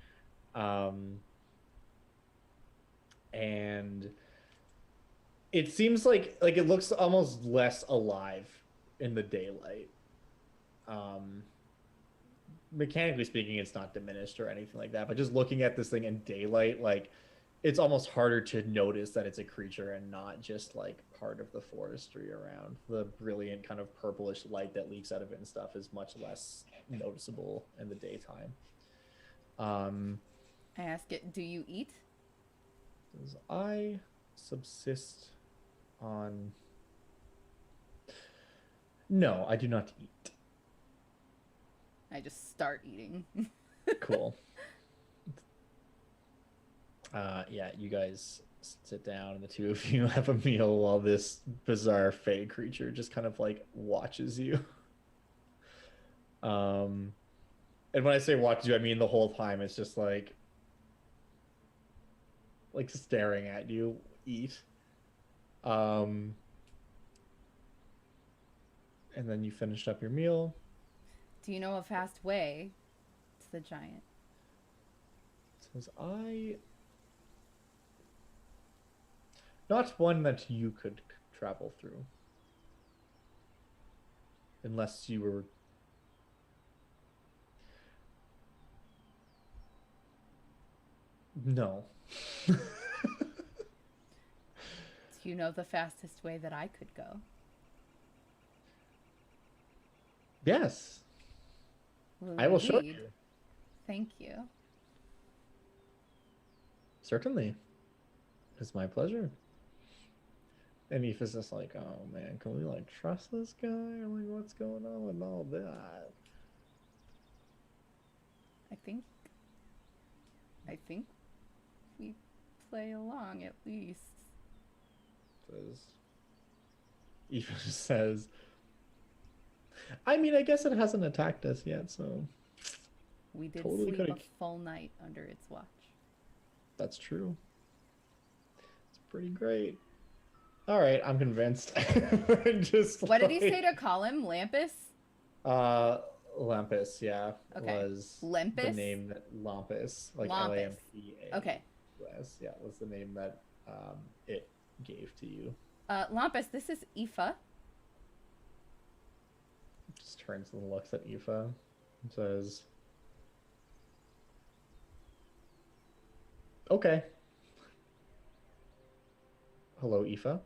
Speaker 2: And it seems like it looks almost less alive in the daylight. Mechanically speaking, it's not diminished or anything like that, but just looking at this thing in daylight, like, it's almost harder to notice that it's a creature and not just like part of the forestry around. The brilliant kind of purplish light that leaks out of it and stuff is much less noticeable in the daytime.
Speaker 1: I ask it, do you eat?
Speaker 2: I subsist on... No, I do not eat.
Speaker 1: I just start eating.
Speaker 2: Cool. Yeah, you guys sit down and the two of you have a meal while this bizarre fey creature just kind of like watches you. And when I say watches you, I mean the whole time it's just like staring at you eat. And then you finished up your meal.
Speaker 1: Do you know a fast way to the giant?
Speaker 2: Says not one that you could travel through. Unless you were... No.
Speaker 1: Do you know the fastest way that I could go?
Speaker 2: Yes. I will show
Speaker 1: Lead.
Speaker 2: you.
Speaker 1: Thank you.
Speaker 2: Certainly. It's my pleasure. And Aoife is just like, oh man, can we like trust this guy? Like, what's going on with all that?
Speaker 1: I think we play along at least.
Speaker 2: Aoife says, I mean, I guess it hasn't attacked us yet, so
Speaker 1: We did
Speaker 2: totally
Speaker 1: sleep a
Speaker 2: could've-
Speaker 1: full night under its watch.
Speaker 2: that's true. It's pretty great. All right, I'm convinced. Just
Speaker 1: What did he say to call him? Lampus?
Speaker 2: Lampus, yeah,
Speaker 1: Okay.
Speaker 2: was
Speaker 1: Lampus?
Speaker 2: the name that Lampus, like
Speaker 1: Lampus.
Speaker 2: Lampa.
Speaker 1: Okay.
Speaker 2: Yeah, was the name that it gave to you.
Speaker 1: Lampus, this is Aoife.
Speaker 2: Just turns and looks at Aoife and says, okay. Hello, Aoife. Aoife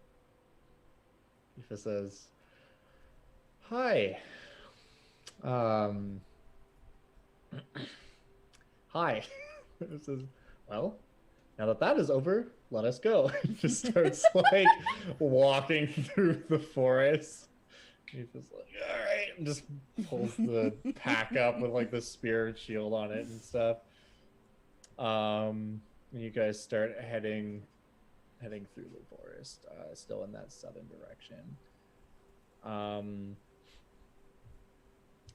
Speaker 2: says, hi. Hi. It says, well, now that that is over, let us go. Just starts like walking through the forest. He's just like, all right, and just pulls the pack up with like the spear and shield on it and stuff. And you guys start heading heading through the forest, still in that southern direction.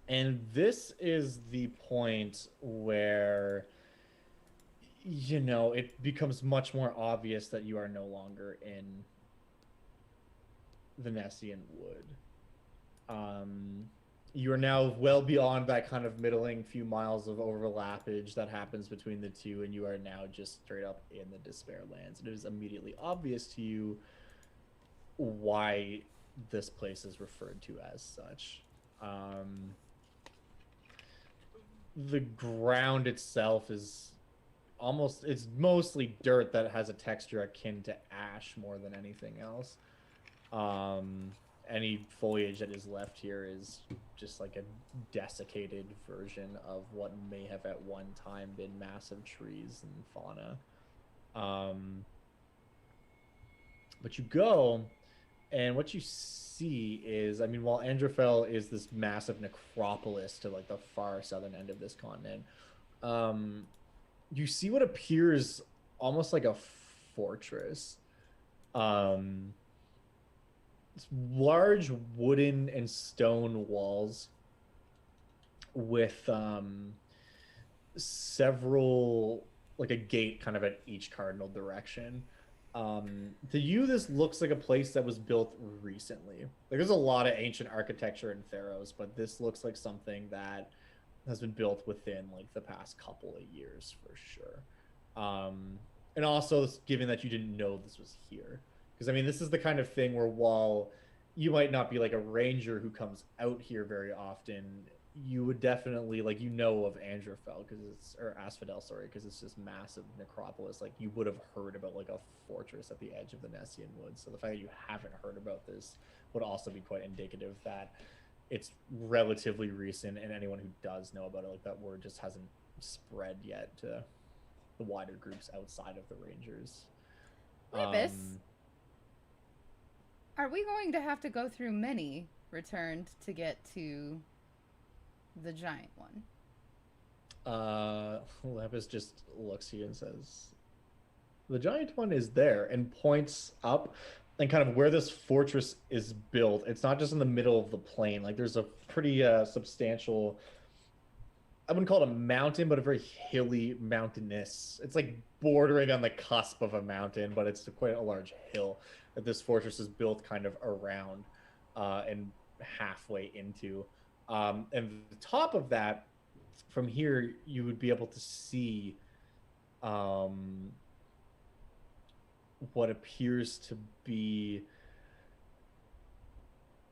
Speaker 2: And this is the point where, you know, it becomes much more obvious that you are no longer in the Nessian Wood. You are now well beyond that kind of middling few miles of overlappage that happens between the two, and you are now just straight up in the Despair Lands. And it is immediately obvious to you why this place is referred to as such. The ground itself is it's mostly dirt that has a texture akin to ash more than anything else. Any foliage that is left here is just like a desiccated version of what may have at one time been massive trees and fauna. But you go, and what you see is, I mean, while Androfel is this massive necropolis to like the far southern end of this continent, you see what appears almost like a fortress. Large wooden and stone walls with several, like a gate kind of at each cardinal direction. To you, this looks like a place that was built recently. Like, there's a lot of ancient architecture in Theros, but this looks like something that has been built within like the past couple of years for sure. And also, given that you didn't know this was here, because I mean, this is the kind of thing where while you might not be like a ranger who comes out here very often, you would definitely, like, you know, of Androfel because it's, or Asphodel, sorry, because it's this massive necropolis. Like, you would have heard about like a fortress at the edge of the Nessian Wood. So the fact that you haven't heard about this would also be quite indicative that it's relatively recent, and anyone who does know about it, like, that word just hasn't spread yet to the wider groups outside of the rangers.
Speaker 1: Erebus, are we going to have to go through many returned to get to the giant one?
Speaker 2: Lepus just looks at you and says, the giant one is there, and points up and kind of where this fortress is built. It's not just in the middle of the plain. Like, there's a pretty substantial, I wouldn't call it a mountain, but a very hilly, mountainous. It's like bordering on the cusp of a mountain, but it's quite a large hill that this fortress is built kind of around and halfway into. And the top of that, from here, you would be able to see what appears to be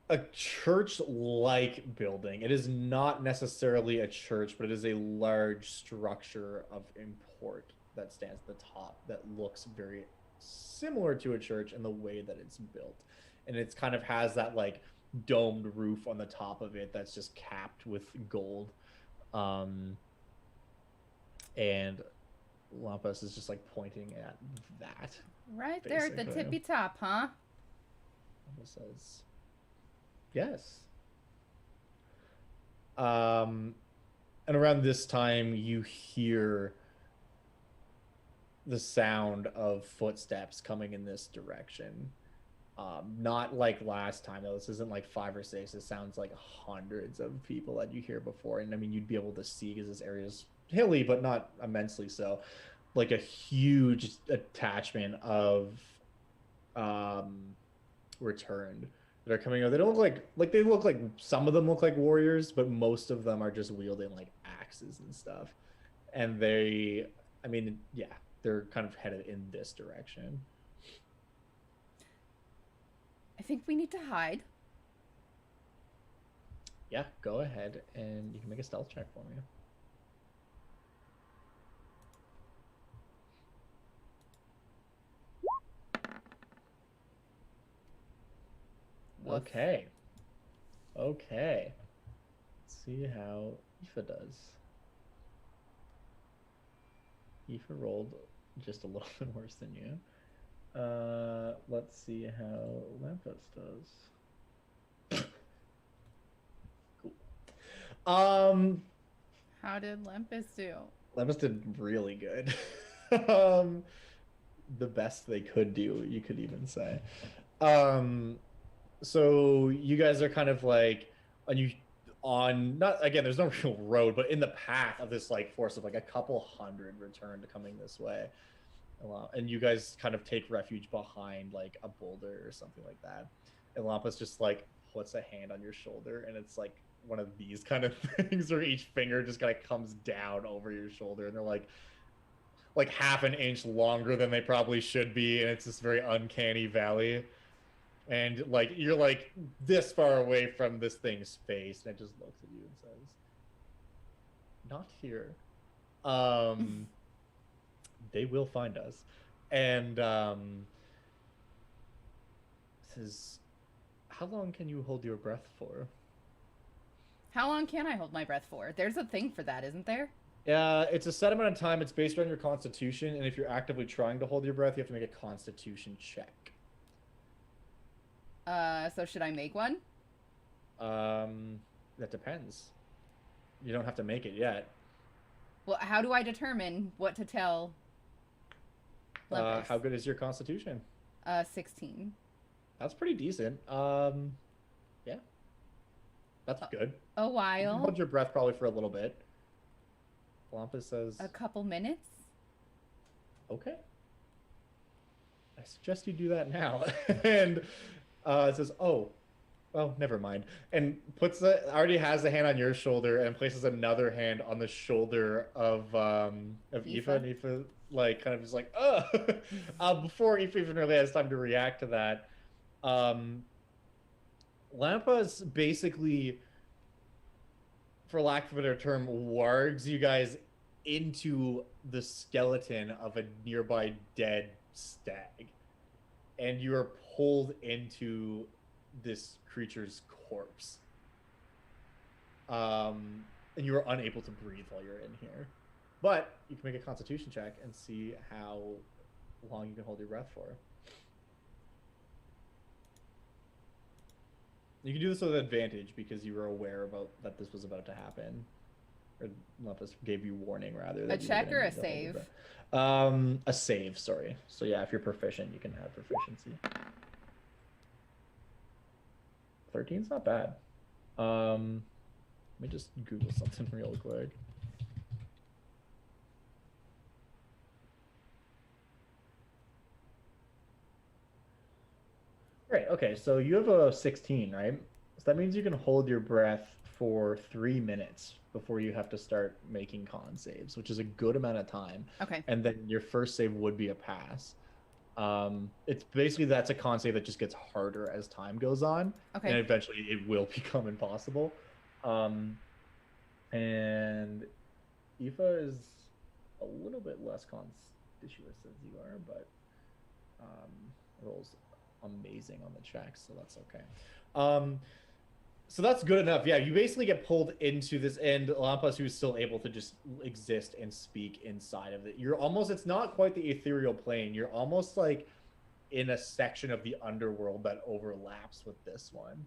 Speaker 2: a church-like building. It is not necessarily a church, but it is a large structure of import that stands at the top that looks very similar to a church in the way that it's built. And it's kind of has that like domed roof on the top of it that's just capped with gold. And Lampas is just like pointing at that.
Speaker 1: Right there at the tippy top, huh?
Speaker 2: Lampas says, yes. And around this time, you hear the sound of footsteps coming in this direction. Not like last time, though. This isn't like 5 or 6. It sounds like hundreds of people that you hear before. And I mean, you'd be able to see, because this area is hilly, but not immensely so, like a huge attachment of returned that are coming out. They don't look like they look like, some of them look like warriors, but most of them are just wielding like axes and stuff. And they, I mean, yeah, they're kind of headed in this direction.
Speaker 1: I think we need to hide.
Speaker 2: Yeah, go ahead and you can make a stealth check for me. Okay. Okay. Let's see how Aoife does. Aoife rolled just a little bit worse than you. Let's see how Lampus does. Cool.
Speaker 1: How did Lampus do?
Speaker 2: Lampus did really good. the best they could do, you could even say. Um, so you guys are kind of like on not again, there's no real road, but in the path of this like force of like a couple hundred returned coming this way. And you guys kind of take refuge behind like a boulder or something like that. And Lampa's just like puts a hand on your shoulder, and it's like one of these kind of things where each finger just kind of comes down over your shoulder, and they're like half an inch longer than they probably should be, and it's this very uncanny valley. And like you're like this far away from this thing's face, and it just looks at you and says, "Not here." They will find us. And says, "How long can you hold your breath for?"
Speaker 1: How long can I hold my breath for? There's a thing for that, isn't there?
Speaker 2: It's a set amount of time. It's based on your constitution, and if you're actively trying to hold your breath, you have to make a constitution check.
Speaker 1: So should I make one?
Speaker 2: That depends. You don't have to make it yet.
Speaker 1: Well, how do I determine what to tell Lepus?
Speaker 2: How good is your constitution?
Speaker 1: 16.
Speaker 2: That's pretty decent. Yeah. That's good.
Speaker 1: A while.
Speaker 2: You can hold your breath probably for a little bit. Lampa says...
Speaker 1: A couple minutes?
Speaker 2: Okay. I suggest you do that now. And it says, "Oh, well, never mind." And already has a hand on your shoulder and places another hand on the shoulder of Aoife. And Aoife, like, kind of just like, "Ugh." Before Aoife even really has time to react to that, Lampa's basically, for lack of a better term, wargs you guys into the skeleton of a nearby dead stag. And you are pulled into this creature's corpse. And you are unable to breathe while you're in here. But you can make a constitution check and see how long you can hold your breath for. You can do this with advantage because you were aware about that this was about to happen. Or Lepus gave you warning, rather.
Speaker 1: A check or a save?
Speaker 2: A save, sorry. So yeah, if you're proficient, you can have proficiency. 13's not bad. Let me just Google something real quick. Right, okay, so you have a 16, right? So that means you can hold your breath for 3 minutes before you have to start making con saves, which is a good amount of time.
Speaker 1: Okay.
Speaker 2: And then your first save would be a pass. It's basically that's a con save that just gets harder as time goes on.
Speaker 1: Okay.
Speaker 2: And eventually it will become impossible. And Aoife is a little bit less conspicuous as you are, but rolls amazing on the check, so that's okay. So that's good enough. Yeah, you basically get pulled into this, and Lampas, who's still able to just exist and speak inside of it. You're almost, it's not quite the ethereal plane. You're almost like in a section of the underworld that overlaps with this one.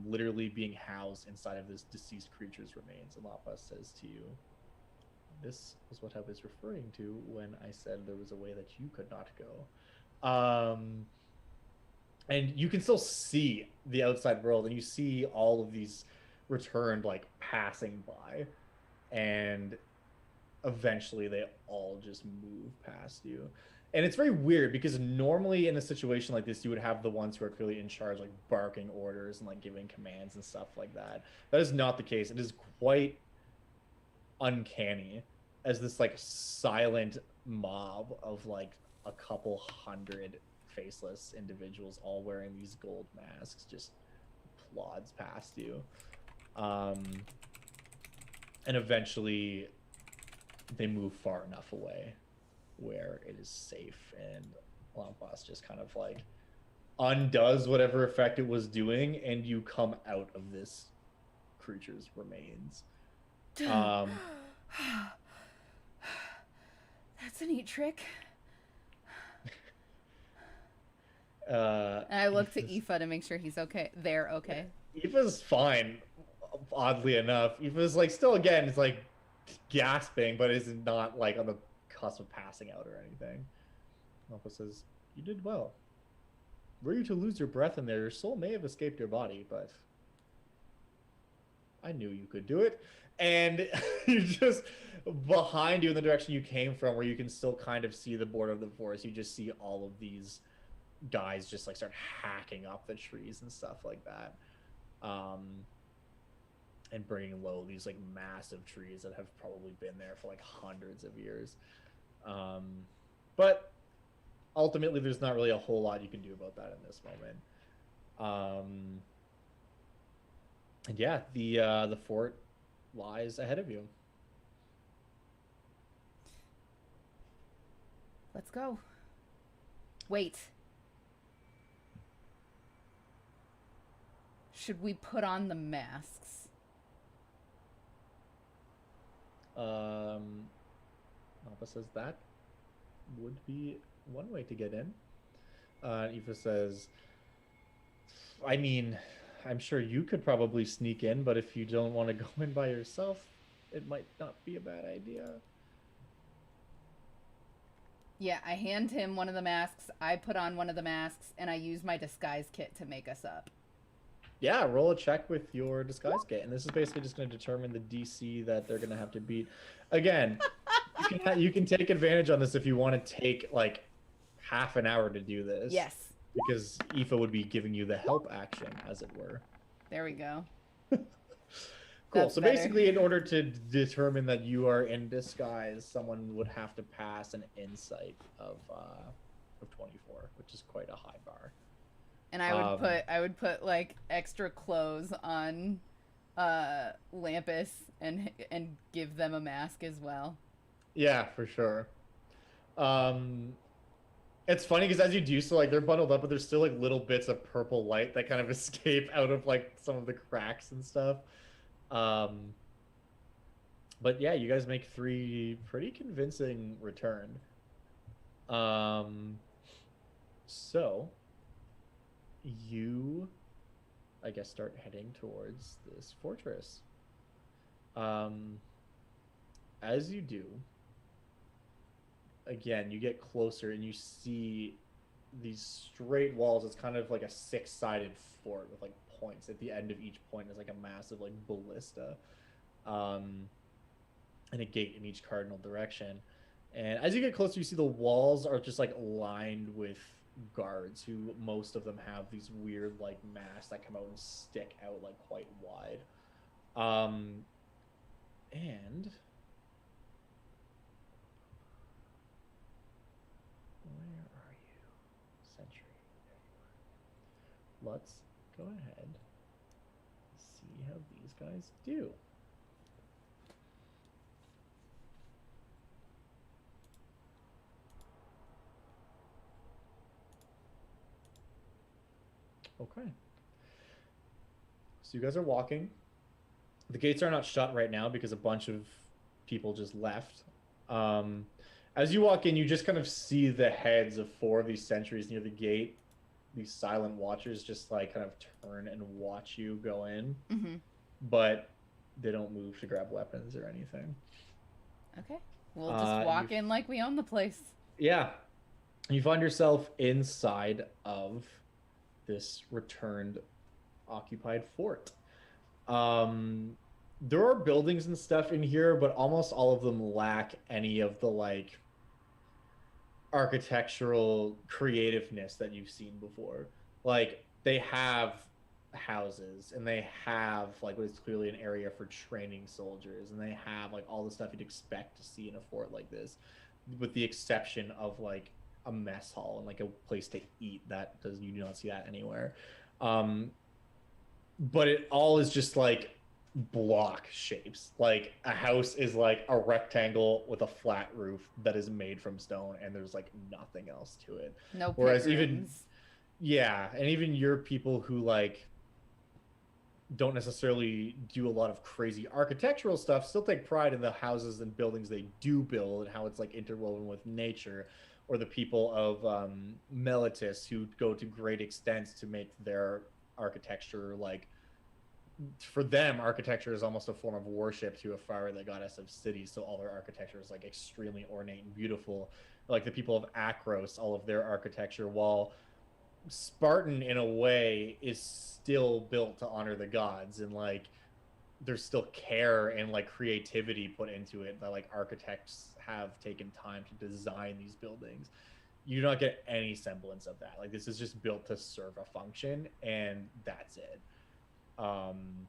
Speaker 2: Literally being housed inside of this deceased creature's remains. And Lampas says to you, "This is what I was referring to when I said there was a way that you could not go." And you can still see the outside world, and you see all of these returned, like, passing by. And eventually they all just move past you. And it's very weird, because normally in a situation like this, you would have the ones who are clearly in charge, like, barking orders and, like, giving commands and stuff like that. That is not the case. It is quite uncanny as this, like, silent mob of, like, a couple hundred faceless individuals all wearing these gold masks just plods past you. And eventually they move far enough away where it is safe, and Lampas just kind of like undoes whatever effect it was doing, and you come out of this creature's remains.
Speaker 1: That's a neat trick. And I look to Aoife to make sure he's okay. They're okay.
Speaker 2: Aoife's fine, oddly enough. Aoife's like still, again, it's like gasping, but is not like on the cusp of passing out or anything. Alpha says, "You did well. Were you to lose your breath in there, your soul may have escaped your body, but I knew you could do it." And you just behind you in the direction you came from, where you can still kind of see the border of the forest, you just see all of these guys just like start hacking up the trees and stuff like that, and bringing low these like massive trees that have probably been there for like hundreds of years. But ultimately, there's not really a whole lot you can do about that in this moment. And yeah, the fort lies ahead of you.
Speaker 1: Let's go. Wait. Should we put on the masks?
Speaker 2: Alpha says that would be one way to get in. Aoife says, I mean, I'm sure you could probably sneak in, but if you don't want to go in by yourself, it might not be a bad idea.
Speaker 1: Yeah, I hand him one of the masks, I put on one of the masks, and I use my disguise kit to make us up.
Speaker 2: Yeah, roll a check with your disguise kit, and this is basically just going to determine the DC that they're going to have to beat. Again, you can take advantage on this if you want to take like half an hour to do this.
Speaker 1: Yes.
Speaker 2: Because Aoife would be giving you the help action, as it were.
Speaker 1: There we go.
Speaker 2: Cool.
Speaker 1: That's
Speaker 2: so
Speaker 1: better.
Speaker 2: basically, in order to determine that you are in disguise, someone would have to pass an insight of 24, which is quite a high bar.
Speaker 1: And I would put like extra clothes on Lampus and give them a mask as well.
Speaker 2: Yeah, for sure. It's funny because as you do so, like they're bundled up, but there's still like little bits of purple light that kind of escape out of like some of the cracks and stuff. But yeah, you guys make 3 pretty convincing return. So you, I guess, start heading towards this fortress. As you do, again, you get closer and you see these straight walls. It's kind of like a 6-sided fort with like points at the end of each point is like a massive like ballista, and a gate in each cardinal direction. And as you get closer, you see the walls are just like lined with guards who most of them have these weird like masks that come out and stick out like quite wide. And where are you? Sentry. There you are. Let's go ahead and see how these guys do. Okay. So you guys are walking. The gates are not shut right now because a bunch of people just left. As you walk in, you just kind of see the heads of 4 of these sentries near the gate. These silent watchers just like kind of turn and watch you go in.
Speaker 1: Mm-hmm.
Speaker 2: But they don't move to grab weapons or anything.
Speaker 1: Okay. We'll just walk in like we own the place.
Speaker 2: Yeah. You find yourself inside of this returned occupied fort. There are buildings and stuff in here, but almost all of them lack any of the like architectural creativeness that you've seen before. Like they have houses and they have like what is clearly an area for training soldiers, and they have like all the stuff you'd expect to see in a fort like this, with the exception of like a mess hall and like a place to eat. You do not see that anywhere. But it all is just like block shapes. Like a house is like a rectangle with a flat roof that is made from stone, and there's like nothing else to it.
Speaker 1: No.
Speaker 2: Whereas even your people who like don't necessarily do a lot of crazy architectural stuff still take pride in the houses and buildings they do build and how it's like interwoven with nature. Or the people of Melitus who go to great extents to make their architecture like for them, architecture is almost a form of worship to Afara, the goddess of cities. So all their architecture is like extremely ornate and beautiful. Like the people of Akros, all of their architecture, while Spartan in a way is still built to honor the gods, and like there's still care and like creativity put into it that like architects have taken time to design these buildings. You don't get any semblance of that. Like this is just built to serve a function, and that's it. um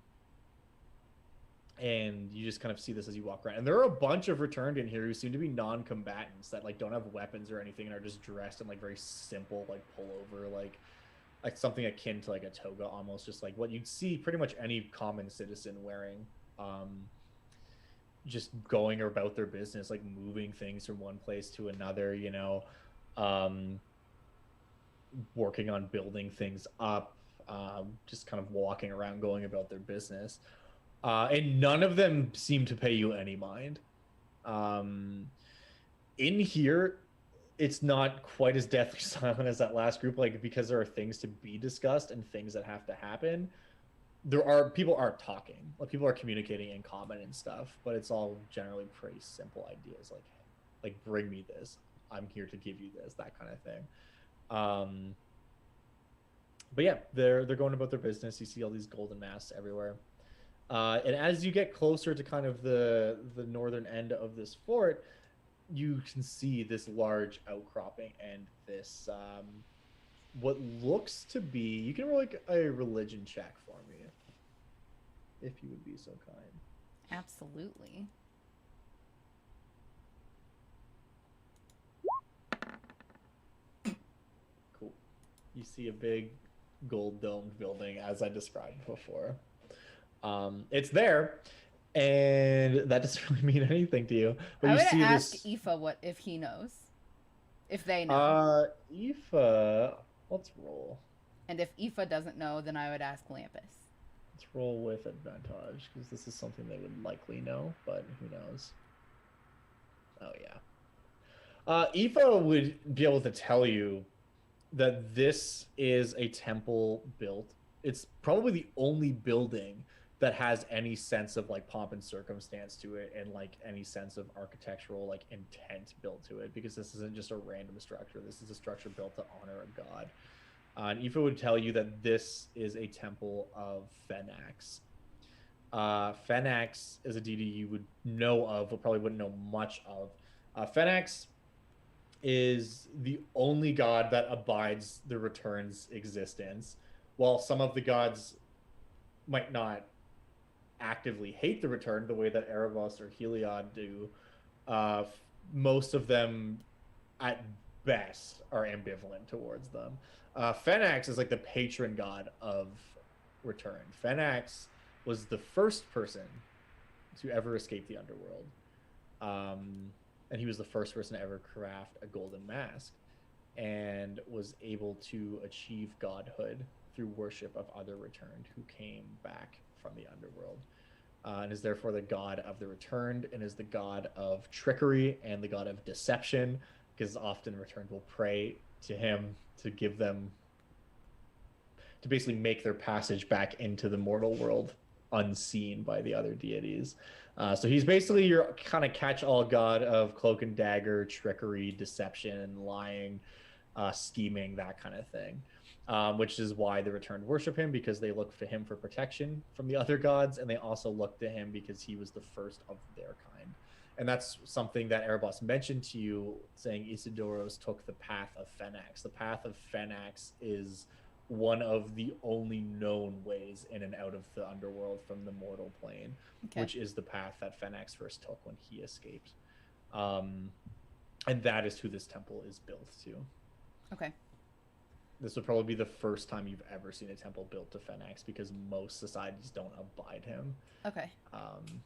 Speaker 2: and you just kind of see this as you walk around, and there are a bunch of returned in here who seem to be non-combatants that like don't have weapons or anything and are just dressed in like very simple like pullover, like something akin to like a toga, almost just like what you'd see pretty much any common citizen wearing. Just going about their business, like moving things from one place to another, um working on building things up, just kind of walking around going about their business. And none of them seem to pay you any mind. Um, in here, it's not quite as deathly silent as that last group, like because there are things to be discussed and things that have to happen. There are people aren't talking, like people are communicating in common and stuff, but it's all generally pretty simple ideas, like bring me this, I'm here to give you this, that kind of thing. But yeah, they're going about their business. You see all these golden masks everywhere. And as you get closer to kind of the northern end of this fort, you can see this large outcropping and this what looks to be, you can roll like a religion check for me, if you would be so kind.
Speaker 1: Absolutely.
Speaker 2: Cool. You see a big gold domed building as I described before. It's there, and that doesn't really mean anything to you. But
Speaker 1: I
Speaker 2: you
Speaker 1: would
Speaker 2: see
Speaker 1: ask
Speaker 2: this.
Speaker 1: Aoife what if he knows, if they know,
Speaker 2: Aoife, let's roll.
Speaker 1: and if Aoife doesn't know, then I would ask Lampus.
Speaker 2: Let's roll with advantage because this is something they would likely know, but who knows? Oh yeah. Aoife would be able to tell you that this is a temple built. It's probably the only building that has any sense of like pomp and circumstance to it, and like any sense of architectural like intent built to it, because this isn't just a random structure. This is a structure built to honor a god. And Aoife would tell you that this is a temple of Fenax. Fenax is a deity you would know of, but probably wouldn't know much of. Fenax is the only god that abides the return's existence. While some of the gods might not actively hate the return the way that Erebos or Heliod do, most of them at best are ambivalent towards them. Fenax is like the patron god of return. Fenax was the first person to ever escape the underworld. And he was the first person to ever craft a golden mask, and was able to achieve godhood through worship of other returned who came back from the underworld. And is therefore the god of the returned, and is the god of trickery and the god of deception, because often returned will pray to him to give them, to basically make their passage back into the mortal world unseen by the other deities. So he's basically your kind of catch-all god of cloak and dagger, trickery, deception, lying, scheming, that kind of thing. Which is why the returned worship him, because they look to him for protection from the other gods, and they also look to him because he was the first of their kind. And that's something that Erebos mentioned to you, saying Isidoros took the path of Fenax. The path of Fenax is one of the only known ways in and out of the underworld from the mortal plane, okay, which is the path that Fenax first took when he escaped. And that is who this temple is built to.
Speaker 1: Okay.
Speaker 2: This would probably be the first time you've ever seen a temple built to Fenax, because most societies don't abide him.
Speaker 1: Okay.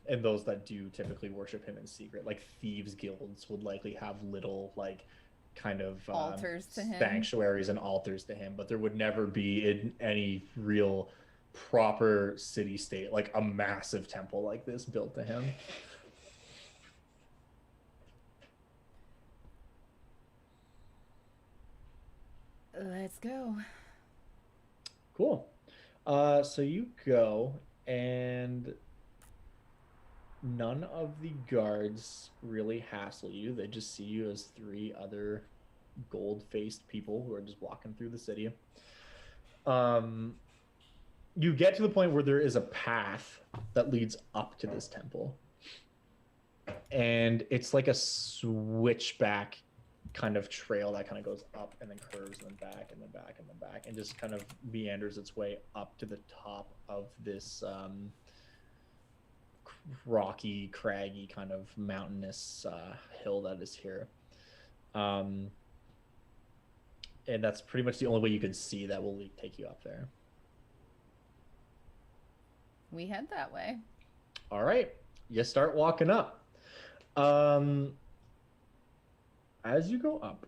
Speaker 2: And those that do typically worship him in secret, like thieves guilds would likely have little like kind of
Speaker 1: altars to him,
Speaker 2: sanctuaries and altars to him, but there would never be in any real proper city state like a massive temple like this built to him.
Speaker 1: Let's go.
Speaker 2: Cool. So you go, And none of the guards really hassle you. They just see you as three other gold-faced people who are just walking through the city. You get to the point where there is a path that leads up to this temple. And it's like a switchback kind of trail that kind of goes up and then curves and then back and then back and then back and just kind of meanders its way up to the top of this rocky, craggy, kind of mountainous hill that is here. And that's pretty much the only way you can see that will take you up there.
Speaker 1: We head that way.
Speaker 2: All right. You start walking up. As you go up,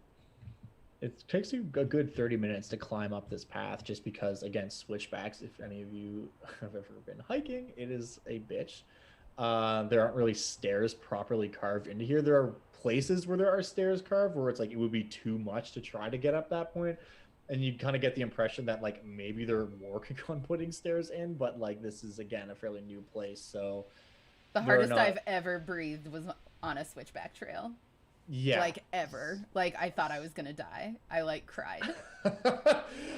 Speaker 2: it takes you a good 30 minutes to climb up this path just because, again, switchbacks, if any of you have ever been hiking, it is a bitch. There aren't really stairs properly carved into here. There are places where there are stairs carved where it's like it would be too much to try to get up that point. And you kind of get the impression that like maybe they're working on putting stairs in, but like this is, again, a fairly new place. So
Speaker 1: the hardest I've ever breathed was on a switchback trail.
Speaker 2: Yeah.
Speaker 1: Like ever. Like I thought I was going to die. I like cried.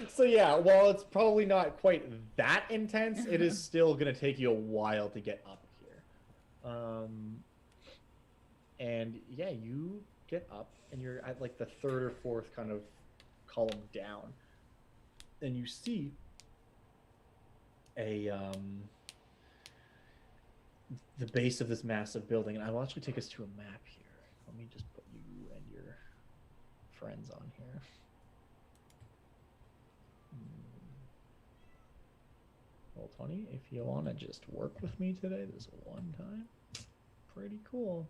Speaker 2: So yeah, while it's probably not quite that intense, it is still going to take you a while to get up here. And yeah, you get up and you're at like the third or fourth kind of column down. And you see the base of this massive building. And I will actually take us to a map here. Let me just put you and your friends on here. Well, 20, if you want to just work with me today, this one time. Pretty cool.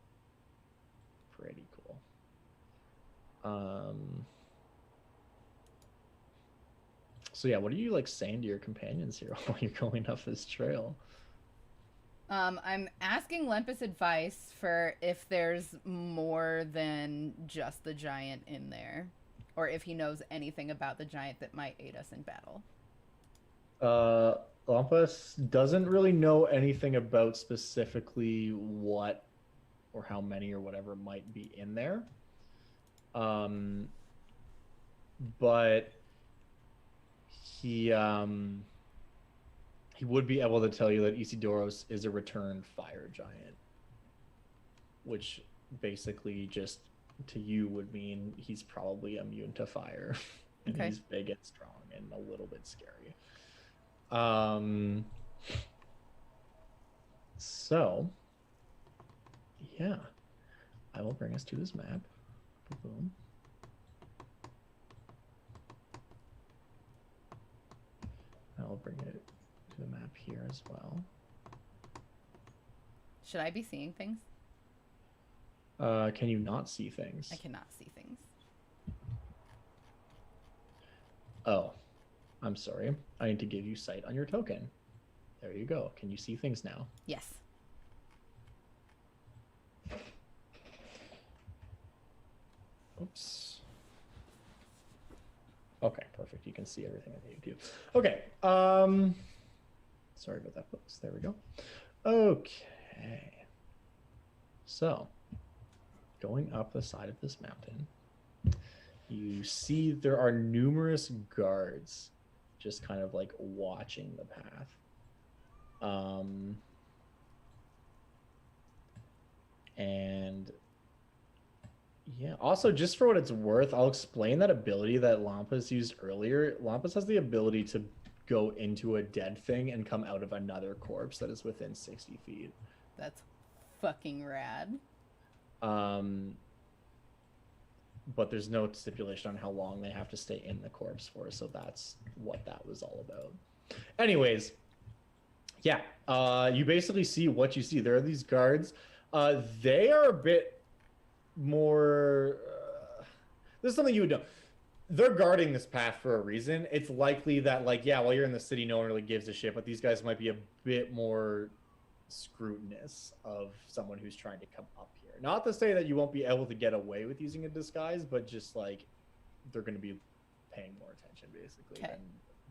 Speaker 2: Pretty cool. So yeah, what are you like saying to your companions here while you're going up this trail?
Speaker 1: I'm asking Lempus advice for if there's more than just the giant in there, or if he knows anything about the giant that might aid us in battle.
Speaker 2: Lempus doesn't really know anything about specifically what or how many or whatever might be in there. But he would be able to tell you that Isidoros is a returned fire giant, which basically just to you would mean he's probably immune to fire. And okay. He's big and strong and a little bit scary. So yeah, I will bring us to this map. Boom. I'll bring it to the map here as well.
Speaker 1: Should I be seeing things?
Speaker 2: Can you not see things?
Speaker 1: I cannot see things.
Speaker 2: Oh, I'm sorry. I need to give you sight on your token. There you go. Can you see things now?
Speaker 1: Yes.
Speaker 2: Oops. Okay, perfect. You can see everything I need to do. Okay. Sorry about that, folks. There we go. Okay. So, going up the side of this mountain, you see there are numerous guards just kind of like watching the path. And yeah, also just for what it's worth, I'll explain that ability that Lampus used earlier. Lampus has the ability to go into a dead thing and come out of another corpse that is within 60 feet.
Speaker 1: That's fucking rad.
Speaker 2: But there's no stipulation on how long they have to stay in the corpse for, so that's what that was all about. Anyways, yeah, you basically see what you see. There are these guards. They are a bit more... this is something you would know. They're guarding this path for a reason. It's likely that, like, yeah, while you're in the city, no one really gives a shit, but these guys might be a bit more scrutinous of someone who's trying to come up here. Not to say that you won't be able to get away with using a disguise, but just, like, they're going to be paying more attention, basically, than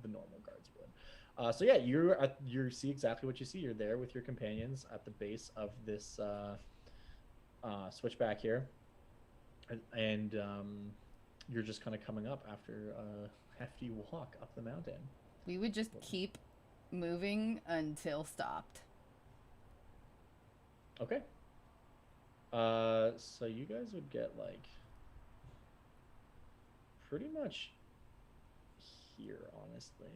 Speaker 2: the normal guards would. So yeah, you see exactly what you see. You're there with your companions at the base of this switchback here, and you're just kind of coming up after a hefty walk up the mountain.
Speaker 1: We would just keep moving until stopped.
Speaker 2: Okay. So you guys would get like pretty much here, honestly.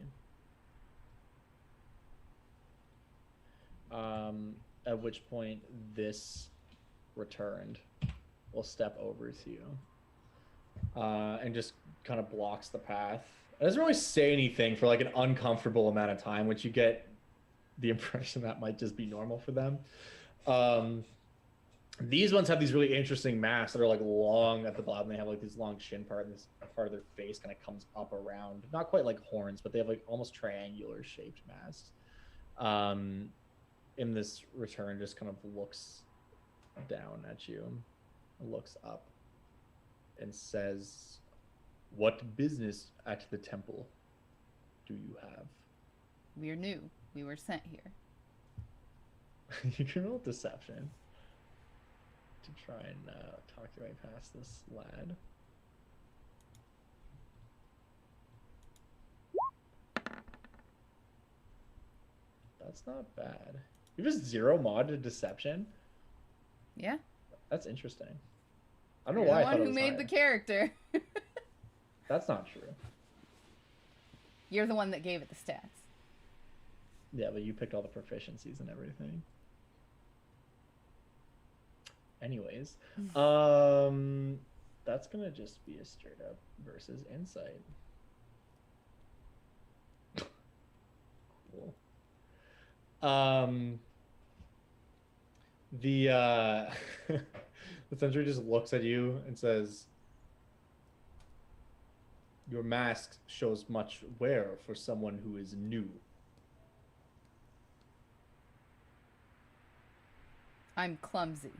Speaker 2: At which point this returned will step over to you and just kind of blocks the path. It doesn't really say anything for like an uncomfortable amount of time, which you get the impression that might just be normal for them. These ones have these really interesting masks that are like long at the bottom. They have like this long chin part, and this part of their face kind of comes up around, not quite like horns, but they have like almost triangular shaped masks. In this return, just kind of looks down at you, looks up, and says, "What business at the temple do you have?"
Speaker 1: We're new. We were sent here.
Speaker 2: You can roll deception to try and talk your way past this lad. That's not bad. You have a 0 mod to deception?
Speaker 1: Yeah.
Speaker 2: That's interesting. I don't know
Speaker 1: You're
Speaker 2: why
Speaker 1: the
Speaker 2: I
Speaker 1: one
Speaker 2: thought it
Speaker 1: who
Speaker 2: was
Speaker 1: made
Speaker 2: higher.
Speaker 1: the character.
Speaker 2: That's not true.
Speaker 1: You're the one that gave it the stats.
Speaker 2: Yeah, but you picked all the proficiencies and everything. Anyways, that's gonna just be a straight up versus insight. Cool. The sentry just looks at you and says, "Your mask shows much wear for someone who is new."
Speaker 1: I'm clumsy.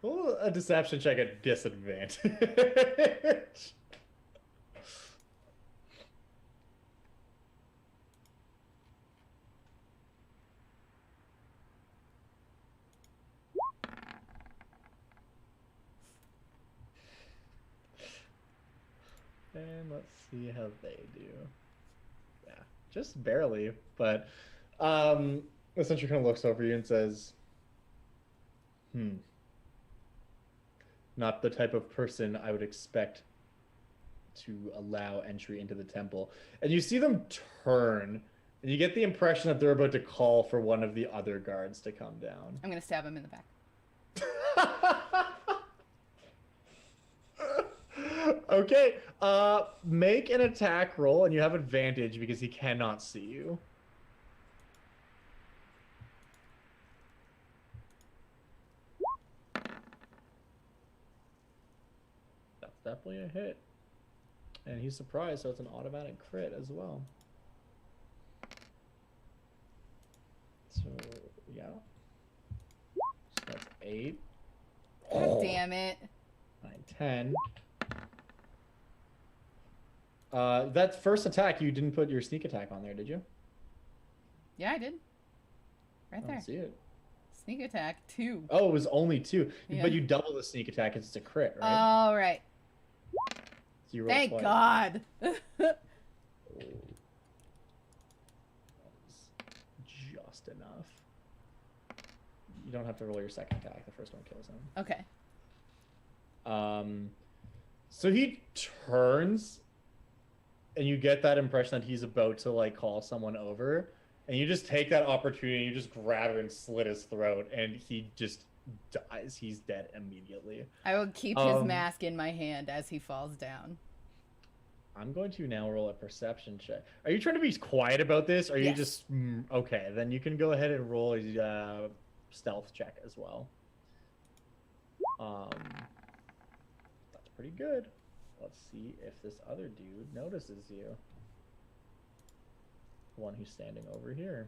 Speaker 2: Well, a deception check at disadvantage. And let's see how they do. Yeah, just barely, but the sentry kind of looks over you and says, not the type of person I would expect to allow entry into the temple." And you see them turn, and you get the impression that they're about to call for one of the other guards to come down.
Speaker 1: I'm going to stab him in the back.
Speaker 2: Okay, make an attack roll, and you have advantage because he cannot see you. That's definitely a hit. And he's surprised, so it's an automatic crit as well. So, yeah. So that's 8.
Speaker 1: God damn it.
Speaker 2: 9, 10. That first attack, you didn't put your sneak attack on there, did you?
Speaker 1: Yeah, I did. Right
Speaker 2: I
Speaker 1: there.
Speaker 2: don't see it.
Speaker 1: Sneak attack 2.
Speaker 2: Oh, it was only 2.
Speaker 1: Yeah.
Speaker 2: But you double the sneak attack because it's a crit, right?
Speaker 1: Oh, right.
Speaker 2: So you roll
Speaker 1: Thank
Speaker 2: twice.
Speaker 1: God.
Speaker 2: Oh. That was just enough. You don't have to roll your second attack. The first one kills him.
Speaker 1: Okay.
Speaker 2: So he turns, and you get that impression that he's about to like call someone over, and you just take that opportunity, you just grab him and slit his throat, and he just dies. He's dead immediately.
Speaker 1: I will keep his mask in my hand as he falls down.
Speaker 2: I'm going to now roll a perception check. Are you trying to be quiet about this? Or are you
Speaker 1: Yes.
Speaker 2: just okay? Then you can go ahead and roll a stealth check as well. That's pretty good. Let's see if this other dude notices you. The one who's standing over here.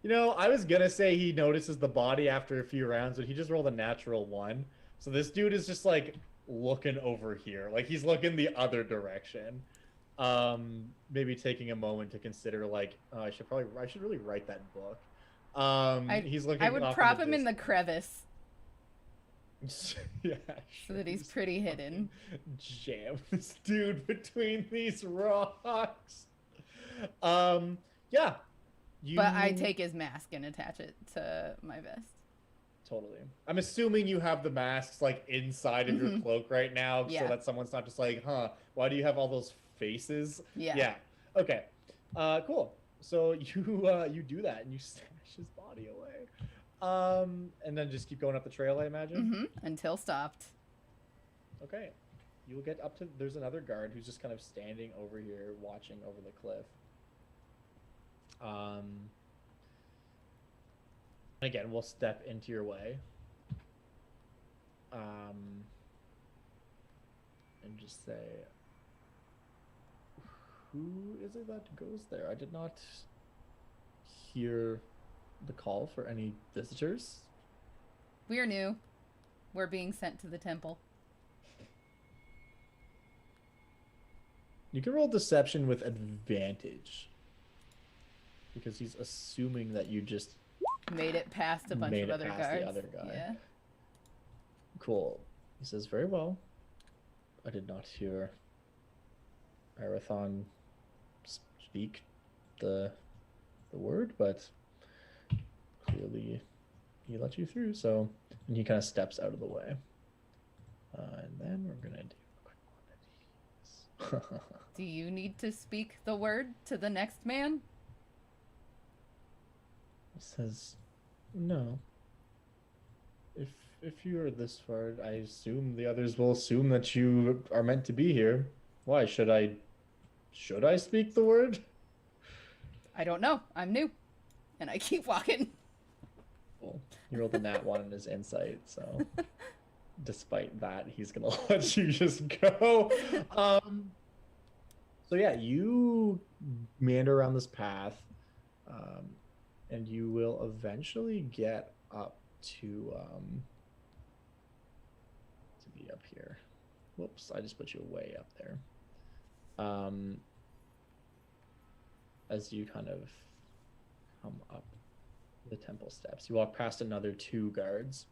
Speaker 2: You know, I was gonna say he notices the body after a few rounds, but he just rolled a natural 1. So this dude is just like looking over here. Like he's looking the other direction. Maybe taking a moment to consider like I should really write that book. He's looking
Speaker 1: I would
Speaker 2: off
Speaker 1: prop
Speaker 2: in
Speaker 1: him in the crevice
Speaker 2: yeah,
Speaker 1: so that he's pretty hidden.
Speaker 2: Jams, dude, between these rocks. Yeah.
Speaker 1: But I take his mask and attach it to my vest.
Speaker 2: Totally. I'm assuming you have the masks like inside of your cloak right now, so that someone's not just like, huh, why do you have all those faces? Yeah. Okay. Cool. So you do that and you stash his body away. And then just keep going up the trail, I imagine?
Speaker 1: Until stopped.
Speaker 2: Okay. You'll get up to, there's another guard who's just kind of standing over here watching over the cliff. Again, we'll step into your way. And just say, who is it that goes there? I did not hear the call for any visitors.
Speaker 1: We're new. We're being sent to the temple.
Speaker 2: You can roll deception with advantage. Because he's assuming that you just
Speaker 1: made it past a bunch of other guards.
Speaker 2: The other guy.
Speaker 1: Yeah.
Speaker 2: Cool. He says, very well. I did not hear Arathon speak the word, but clearly he let you through, so... And he kind of steps out of the way. And then we're going to do a quick one of these.
Speaker 1: Do you need to speak the word to the next man?
Speaker 2: He says, no. If you are this far, I assume the others will assume that you are meant to be here. Why should I speak the word?
Speaker 1: I don't know. I'm new. And I keep walking.
Speaker 2: Cool. He rolled a nat 1 in his insight, so despite that, he's gonna let you just go. So yeah, you meander around this path, and you will eventually get up to be up here. Whoops, I just put you way up there. As you kind of come up the temple steps, you walk past another 2 guards,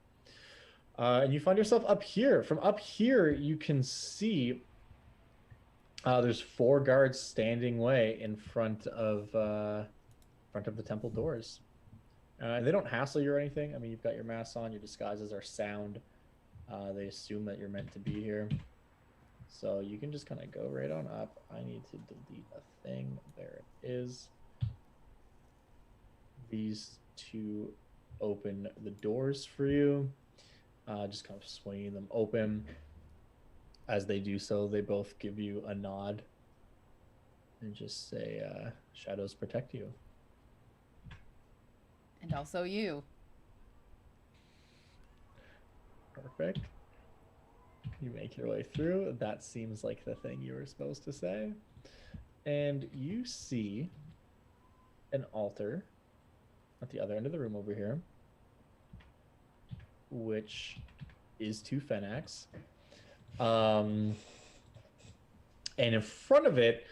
Speaker 2: and you find yourself up here. From up here, you can see there's 4 guards standing way in front of the temple doors. And they don't hassle you or anything. I mean, you've got your masks on, your disguises are sound. They assume that you're meant to be here. So you can just kind of go right on up. I need to delete a thing. There it is. These 2 open the doors for you. Just kind of swinging them open. As they do so, they both give you a nod and just say, shadows protect you.
Speaker 1: And also you.
Speaker 2: Perfect. You make your way through. That seems like the thing you were supposed to say. And you see an altar at the other end of the room over here, which is to Fenax. And in front of it,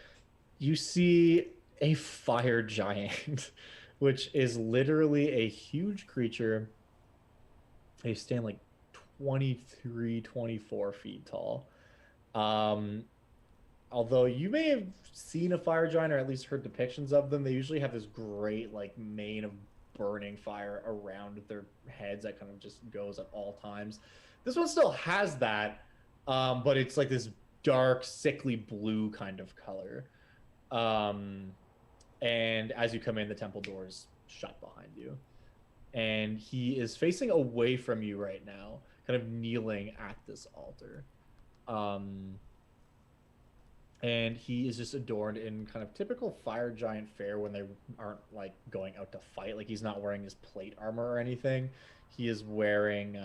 Speaker 2: you see a fire giant, which is literally a huge creature. They stand like 23, 24 feet tall. Although you may have seen a fire giant or at least heard depictions of them, they usually have this great like mane of burning fire around their heads that kind of just goes at all times. This one still has that, but it's like this dark, sickly blue kind of color. And as you come in, the temple doors shut behind you. And he is facing away from you right now, kind of kneeling at this altar. And he is just adorned in kind of typical fire giant fare when they aren't like going out to fight. Like he's not wearing his plate armor or anything. He is wearing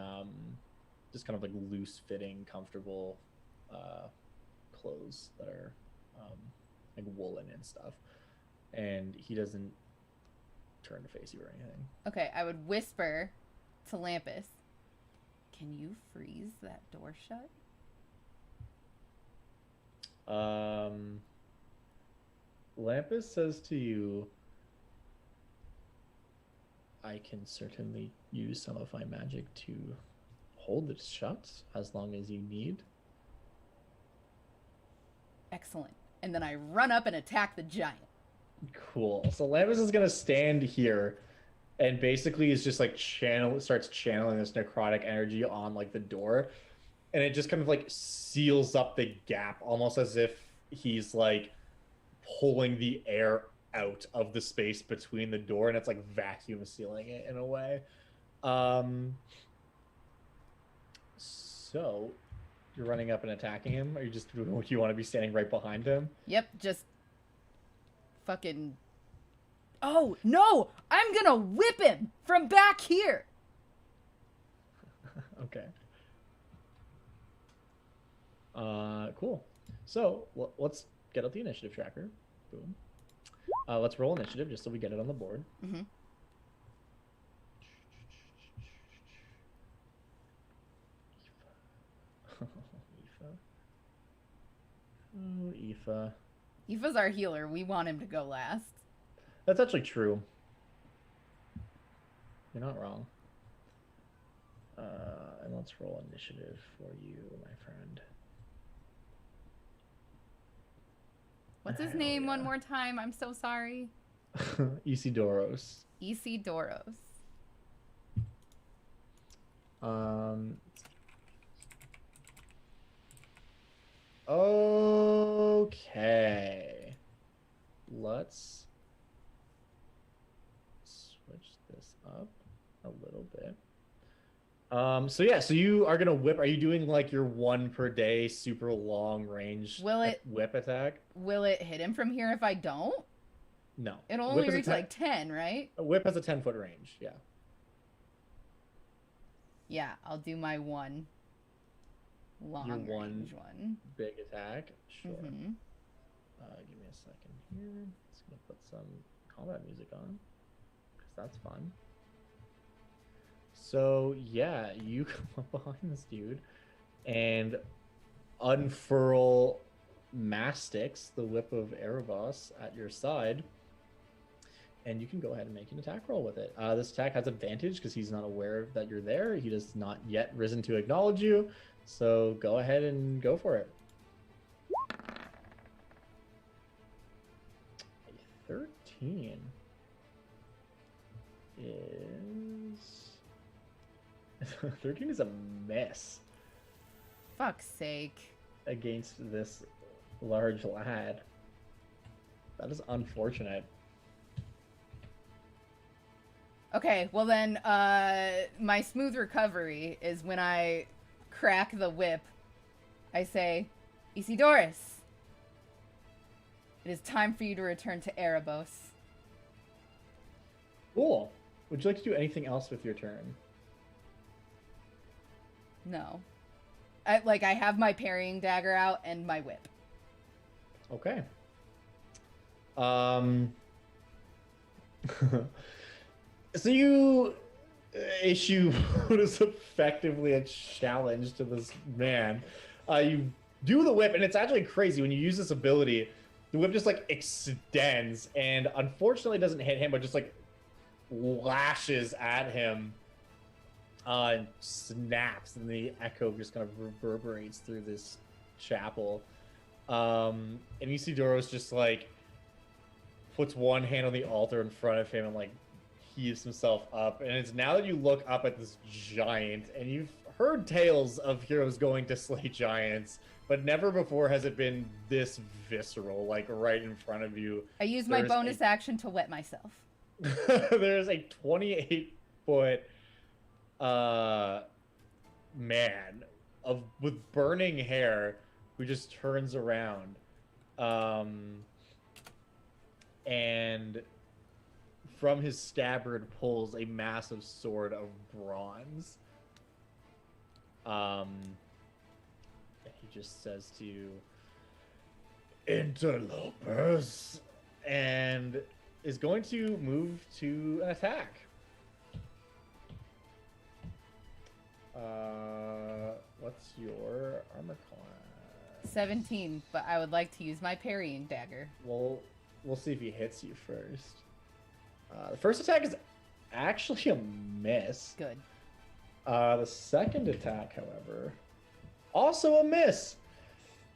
Speaker 2: just kind of like loose fitting, comfortable clothes that are like woolen and stuff. And he doesn't turn to face you or anything.
Speaker 1: Okay, I would whisper to Lampus, can you freeze that door shut?
Speaker 2: Lampus says to you, I can certainly use some of my magic to hold it shut as long as you need.
Speaker 1: Excellent. And then I run up and attack the giant.
Speaker 2: Cool. So Lampus is gonna stand here and basically is just like starts channeling this necrotic energy on like the door, and it just kind of like seals up the gap, almost as if he's like pulling the air out of the space between the door, and it's like vacuum sealing it in a way. So you're running up and attacking him, or you just you want to be standing right behind him?
Speaker 1: Yep, just fucking. Oh no! I'm gonna whip him from back here.
Speaker 2: Okay. Cool. So let's get out the initiative tracker. Boom. Let's roll initiative just so we get it on the board.
Speaker 1: Mm-hmm.
Speaker 2: Aoife.
Speaker 1: Aoife's our healer. We want him to go last.
Speaker 2: That's actually true. You're not wrong. And let's roll initiative for you, my friend.
Speaker 1: What's his name one more time? I'm so sorry.
Speaker 2: Isidoros.
Speaker 1: Isidoros.
Speaker 2: Okay. Let's switch this up a little bit. So yeah, so you are gonna whip. Are you doing like your 1 per day super long range whip attack?
Speaker 1: Will it hit him from here if I don't?
Speaker 2: No.
Speaker 1: It only reaches like 10, right?
Speaker 2: A whip has a 10-foot range, yeah.
Speaker 1: Yeah, I'll do my one long range one.
Speaker 2: Big attack. Sure.
Speaker 1: Mm-hmm.
Speaker 2: Give me a second here. Just gonna put some combat music on, because that's fun. So yeah, you come up behind this dude and unfurl Mastix, the whip of Erebos, at your side, and you can go ahead and make an attack roll with it. This attack has advantage because he's not aware that you're there. He does not yet risen to acknowledge you, so go ahead and go for it. 13 is 13 is a mess.
Speaker 1: Fuck's sake.
Speaker 2: Against this large lad. That is unfortunate.
Speaker 1: Okay, well then, my smooth recovery is when I crack the whip. I say, Isidorus, it is time for you to return to Erebos.
Speaker 2: Cool. Would you like to do anything else with your turn?
Speaker 1: No. I have my parrying dagger out and my whip.
Speaker 2: Okay. So you issue what is effectively a challenge to this man. You do the whip, and it's actually crazy when you use this ability. The whip just like extends, and unfortunately doesn't hit him, but just like lashes at him. And snaps, and the echo just kind of reverberates through this chapel. And Isidoros just like puts one hand on the altar in front of him and like heaves himself up. And it's now that you look up at this giant, and you've heard tales of heroes going to slay giants, but never before has it been this visceral, like right in front of you.
Speaker 1: I use my bonus action to wet myself.
Speaker 2: There's a 28-foot man with burning hair who just turns around, and from his scabbard pulls a massive sword of bronze. And he just says to you, "Interlopers," and is going to move to an attack. What's your armor class?
Speaker 1: 17, but I would like to use my parrying dagger.
Speaker 2: We'll see if he hits you first. The first attack is actually a miss.
Speaker 1: Good.
Speaker 2: The second attack, however, also a miss.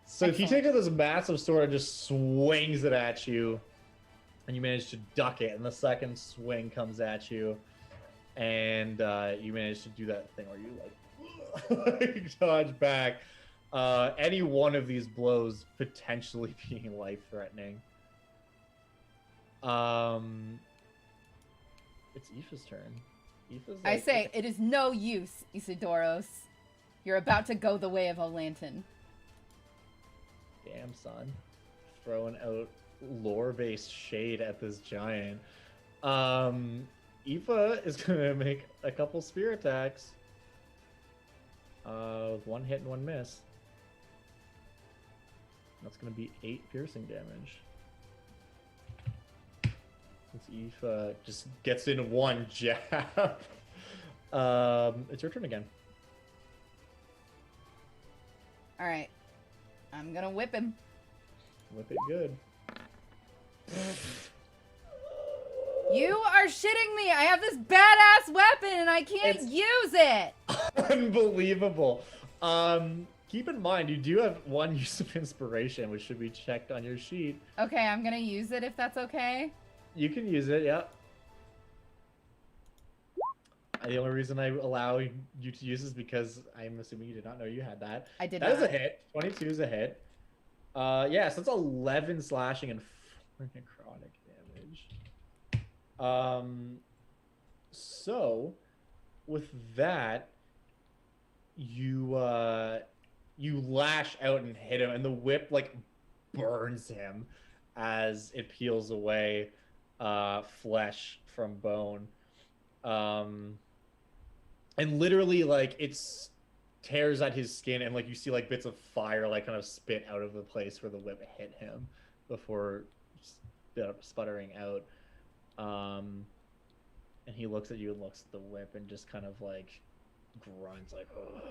Speaker 2: So
Speaker 1: Excellent.
Speaker 2: he takes out this massive sword and just swings it at you, and you manage to duck it. And the second swing comes at you, and you manage to do that thing where you like dodge back. Any one of these blows potentially being life-threatening. It's Aoife's turn.
Speaker 1: I say, it is no use, Isidoros. You're about to go the way of a lantern.
Speaker 2: Damn, son. Throwing out lore-based shade at this giant. Aoife is going to make a couple spear attacks. With one hit and one miss. That's going to be 8 piercing damage. Since Aoife just gets in one jab. It's your turn again.
Speaker 1: Alright. I'm gonna whip him.
Speaker 2: Whip it good.
Speaker 1: You are shitting me! I have this badass weapon and I can't use it!
Speaker 2: Unbelievable. Keep in mind, you do have one use of inspiration, which should be checked on your sheet.
Speaker 1: Okay, I'm gonna use it if that's okay.
Speaker 2: You can use it, yep. The only reason I allow you to use is because I'm assuming you did not know you had that.
Speaker 1: I did not.
Speaker 2: That is a hit. 22 is a hit. Yeah, so that's 11 slashing and 4 necrotic damage. So, with that, you lash out and hit him, and the whip, like, burns him as it peels away flesh from bone. And literally, like, it tears at his skin, and like you see like bits of fire like kind of spit out of the place where the whip hit him before sputtering out. And he looks at you and looks at the whip and just kind of like grunts like, ugh,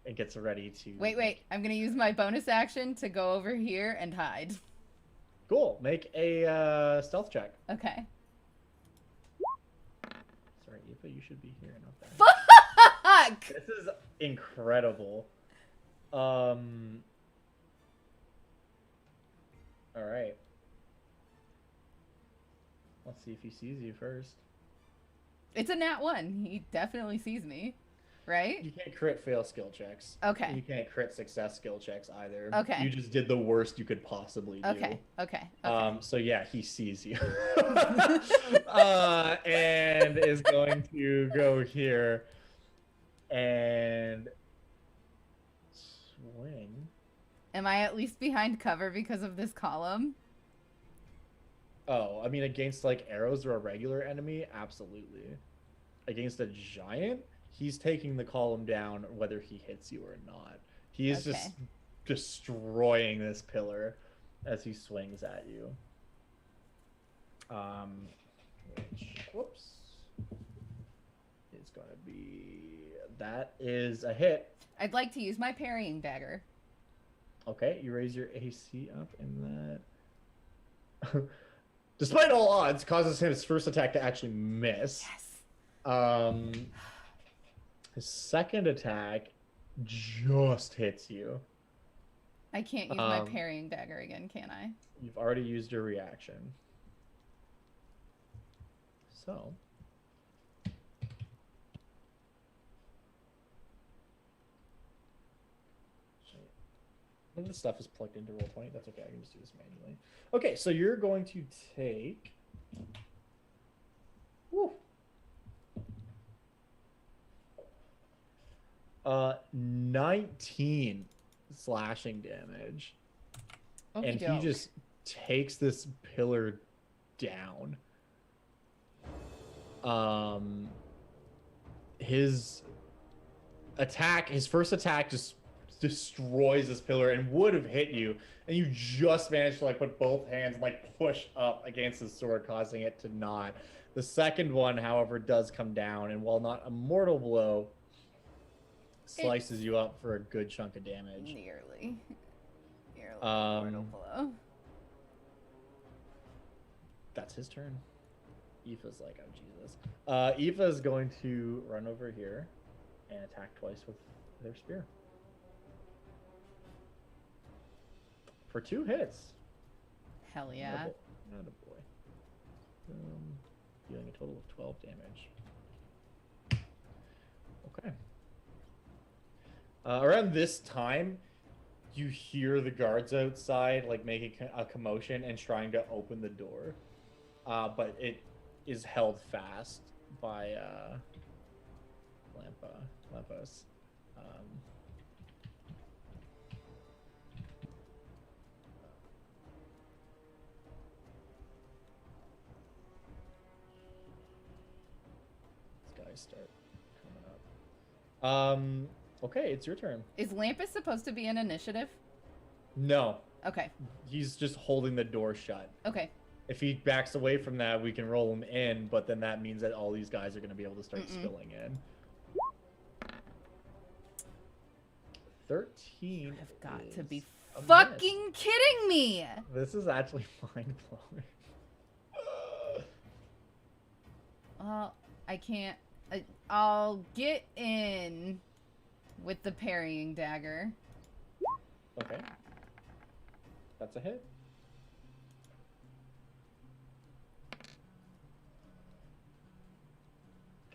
Speaker 2: and gets ready to
Speaker 1: wait, I'm gonna use my bonus action to go over here and hide.
Speaker 2: Cool. Make a stealth check.
Speaker 1: Okay.
Speaker 2: Sorry, Aoife, you should be here, not there.
Speaker 1: Fuck!
Speaker 2: This is incredible. All right. Let's see if he sees you first.
Speaker 1: It's a nat 1. He definitely sees me, right?
Speaker 2: You can't crit fail skill checks.
Speaker 1: Okay.
Speaker 2: You can't crit success skill checks either.
Speaker 1: Okay.
Speaker 2: You just did the worst you could possibly do.
Speaker 1: Okay.
Speaker 2: So yeah, he sees you. And is going to go here and swing.
Speaker 1: Am I at least behind cover because of this column?
Speaker 2: Oh, I mean, against like arrows or a regular enemy, absolutely. Against a giant, he's taking the column down whether he hits you or not. He is just destroying this pillar as he swings at you. Which, whoops, is going to be, that is a hit.
Speaker 1: I'd like to use my parrying dagger.
Speaker 2: Okay, you raise your AC up, and that, despite all odds, causes his first attack to actually miss.
Speaker 1: Yes.
Speaker 2: His second attack just hits you.
Speaker 1: I can't use my parrying dagger again, can I?
Speaker 2: You've already used your reaction. So. None of this stuff is plugged into Roll20. That's okay. I can just do this manually. Okay, so you're going to take. Woo. 19 slashing damage. And he just takes this pillar down. His first attack just destroys this pillar and would have hit you, and you just managed to like put both hands and like push up against the sword, causing it to not. The second one, however, does come down, and while not a mortal blow, slices you up for a good chunk of damage.
Speaker 1: Nearly. Mortal blow.
Speaker 2: That's his turn. Aoife's like, oh Jesus. Aoife's going to run over here and attack twice with their spear. For 2 hits.
Speaker 1: Hell yeah.
Speaker 2: Not a boy. Dealing a total of 12 damage. Okay. Around this time, you hear the guards outside like making a commotion and trying to open the door, but it is held fast by Lampos. These guys start coming up. Okay, it's your turn.
Speaker 1: Is Lampus supposed to be an initiative?
Speaker 2: No.
Speaker 1: Okay.
Speaker 2: He's just holding the door shut.
Speaker 1: Okay.
Speaker 2: If he backs away from that, we can roll him in, but then that means that all these guys are going to be able to start spilling in. 13.
Speaker 1: I've got to be fucking kidding me.
Speaker 2: This is actually mind-blowing.
Speaker 1: I can't. I'll get in with the parrying dagger.
Speaker 2: Okay. That's a hit.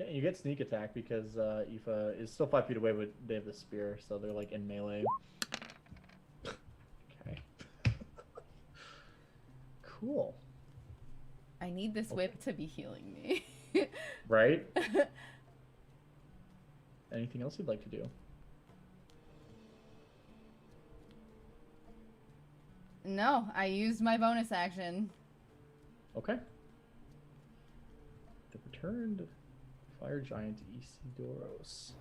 Speaker 2: Okay, you get sneak attack because Aoife is still 5 feet away, but they have the spear, so they're like in melee. Okay. Cool.
Speaker 1: I need this whip to be healing me.
Speaker 2: Right? Anything else you'd like to do?
Speaker 1: No, I used my bonus action.
Speaker 2: Okay. The returned fire giant Erebos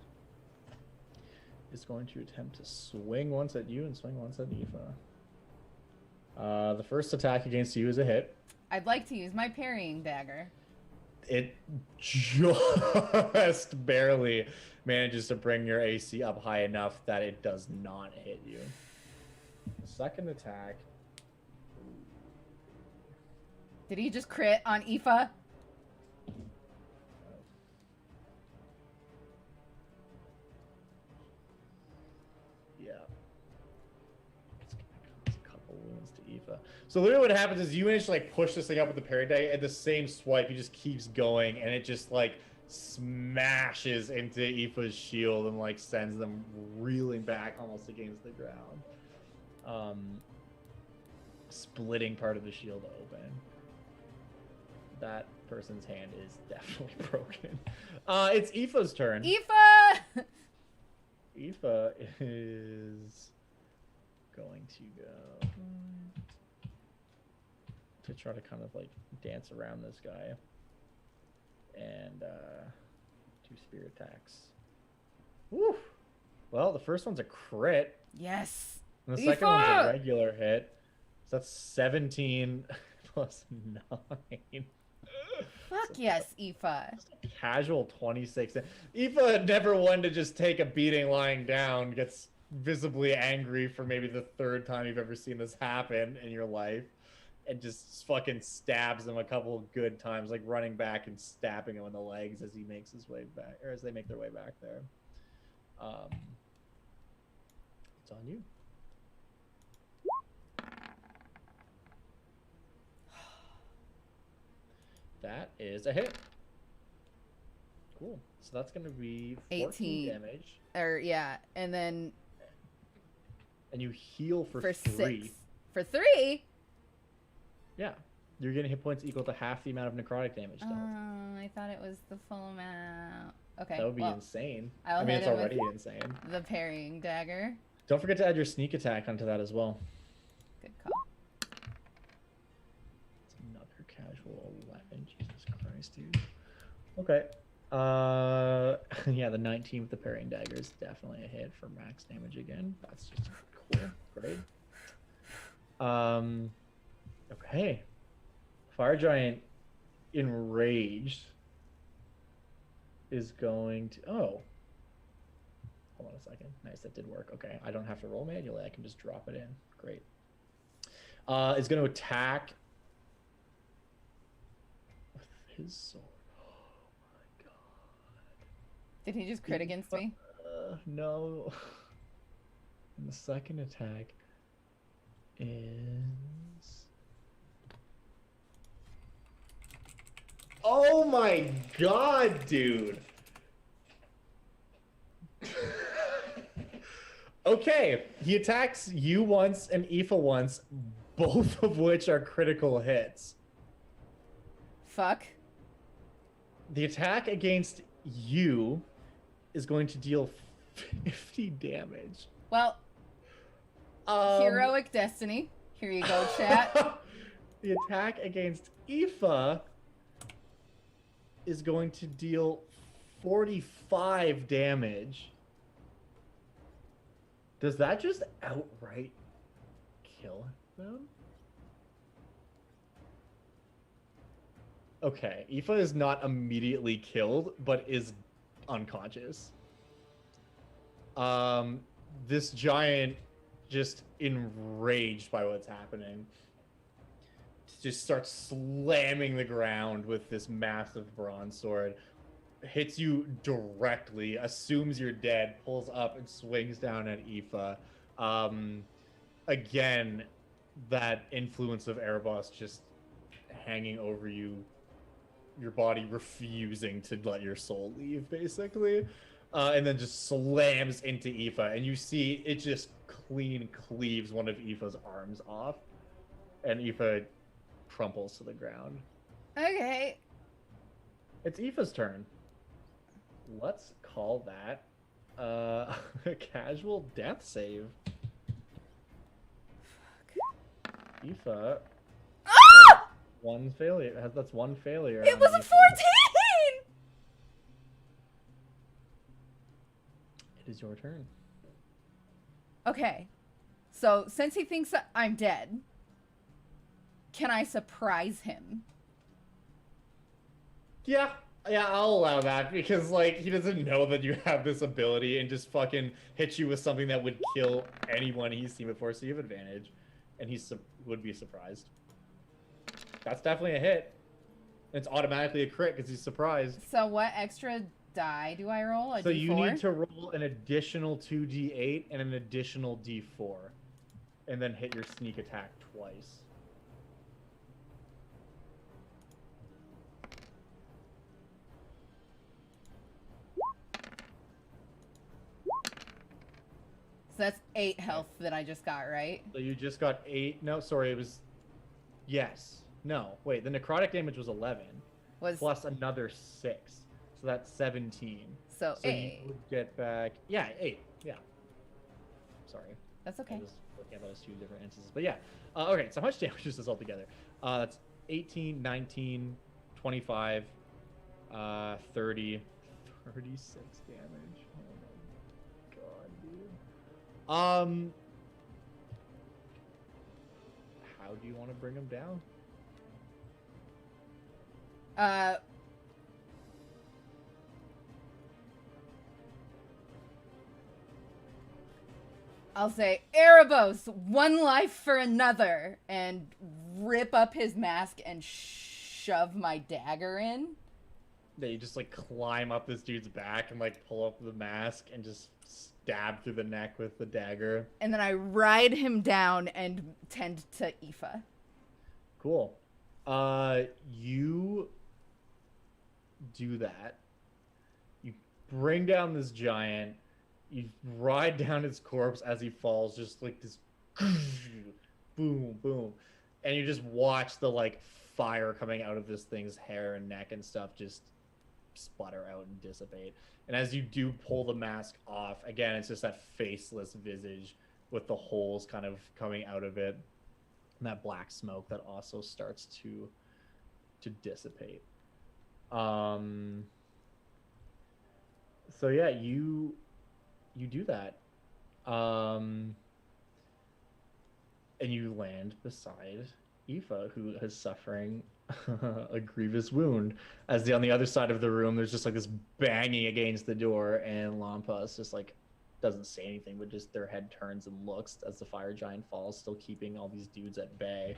Speaker 2: is going to attempt to swing once at you and swing once at Aoife. The first attack against you is a hit.
Speaker 1: I'd like to use my parrying dagger.
Speaker 2: It just barely manages to bring your AC up high enough that it does not hit you. The second attack.
Speaker 1: Did he just crit on Aoife?
Speaker 2: Yeah. It's gonna cause a couple wounds to Aoife. So literally what happens is you manage to like push this thing up with the parry dagger, and the same swipe, he just keeps going, and it just like smashes into Aoife's shield and like sends them reeling back almost against the ground. Splitting part of the shield open. That person's hand is definitely broken. It's Aoife's turn.
Speaker 1: Aoife!
Speaker 2: Aoife is going to go to try to kind of like dance around this guy and do spear attacks. Woo! Well, the first one's a crit.
Speaker 1: Yes.
Speaker 2: And the second one's a regular hit. So that's 17 plus 9.
Speaker 1: Fuck yes, Aoife.
Speaker 2: Casual 26. Aoife never one to just take a beating lying down, gets visibly angry for maybe the 3rd time you've ever seen this happen in your life, and just fucking stabs him a couple of good times, like running back and stabbing him in the legs as he makes his way back, or as they make their way back there. It's on you. That is a hit. Cool. So that's going to be 14
Speaker 1: 18
Speaker 2: damage.
Speaker 1: And then...
Speaker 2: And you heal for 3.
Speaker 1: 6. For 3?
Speaker 2: Yeah. You're getting hit points equal to half the amount of necrotic damage dealt.
Speaker 1: I thought it was the full amount. Okay.
Speaker 2: That would be insane.
Speaker 1: I mean,
Speaker 2: it's already insane.
Speaker 1: The parrying dagger.
Speaker 2: Don't forget to add your sneak attack onto that as well.
Speaker 1: Good call.
Speaker 2: It's another casual 11. Jesus Christ, dude. Okay. Yeah, the 19 with the parrying dagger is definitely a hit for max damage again. That's just cool. Great. Okay. Fire Giant, enraged, is going to... Oh. Hold on a second. Nice, that did work. Okay, I don't have to roll manually. I can just drop it in. Great. is going to attack with his sword. Oh my god.
Speaker 1: Did he just crit against me?
Speaker 2: No. And the second attack is... Oh my god, dude. Okay, he attacks you once and Aoife once, both of which are critical hits.
Speaker 1: Fuck.
Speaker 2: The attack against you is going to deal 50 damage.
Speaker 1: Well, heroic destiny. Here you go, chat.
Speaker 2: The attack against Aoife is going to deal 45 damage. Does that just outright kill them? Okay, Aoife is not immediately killed, but is unconscious. This giant, just enraged by what's happening, just starts slamming the ground with this massive bronze sword. Hits you directly, assumes you're dead, pulls up and swings down at Aoife. Again, that influence of Erebos just hanging over you, your body refusing to let your soul leave, basically. And then just slams into Aoife, and you see it just clean cleaves one of Aoife's arms off, and Aoife crumples to the ground.
Speaker 1: Okay.
Speaker 2: It's Aoife's turn. Let's call that a casual death save.
Speaker 1: Fuck.
Speaker 2: Aoife.
Speaker 1: Ah!
Speaker 2: One failure. That's one failure.
Speaker 1: It was a 14!
Speaker 2: It is your turn.
Speaker 1: Okay. So, since he thinks that I'm dead, can I surprise him?
Speaker 2: Yeah, I'll allow that because, like, he doesn't know that you have this ability and just fucking hit you with something that would kill anyone he's seen before, so you have advantage. And he would be surprised. That's definitely a hit. It's automatically a crit because he's surprised.
Speaker 1: So what extra die do I roll? A
Speaker 2: so
Speaker 1: D4?
Speaker 2: You need to roll an additional 2d8 and an additional d4. And then hit your sneak attack twice.
Speaker 1: So that's 8 health that I just got, right?
Speaker 2: So you just got 8. No, sorry, it was... Yes. No, wait, the necrotic damage was 11. Plus another 6. So that's 17.
Speaker 1: So 8.
Speaker 2: You would get back... Yeah, 8. Yeah. Sorry.
Speaker 1: That's okay.
Speaker 2: I was looking at those two different instances. But yeah. Okay, so how much damage is this altogether? That's 18, 19, 25, 30, 36 damage. Oh my god, dude. How do you want to bring him down?
Speaker 1: I'll say, Erebos, one life for another, and rip up his mask and shove my dagger in.
Speaker 2: Yeah, you just, like, climb up this dude's back and, like, pull up the mask and just stab through the neck with the dagger.
Speaker 1: And then I ride him down and tend to Aoife.
Speaker 2: Cool. You do that. You bring down this giant. You ride down his corpse as he falls, just like this boom, boom. And you just watch the, like, fire coming out of this thing's hair and neck and stuff just sputter out and dissipate. And as you do pull the mask off, again, it's just that faceless visage with the holes kind of coming out of it. And that black smoke that also starts to dissipate. So yeah, you do that. And you land beside Aoife, who is suffering a grievous wound. As on the other side of the room, there's just like this banging against the door, and Lampa is just like doesn't say anything, but just their head turns and looks as the fire giant falls, still keeping all these dudes at bay.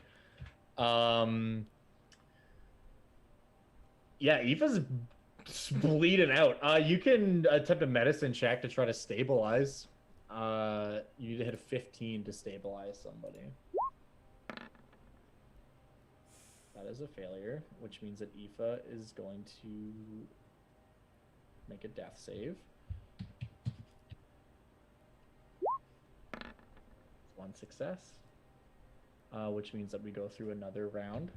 Speaker 2: Yeah, Aoife's bleeding out. You can attempt a medicine check to try to stabilize. You need to hit a 15 to stabilize somebody. That is a failure, which means that Aoife is going to make a death save. One success, which means that we go through another round.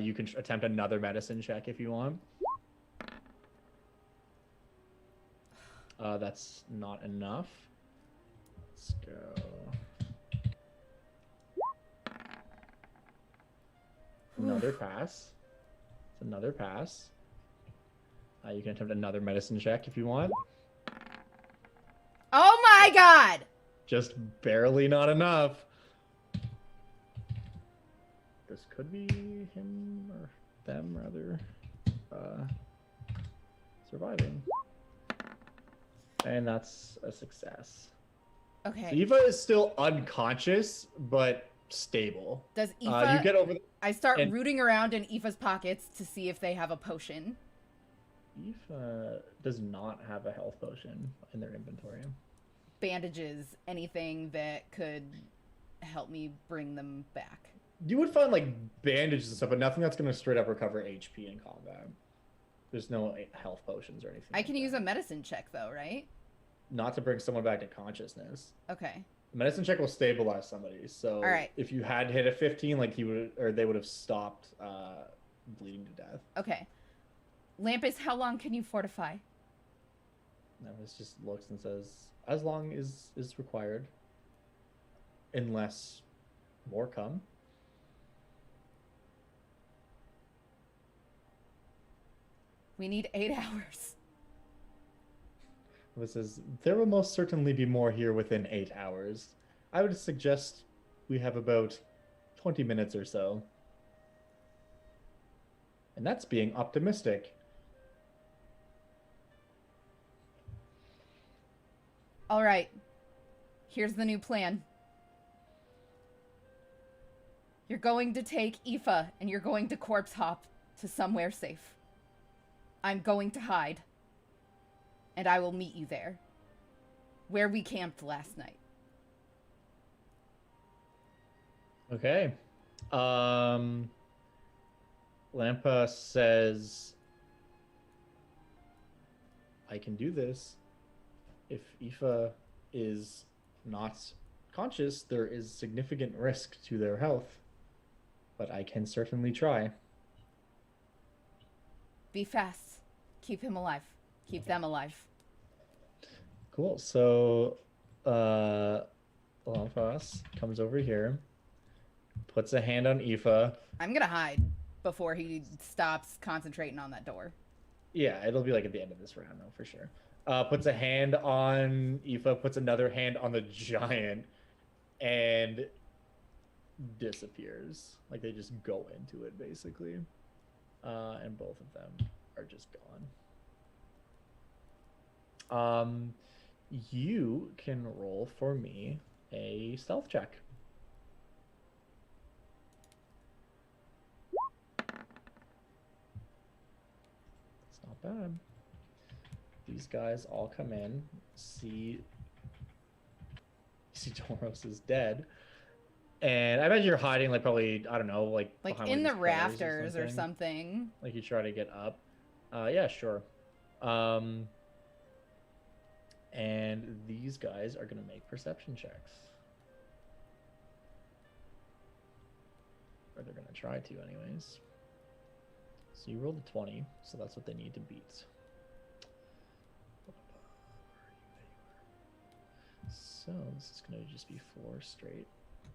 Speaker 2: You can attempt another medicine check if you want. That's not enough. Let's go. Another pass. It's another pass. You can attempt another medicine check if you want.
Speaker 1: Oh my god!
Speaker 2: Just barely not enough. This could be him or them, rather, surviving. And that's a success.
Speaker 1: Okay.
Speaker 2: So Eva is still unconscious, but stable.
Speaker 1: Does Aoife...
Speaker 2: you get over
Speaker 1: I start rooting around in Aoife's pockets to see if they have a potion.
Speaker 2: Aoife does not have a health potion in their inventory.
Speaker 1: Bandages, anything that could help me bring them back.
Speaker 2: You would find like bandages and stuff, but nothing that's going to straight up recover HP in combat. There's no health potions or anything.
Speaker 1: I can use a medicine check though, right?
Speaker 2: Not to bring someone back to consciousness.
Speaker 1: Okay.
Speaker 2: The medicine check will stabilize somebody. So
Speaker 1: all right. If
Speaker 2: you had hit a 15, like they would have stopped bleeding to death.
Speaker 1: Okay. Lampus, how long can you fortify?
Speaker 2: Lampus just looks and says, as long as is required, unless more come.
Speaker 1: We need 8 hours.
Speaker 2: It says, there will most certainly be more here within 8 hours. I would suggest we have about 20 minutes or so. And that's being optimistic.
Speaker 1: All right. Here's the new plan. You're going to take Aoife and you're going to corpse hop to somewhere safe. I'm going to hide. And I will meet you there. Where we camped last night.
Speaker 2: Okay. Lampa says, I can do this. If Aoife is not conscious, there is significant risk to their health. But I can certainly try.
Speaker 1: Be fast. Keep him alive. Keep them alive.
Speaker 2: Cool. So, Lampas comes over here, puts a hand on Aoife.
Speaker 1: I'm gonna hide before he stops concentrating on that door.
Speaker 2: Yeah, it'll be like at the end of this round, though, for sure. Puts a hand on Aoife, puts another hand on the giant, and disappears. Like they just go into it, basically. And both of them are just gone. You can roll for me a stealth check. It's not bad. These guys all come in, see Doros is dead. And I imagine you're hiding, like, probably, I don't know, like
Speaker 1: in the rafters or something.
Speaker 2: Like you try to get up. Yeah, sure. And these guys are going to make perception checks. Or they're going to try to, anyways. So you rolled a 20, so that's what they need to beat. So this is going to just be 4 straight.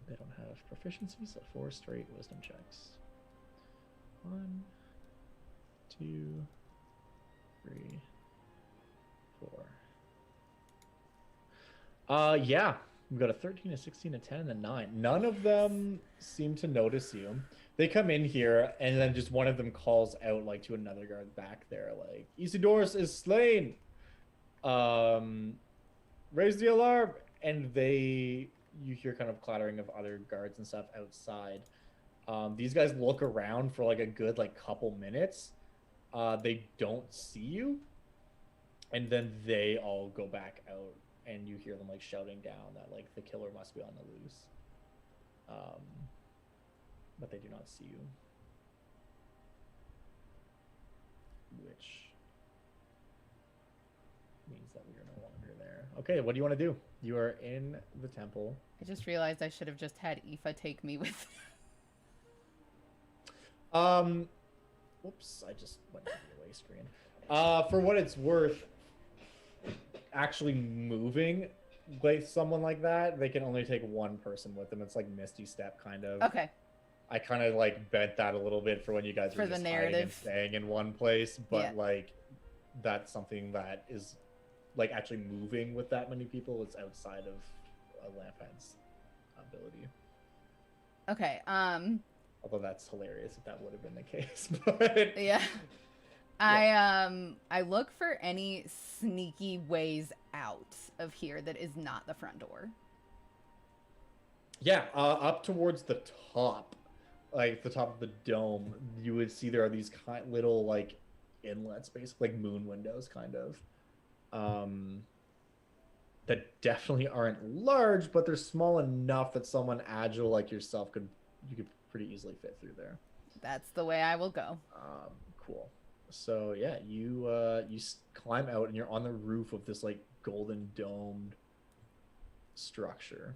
Speaker 2: They don't have proficiency, so 4 straight wisdom checks. 1, 2, 3, 4. Yeah, we've got a 13, a 16, a 10, and a 9. None of them seem to notice you. They come in here, and then just one of them calls out, like, to another guard back there, like, Isidorus is slain! raise the alarm, and you hear kind of clattering of other guards and stuff outside. These guys look around for like a good like couple minutes. They don't see you, and then they all go back out, and you hear them like shouting down that like the killer must be on the loose. But they do not see you, which means that we are no longer there. Okay, what do you want to do? You are in the temple.
Speaker 1: I just realized I should have just had Aoife take me with.
Speaker 2: Whoops, I just went to the away screen. For what it's worth, actually moving like someone like that, they can only take one person with them. It's like Misty Step kind of.
Speaker 1: Okay.
Speaker 2: I kind of like bent that a little bit for when you guys were
Speaker 1: For the
Speaker 2: just hiding and
Speaker 1: narrative.
Speaker 2: staying in one place, but
Speaker 1: Yeah.
Speaker 2: like that's something that is like actually moving with that many people. It's outside of a Lamphead's ability.
Speaker 1: Okay.
Speaker 2: Although that's hilarious if that would have been the case. But
Speaker 1: Yeah. I look for any sneaky ways out of here that is not the front door.
Speaker 2: yeah, up towards the top, like the top of the dome, you would see there are these little like inlets, basically like moon windows, kind of. That definitely aren't large, but they're small enough that someone agile like yourself could pretty easily fit through there.
Speaker 1: That's the way I will go.
Speaker 2: Cool. So yeah, you climb out and you're on the roof of this like golden domed structure.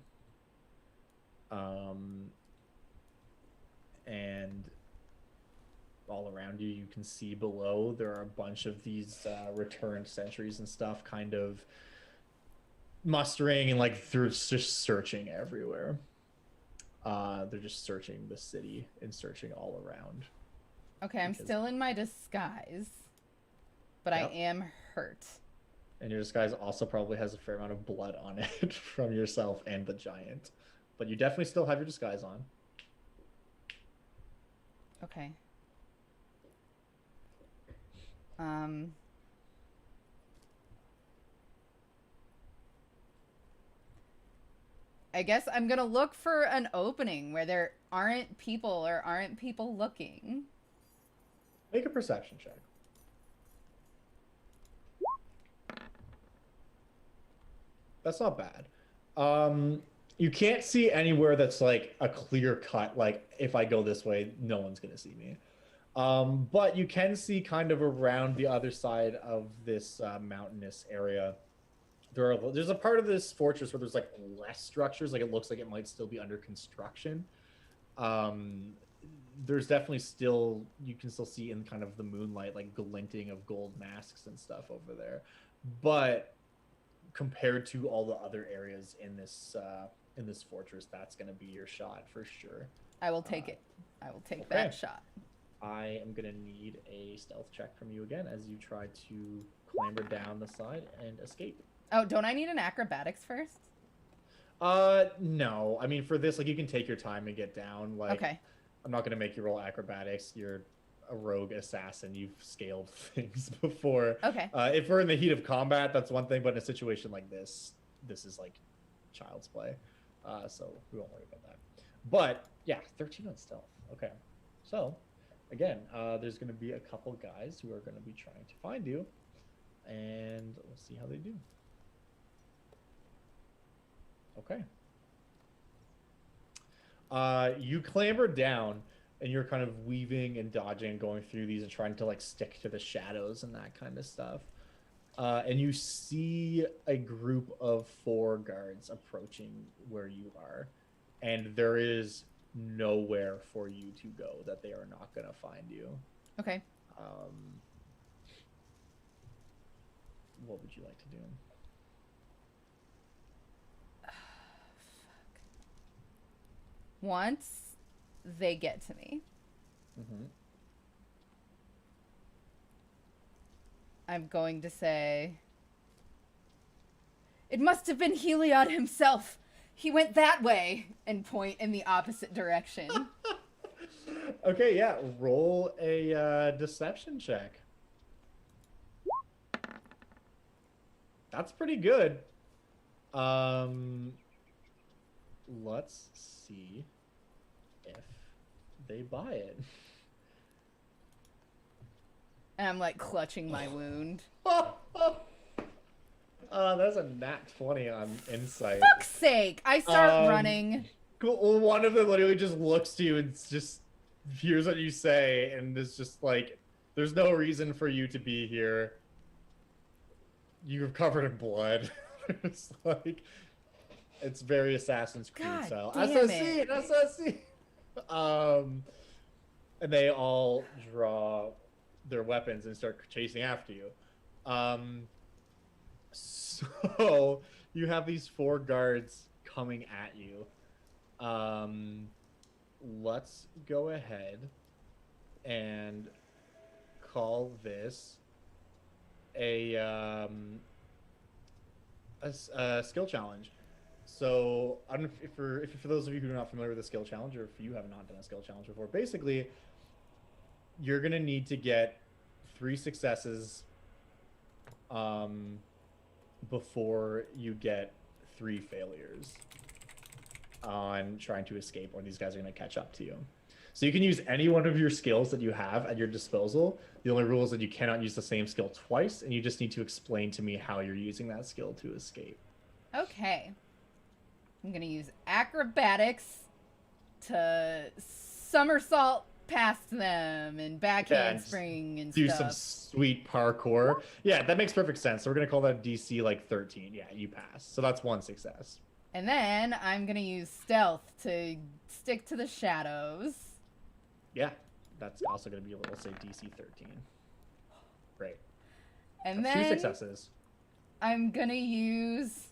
Speaker 2: And all around you, you can see below there are a bunch of these returned sentries and stuff, kind of mustering and like through just searching everywhere. They're just searching the city and searching all around.
Speaker 1: Okay, I'm still in my disguise, but
Speaker 2: Yep.
Speaker 1: I am hurt.
Speaker 2: And your disguise also probably has a fair amount of blood on it from yourself and the giant. But you definitely still have your disguise on.
Speaker 1: Okay. I guess I'm gonna look for an opening where there aren't people or aren't people looking.
Speaker 2: Make a perception check. That's not bad. You can't see anywhere that's like a clear cut, like if I go this way, no one's gonna see me. But you can see kind of around the other side of this mountainous area. There's a part of this fortress where there's like less structures, like it looks like it might still be under construction. There's definitely still, you can still see in kind of the moonlight like glinting of gold masks and stuff over there. But compared to all the other areas in this fortress, that's going to be your shot for sure.
Speaker 1: I will take it. I will take
Speaker 2: okay.
Speaker 1: that shot.
Speaker 2: I am going to need a stealth check from you again as you try to clamber down the side and escape.
Speaker 1: Oh, don't I need an acrobatics first?
Speaker 2: No. I mean, for this, like, you can take your time and get down. Like,
Speaker 1: Okay.
Speaker 2: I'm not going to make you roll acrobatics. You're a rogue assassin. You've scaled things before.
Speaker 1: Okay.
Speaker 2: If we're in the heat of combat, that's one thing. But in a situation like this is like child's play. So we won't worry about that. But yeah, 13 on stealth. Okay. So again, there's going to be a couple guys who are going to be trying to find you, and we'll see how they do. Okay. You clamber down, and you're kind of weaving and dodging and going through these and trying to like stick to the shadows and that kind of stuff. And you see a group of 4 guards approaching where you are, and there is nowhere for you to go that they are not going to find you.
Speaker 1: Okay.
Speaker 2: What would you like to do?
Speaker 1: Once they get to me, I'm going to say, "It must have been Heliod himself. He went that way," and point in the opposite direction.
Speaker 2: Okay, yeah. Roll a deception check. That's pretty good. Let's see if they buy it.
Speaker 1: And I'm like clutching my wound.
Speaker 2: That's a nat 20 on insight.
Speaker 1: Fuck's sake! I start running.
Speaker 2: Cool. One of them literally just looks to you and just hears what you say, and is just like, "There's no reason for you to be here. You're covered in blood." It's like, it's very Assassin's Creed
Speaker 1: God
Speaker 2: style.
Speaker 1: damn
Speaker 2: SSC. And they all draw their weapons and start chasing after you. So you have these 4 guards coming at you. Let's go ahead and call this a skill challenge. So I don't know if for those of you who are not familiar with a skill challenge, or if you have not done a skill challenge before, basically you're gonna need to get 3 successes before you get 3 failures on trying to escape, or these guys are going to catch up to you. So you can use any one of your skills that you have at your disposal. The only rule is that you cannot use the same skill twice, and you just need to explain to me how you're using that skill to escape.
Speaker 1: Okay. I'm going to use acrobatics to somersault past them and back handspring and
Speaker 2: do
Speaker 1: stuff.
Speaker 2: Some sweet parkour. Yeah, that makes perfect sense. So we're going to call that DC like 13. Yeah, you pass. So that's 1 success.
Speaker 1: And then I'm going to use stealth to stick to the shadows.
Speaker 2: Yeah, that's also going to be a little, say, DC 13. Great.
Speaker 1: And
Speaker 2: that's
Speaker 1: then
Speaker 2: 2 successes.
Speaker 1: I'm going to use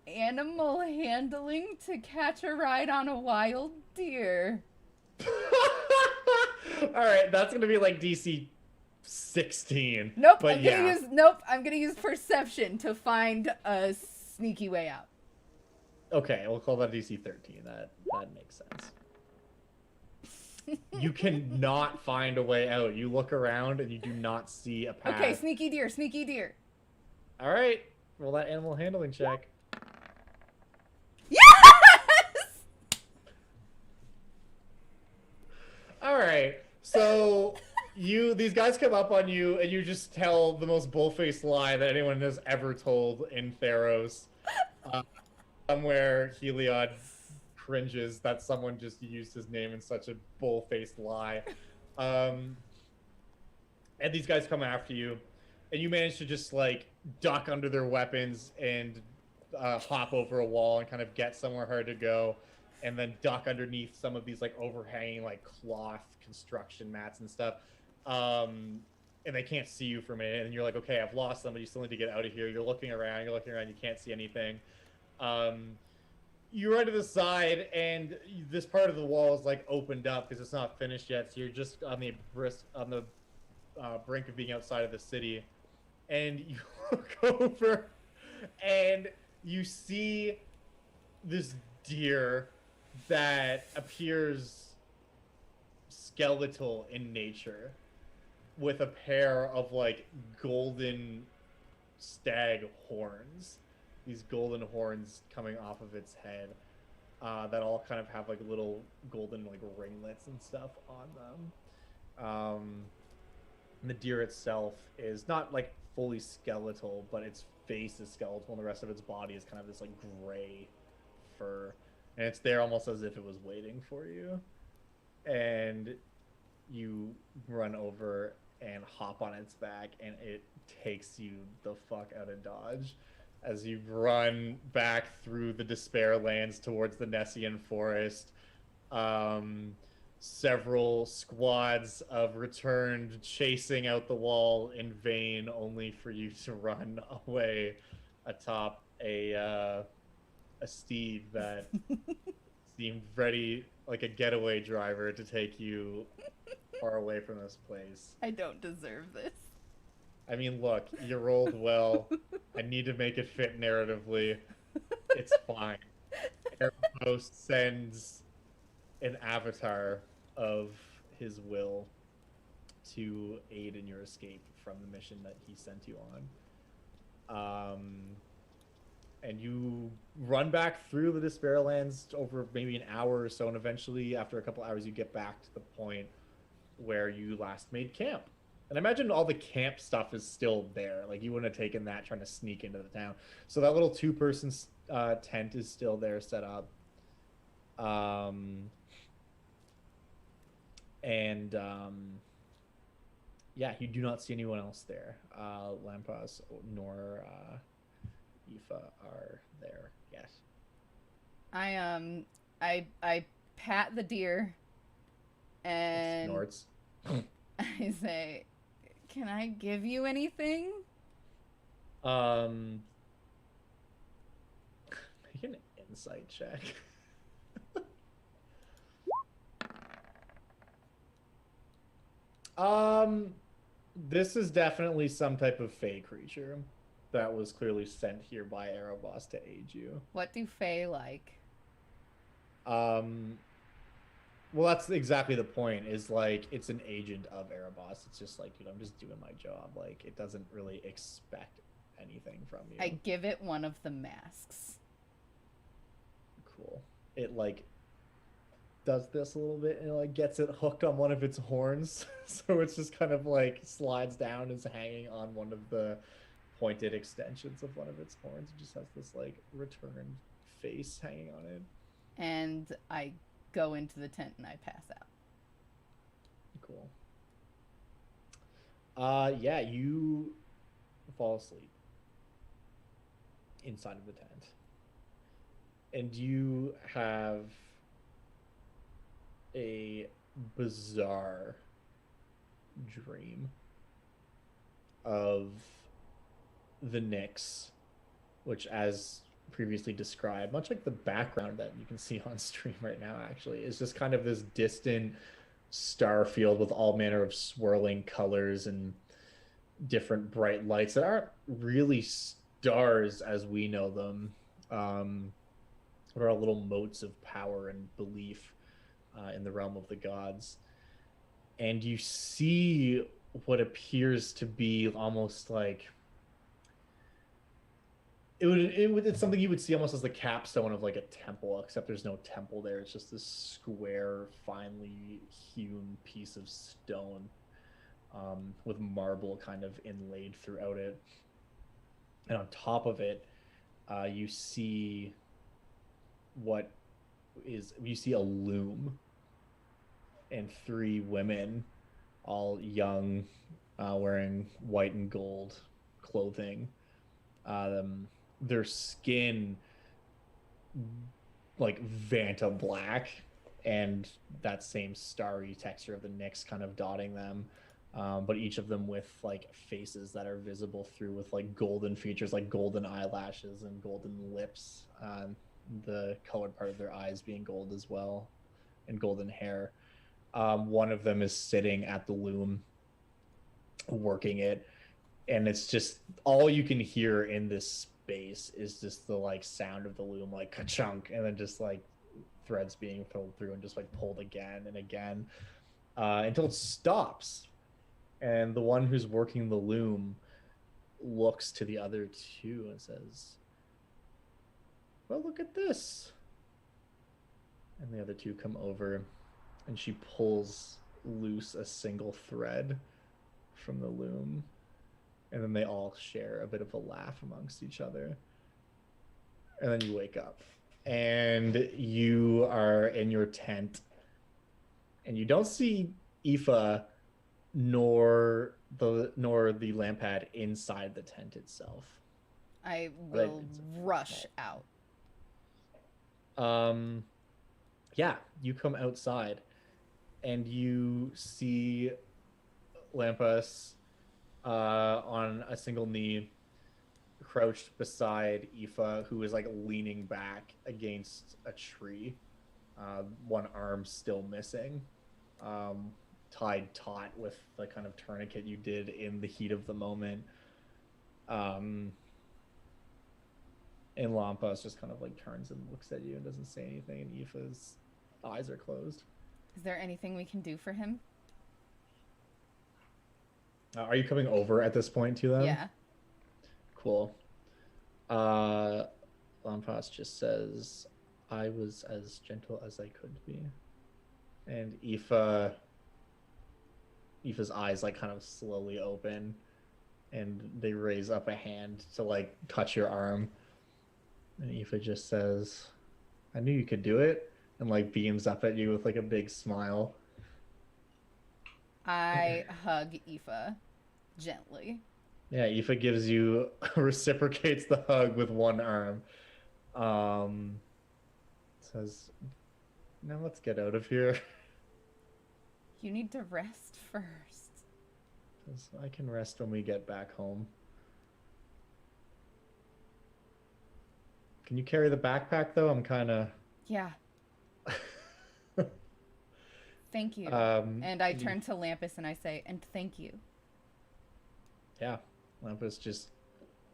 Speaker 1: animal handling to catch a ride on a wild deer.
Speaker 2: All right, that's going to be like DC 16.
Speaker 1: Nope,
Speaker 2: but
Speaker 1: I'm gonna use perception to find a sneaky way out.
Speaker 2: Okay, we'll call that DC 13. That makes sense. You cannot find a way out. You look around and you do not see a path.
Speaker 1: Okay, sneaky deer, sneaky deer.
Speaker 2: All right, roll that animal handling check.
Speaker 1: Yes!
Speaker 2: All right, so these guys come up on you, and you just tell the most bull-faced lie that anyone has ever told in Theros. Somewhere Heliod cringes that someone just used his name in such a bull-faced lie. And these guys come after you, and you manage to just like duck under their weapons and hop over a wall and kind of get somewhere hard to go, and then duck underneath some of these like overhanging like cloth construction mats and stuff. And they can't see you for a minute, and you're like, okay, I've lost them, but you still need to get out of here. You're looking around, you can't see anything. You run to the side, and this part of the wall is like opened up because it's not finished yet, so you're just on the brink of being outside of the city. And you look over, and you see this deer that appears skeletal in nature, with a pair of like golden stag horns. These golden horns coming off of its head that all kind of have like little golden like ringlets and stuff on them. And the deer itself is not like fully skeletal, but its face is skeletal and the rest of its body is kind of this like gray fur. And it's there almost as if it was waiting for you. And you run over and hop on its back, and it takes you the fuck out of Dodge as you run back through the Despair Lands towards the Nessian Forest. Several squads of returned chasing out the wall in vain, only for you to run away atop a steed that seemed ready, like a getaway driver, to take you far away from this place.
Speaker 1: I don't deserve this.
Speaker 2: I mean, look, you rolled well. I need to make it fit narratively. It's fine. Erebos sends an avatar of his will to aid in your escape from the mission that he sent you on. And you run back through the Despairelands over maybe an hour or so, and eventually, after a couple hours, you get back to the point where you last made camp. And I imagine all the camp stuff is still there. Like, you wouldn't have taken that trying to sneak into the town. So that little two-person tent is still there set up. Yeah, you do not see anyone else there. Lampas nor Aoife are there yet.
Speaker 1: I pat the deer and
Speaker 2: Snorts.
Speaker 1: I say, "Can I give you anything?"
Speaker 2: Make an insight check. This is definitely some type of fey creature that was clearly sent here by Erebos to aid you.
Speaker 1: What do fae like?
Speaker 2: Well, that's exactly the point, is like, it's an agent of Erebos. It's just like, dude, I'm just doing my job. Like, it doesn't really expect anything from you.
Speaker 1: I give it one of the masks.
Speaker 2: Cool. It like does this a little bit and like gets it hooked on one of its horns. So it's just kind of like slides down and is hanging on one of the pointed extensions of one of its horns. It just has this like returned face hanging on it.
Speaker 1: And I go into the tent and I pass out.
Speaker 2: Cool. Yeah, you fall asleep inside of the tent. And you have a bizarre dream of the Nymphs, which, as previously described, much like the background that you can see on stream right now, actually, is just kind of this distant star field with all manner of swirling colors and different bright lights that aren't really stars as we know them. What are little motes of power and belief in the realm of the gods. And you see what appears to be almost like it's something you would see almost as the capstone of like a temple, except there's no temple there. It's just this square, finely hewn piece of stone with marble kind of inlaid throughout it. And on top of it, you see a loom and three women, all young, wearing white and gold clothing. Their skin like Vanta black, and that same starry texture of the Nymphs kind of dotting them. But each of them with like faces that are visible through, with like golden features, like golden eyelashes and golden lips. The colored part of their eyes being gold as well, and golden hair. One of them is sitting at the loom, working it, and it's just all you can hear in this space is just the like sound of the loom, like ka-chunk, and then just like threads being pulled through and just like pulled again and again until it stops. And the one who's working the loom looks to the other two and says, "Well, look at this." And the other two come over, and she pulls loose a single thread from the loom. And then they all share a bit of a laugh amongst each other. And then you wake up. And you are in your tent. And you don't see Aoife nor the lampad inside the tent itself.
Speaker 1: I will rush out.
Speaker 2: Yeah, you come outside and you see Lampas on a single knee, crouched beside Aoife, who is like leaning back against a tree, one arm still missing, tied taut with the kind of tourniquet you did in the heat of the moment. And Lampas just kind of like turns and looks at you and doesn't say anything, and Aoife's eyes are closed.
Speaker 1: Is there anything we can do for him?
Speaker 2: Are you coming over at this point to them?
Speaker 1: Yeah.
Speaker 2: Cool. Lampas just says, I was as gentle as I could be. And Aoife's eyes like kind of slowly open and they raise up a hand to like touch your arm. And Aoife just says, I knew you could do it, and like beams up at you with like a big smile.
Speaker 1: I hug Aoife gently.
Speaker 2: Yeah, Aoife gives you reciprocates the hug with one arm. Says, now let's get out of here.
Speaker 1: You need to rest first.
Speaker 2: Says, I can rest when we get back home. Can you carry the backpack though? I'm kind of.
Speaker 1: Yeah. Thank you. And I turn to Lampus and I say, and thank you.
Speaker 2: Yeah. Lampus just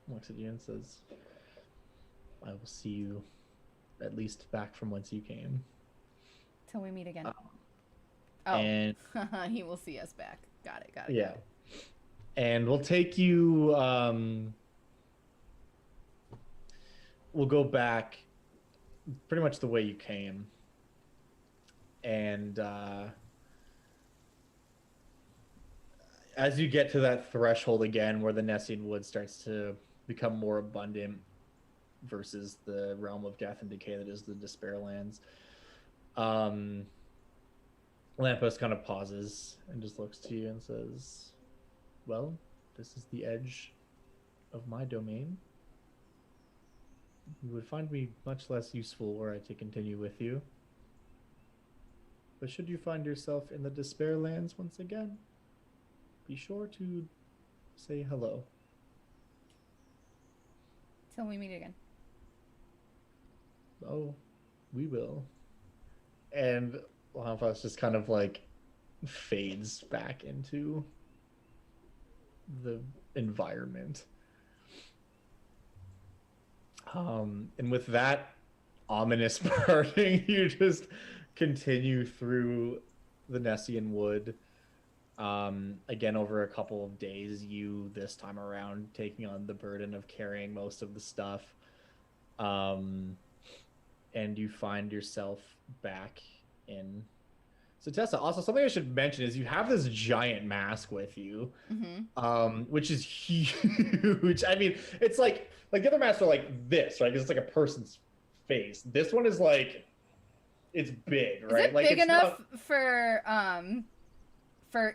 Speaker 2: looks at you and says, I will see you at least back from whence you came.
Speaker 1: Till we meet again.
Speaker 2: And
Speaker 1: he will see us back. Got it.
Speaker 2: Yeah. And we'll take you, we'll go back pretty much the way you came. And as you get to that threshold again where the Nessian Wood starts to become more abundant versus the realm of death and decay that is the Despair Lands, Lampos kind of pauses and just looks to you and says, well, this is the edge of my domain. You would find me much less useful were I to continue with you. But should you find yourself in the Despair Lands once again, be sure to say hello.
Speaker 1: Till we meet again.
Speaker 2: Oh, we will. And Lampos just kind of like fades back into the environment. And with that ominous parting, you just continue through the Nessian Wood. Again, over a couple of days, you this time around taking on the burden of carrying most of the stuff. And you find yourself back in Setessa. Also, something I should mention is you have this giant mask with you, which is huge. I mean, it's like the other masks are like this, right? Because it's like a person's face. This one is like, it's big, right?
Speaker 1: Is it
Speaker 2: like
Speaker 1: big
Speaker 2: it's
Speaker 1: enough for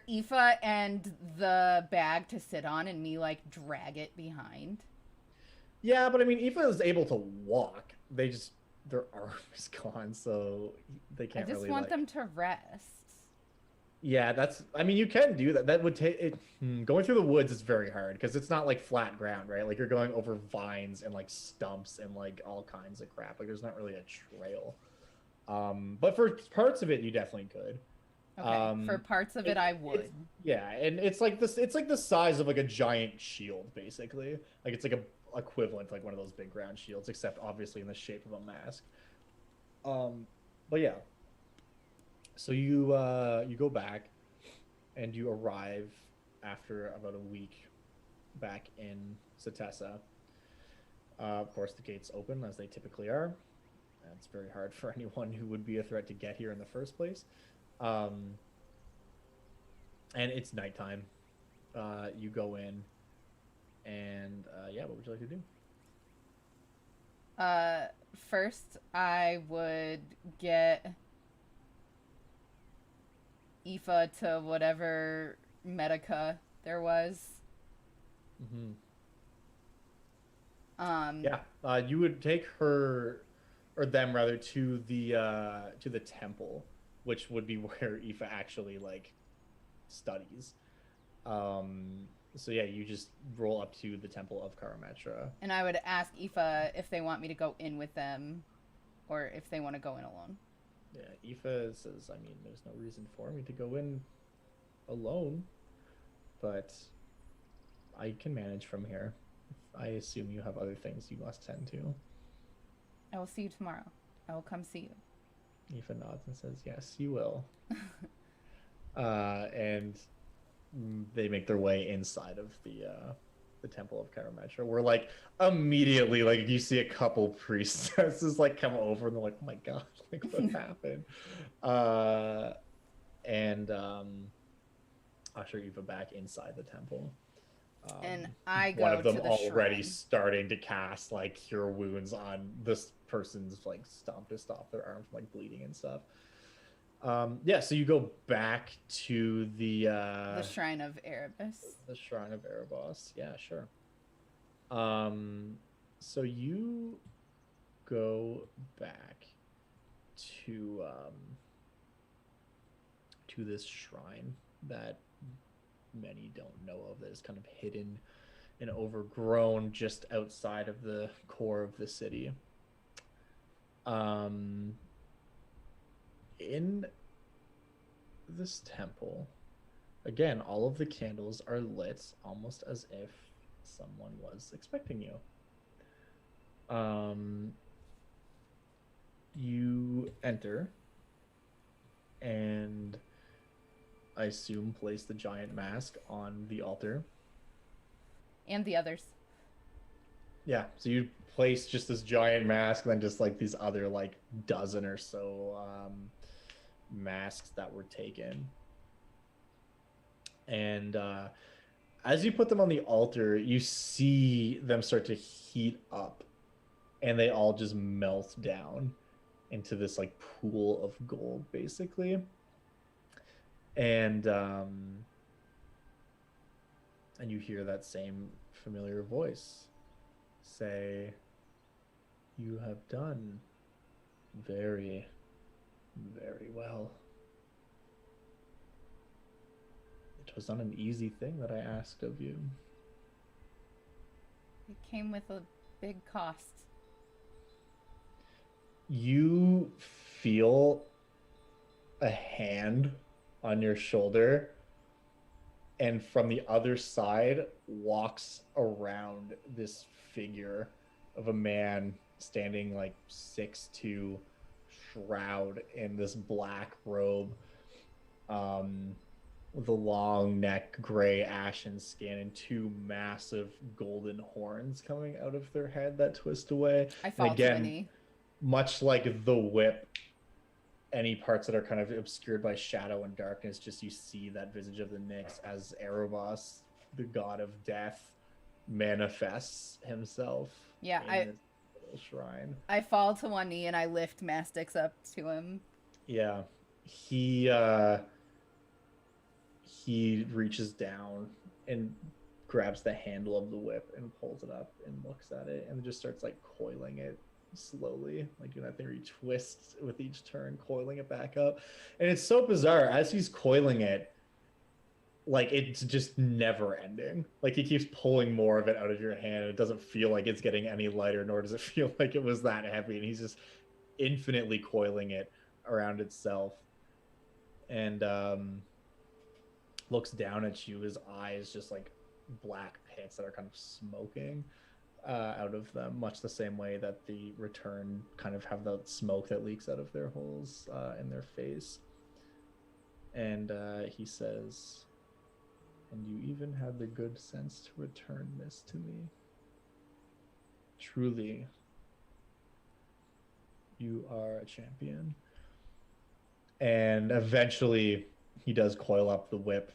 Speaker 1: Aoife and the bag to sit on and me like drag it behind?
Speaker 2: Yeah, but I mean, Aoife is able to walk. They just their arm is gone, so they can't really.
Speaker 1: I just want them to rest.
Speaker 2: Yeah, that's. I mean, you can do that. That would take it. Going through the woods is very hard because it's not like flat ground, right? Like you're going over vines and like stumps and like all kinds of crap. Like there's not really a trail. But for parts of it, you definitely could.
Speaker 1: Okay. For parts of it, I would.
Speaker 2: Yeah, and it's like this. It's like the size of like a giant shield, basically. Like it's like a equivalent to like one of those big ground shields, except obviously in the shape of a mask. But yeah. So you go back, and you arrive after about a week back in Setessa. Of course, the gates open as they typically are. It's very hard for anyone who would be a threat to get here in the first place. And it's nighttime. You go in, and yeah, what would you like to do?
Speaker 1: First, I would get Aoife to whatever Medica there was.
Speaker 2: Yeah, you would take her, or them rather, to the temple, which would be where Aoife actually like studies. So yeah, you just roll up to the temple of Karametra.
Speaker 1: And I would ask Aoife if they want me to go in with them, or if they want to go in alone.
Speaker 2: Yeah, Aoife says, I mean, there's no reason for me to go in alone, but I can manage from here. I assume you have other things you must tend to.
Speaker 1: I will see you tomorrow. I will come see you.
Speaker 2: Aoife nods and says, yes, you will. And they make their way inside of the Temple of Karametra, where like immediately like you see a couple priestesses like come over and they're like, oh my god, like what happened? And usher Eva back inside the temple.
Speaker 1: And I
Speaker 2: One
Speaker 1: go
Speaker 2: of them
Speaker 1: to the
Speaker 2: already
Speaker 1: shrine.
Speaker 2: starting to cast like cure wounds on this person's like stump to stop their arm from like bleeding and stuff. Yeah, so you go back to
Speaker 1: The shrine of Erebus.
Speaker 2: the shrine of Erebos. Yeah, sure. So you go back to this shrine that many don't know of, that is kind of hidden and overgrown just outside of the core of the city. In this temple, again, all of the candles are lit almost as if someone was expecting you. You enter and I assume place the giant mask on the altar.
Speaker 1: And the others.
Speaker 2: Yeah, so you place just this giant mask and then just like these other like dozen or so masks that were taken. And as you put them on the altar, you see them start to heat up and they all just melt down into this like pool of gold basically. And you hear that same familiar voice say, "You have done very, very well. It was not an easy thing that I asked of you."
Speaker 1: It came with a big cost.
Speaker 2: You feel a hand on your shoulder, and from the other side walks around this figure of a man standing like 6'2", shroud in this black robe, with a long neck, gray ashen skin, and two massive golden horns coming out of their head that twist away.
Speaker 1: I
Speaker 2: And
Speaker 1: fall to a
Speaker 2: again,
Speaker 1: knee.
Speaker 2: much like the whip, any parts that are kind of obscured by shadow and darkness, just you see that visage of the Nymphs as Erebos, the god of death, manifests himself
Speaker 1: Yeah,
Speaker 2: in this little shrine.
Speaker 1: I fall to one knee and I lift Mastix up to him.
Speaker 2: Yeah, he reaches down and grabs the handle of the whip and pulls it up and looks at it and just starts like coiling it slowly, like doing that thing where he twists with each turn, coiling it back up. And it's so bizarre as he's coiling it, like it's just never ending. Like he keeps pulling more of it out of your hand, and it doesn't feel like it's getting any lighter, nor does it feel like it was that heavy. And he's just infinitely coiling it around itself. And looks down at you, his eyes just like black pits that are kind of smoking out of them, much the same way that the return kind of have the smoke that leaks out of their holes in their face. And he says, "And you even had the good sense to return this to me. Truly, you are a champion." And eventually he does coil up the whip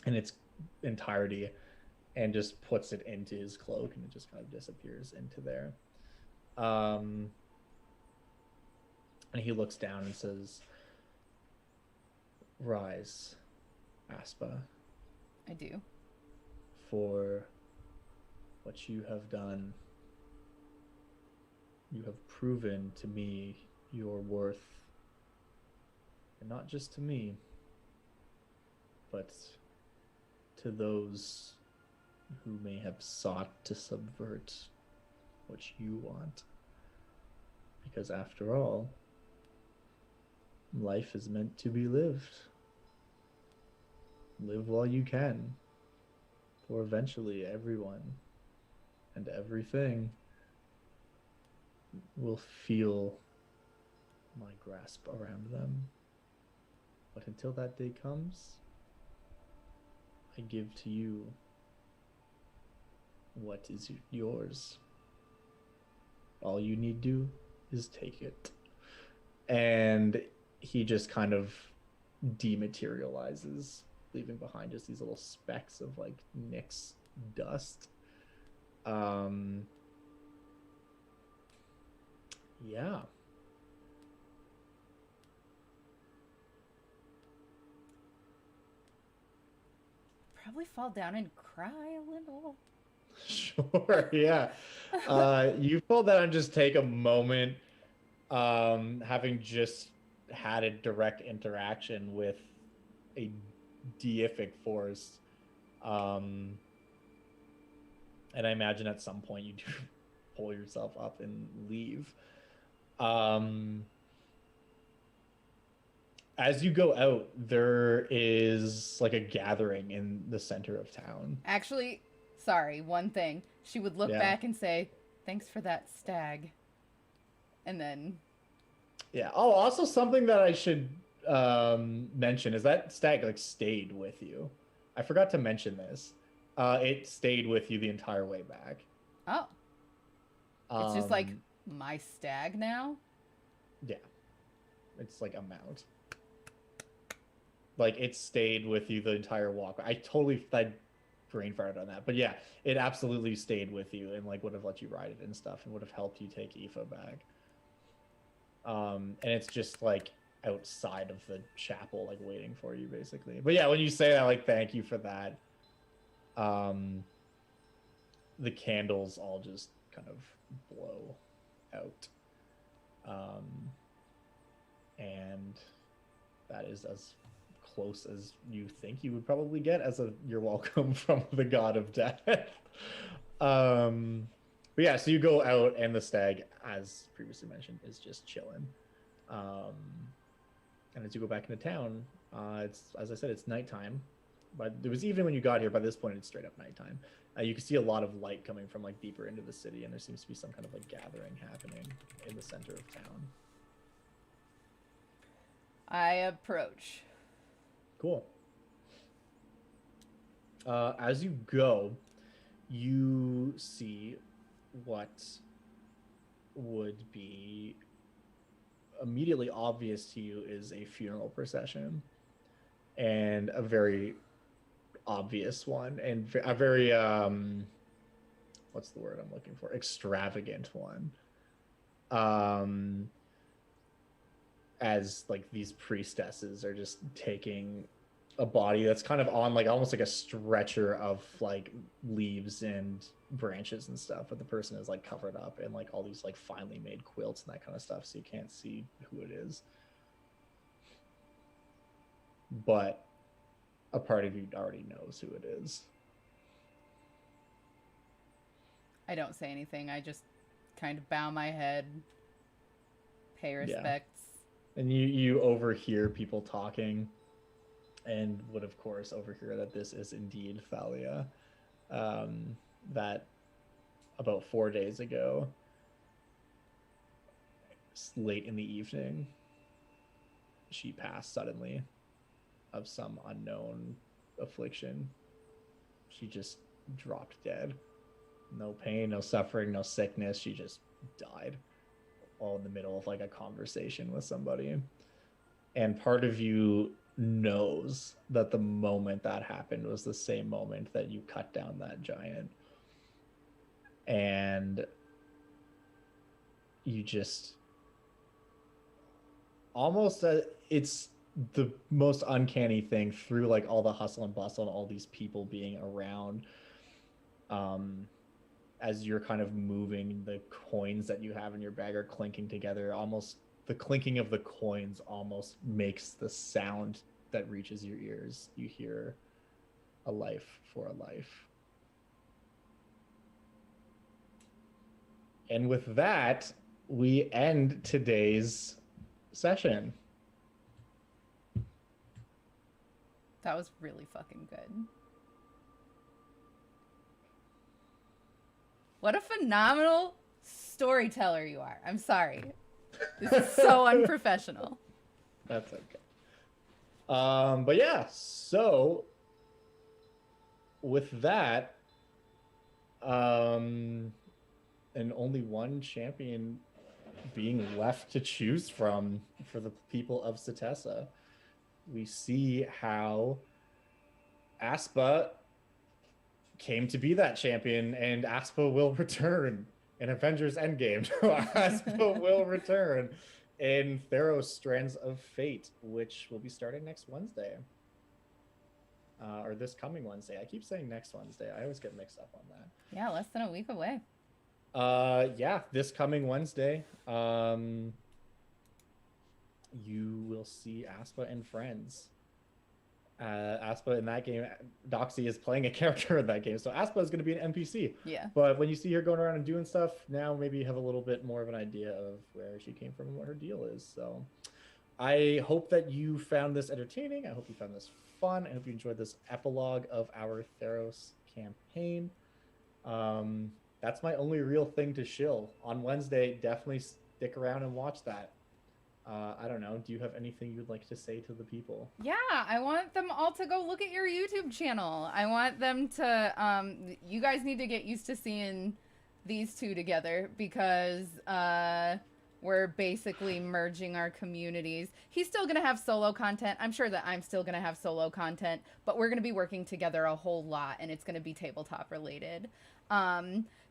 Speaker 2: in its entirety and just puts it into his cloak, and it just kind of disappears into there. And he looks down and says, "Rise, Aspa,
Speaker 1: I do.
Speaker 2: for what you have done. You have proven to me your worth, and not just to me, but to those who may have sought to subvert what you want. Because after all, life is meant to be lived. Live while you can, for eventually everyone and everything will feel my grasp around them. But until that day comes, I give to you what is yours. All you need do is take it. And he just kind of dematerializes, leaving behind just these little specks of like Nyx dust. Yeah.
Speaker 1: Probably fall down and cry a little.
Speaker 2: Sure, yeah. You pull that and just take a moment, having just had a direct interaction with a deific force. And I imagine at some point you do pull yourself up and leave. As you go out, there is like a gathering in the center of town.
Speaker 1: Actually, sorry, one thing. She would look back and say, "Thanks for that stag." And then...
Speaker 2: Yeah. Oh, also something that I should mention is that stag like stayed with you. I forgot to mention this. It stayed with you the entire way back.
Speaker 1: Oh. It's just like my stag now?
Speaker 2: Yeah. It's like a mount. Like it stayed with you the entire walk. I brain farted on that. But yeah, it absolutely stayed with you and like would have let you ride it and stuff and would have helped you take Aoife back. And it's just like outside of the chapel, like waiting for you basically. But yeah, when you say that, like, thank you for that, the candles all just kind of blow out. And that is as close as you think you would probably get as a you're welcome from the god of death. But yeah, so you go out and the stag, as previously mentioned, is just chilling. And as you go back into town, it's, as I said, it's nighttime. But it was even when you got here. By this point, it's straight up nighttime. You can see a lot of light coming from like deeper into the city, and there seems to be some kind of like gathering happening in the center of town.
Speaker 1: I approach.
Speaker 2: Cool. As you go, you see what would be immediately obvious to you is a funeral procession, and a very obvious one, and a very what's the word I'm looking for, extravagant one, as like these priestesses are just taking a body that's kind of on like almost like a stretcher of like leaves and branches and stuff, but the person is like covered up in like all these like finely made quilts and that kind of stuff, so you can't see who it is, but a part of you already knows who it is.
Speaker 1: I don't say anything. I just kind of bow my head, pay respects.
Speaker 2: Yeah. And you overhear people talking, and would of course overhear that this is indeed Thalia. That about 4 days ago, late in the evening, she passed suddenly of some unknown affliction. She just dropped dead. No pain, no suffering, no sickness. She just died, all in the middle of like a conversation with somebody. And part of you knows that the moment that happened was the same moment that you cut down that giant. And you just almost it's the most uncanny thing through like all the hustle and bustle and all these people being around, as you're kind of moving, the coins that you have in your bag are clinking together. Almost the clinking of the coins almost makes the sound that reaches your ears. You hear a life for a life. And with that, we end today's session.
Speaker 1: That was really fucking good. What a phenomenal storyteller you are. I'm sorry. This is so unprofessional.
Speaker 2: That's okay. But yeah, so with that, and only one champion being left to choose from for the people of Setessa, we see how Aspa came to be that champion, and Aspa will return in Avengers Endgame. Aspa will return in Theros Strands of Fate, which will be starting next Wednesday. Or this coming Wednesday. I keep saying next Wednesday. I always get mixed up on that.
Speaker 1: Yeah, less than a week away.
Speaker 2: Yeah, this coming Wednesday. You will see Aspa and friends. Aspa in that game, Doxy is playing a character in that game, so Aspa is going to be an NPC.
Speaker 1: Yeah.
Speaker 2: But when you see her going around and doing stuff, now maybe you have a little bit more of an idea of where she came from and what her deal is. So I hope that you found this entertaining. I hope you found this fun. I hope you enjoyed this epilogue of our Theros campaign. That's my only real thing to shill. On Wednesday, definitely stick around and watch that. I don't know. Do you have anything you'd like to say to the people?
Speaker 1: Yeah, I want them all to go look at your YouTube channel. I want them to, you guys need to get used to seeing these two together because we're basically merging our communities. He's still going to have solo content. I'm sure that I'm still going to have solo content, but we're going to be working together a whole lot, and it's going to be tabletop related.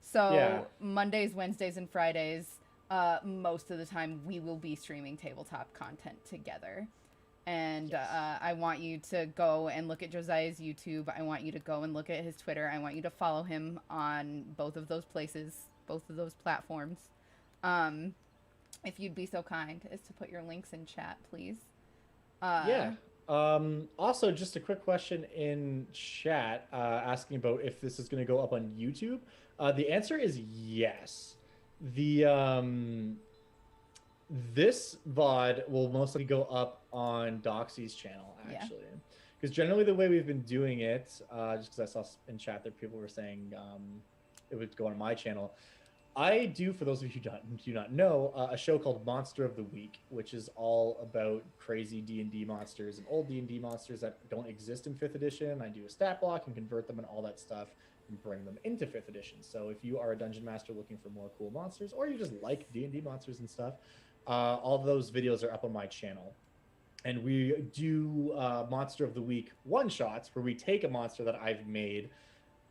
Speaker 1: So Mondays, Wednesdays, and Fridays, most of the time we will be streaming tabletop content together. And I want you to go and look at Josiah's YouTube. I want you to go and look at his Twitter. I want you to follow him on both of those places, both of those platforms. If you'd be so kind as to put your links in chat, please.
Speaker 2: Also, just a quick question in chat asking about if this is going to go up on YouTube. The answer is yes. This VOD will mostly go up on Doxy's channel, actually. Because generally the way we've been doing it, just because I saw in chat that people were saying it would go on my channel, I do, for those of you who do not know, a show called Monster of the Week, which is all about crazy D&D monsters and old D&D monsters that don't exist in 5th edition. I do a stat block and convert them and all that stuff and bring them into 5th edition. So if you are a dungeon master looking for more cool monsters, or you just like D&D monsters and stuff, all of those videos are up on my channel. And we do Monster of the Week one-shots, where we take a monster that I've made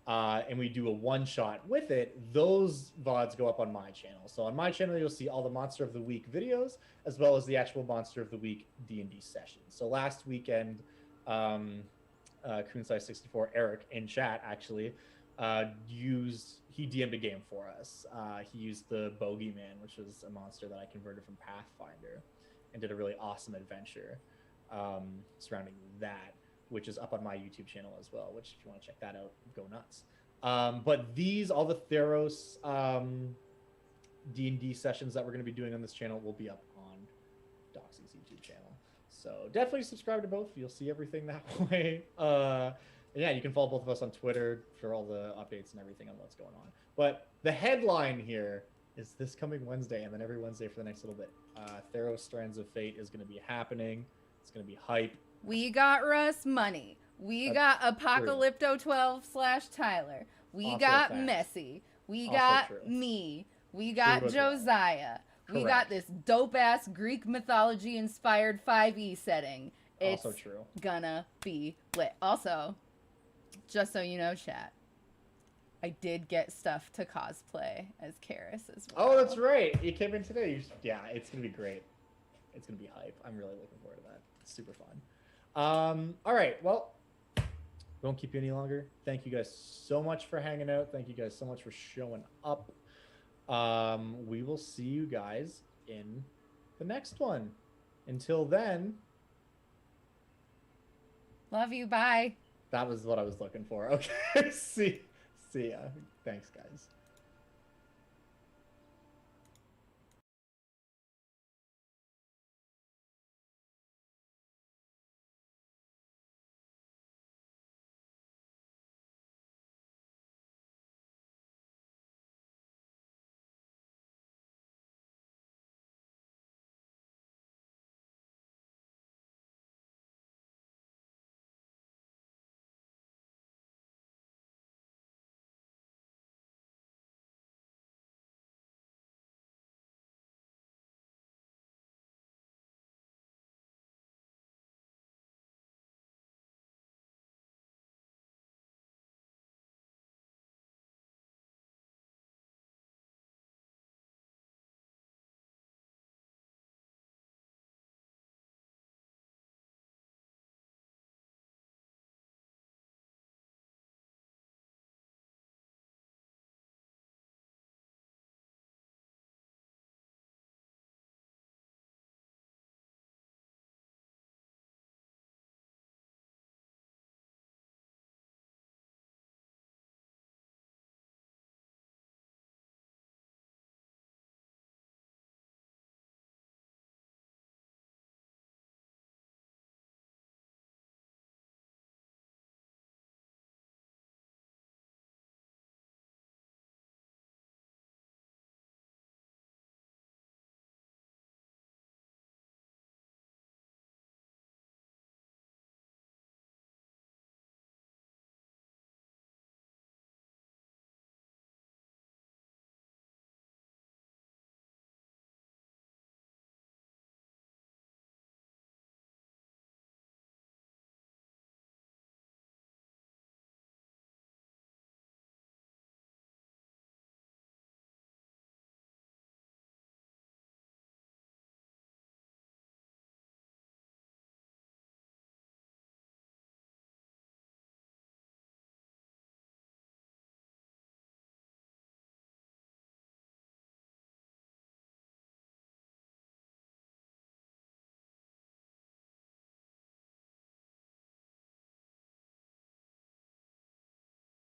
Speaker 2: and we do a one-shot with it. Those VODs go up on my channel. So on my channel, you'll see all the Monster of the Week videos, as well as the actual Monster of the Week D&D sessions. So last weekend, Coonsai64, Eric, in chat, actually, he DM'd a game for us. He used the Bogeyman, which was a monster that I converted from Pathfinder, and did a really awesome adventure surrounding that, which is up on my YouTube channel as well, which if you want to check that out, go nuts. But all the Theros D&D sessions that we're going to be doing on this channel will be up on Doxy's YouTube channel. So definitely subscribe to both. You'll see everything that way. Yeah, you can follow both of us on Twitter for all the updates and everything on what's going on. But the headline here is this coming Wednesday, and then every Wednesday for the next little bit. Theros Strands of Fate is going to be happening. It's going to be hype.
Speaker 1: We got Russ Money. We got Apocalypto12/Tyler. We
Speaker 2: Also
Speaker 1: got
Speaker 2: facts.
Speaker 1: Messy. We
Speaker 2: Also
Speaker 1: got
Speaker 2: true.
Speaker 1: me. We got
Speaker 2: True as well.
Speaker 1: Josiah. We got
Speaker 2: Correct.
Speaker 1: this dope-ass Greek mythology-inspired 5e setting. It's
Speaker 2: Also true.
Speaker 1: gonna be lit. Also, just so you know, chat, I did get stuff to cosplay as Karis as well.
Speaker 2: Oh, that's right. You came in today. Yeah, it's going to be great. It's going to be hype. I'm really looking forward to that. It's super fun. All right. Well, we won't keep you any longer. Thank you guys so much for hanging out. Thank you guys so much for showing up. We will see you guys in the next one. Until then.
Speaker 1: Love you. Bye.
Speaker 2: That was what I was looking for. Okay. See ya. Thanks, guys.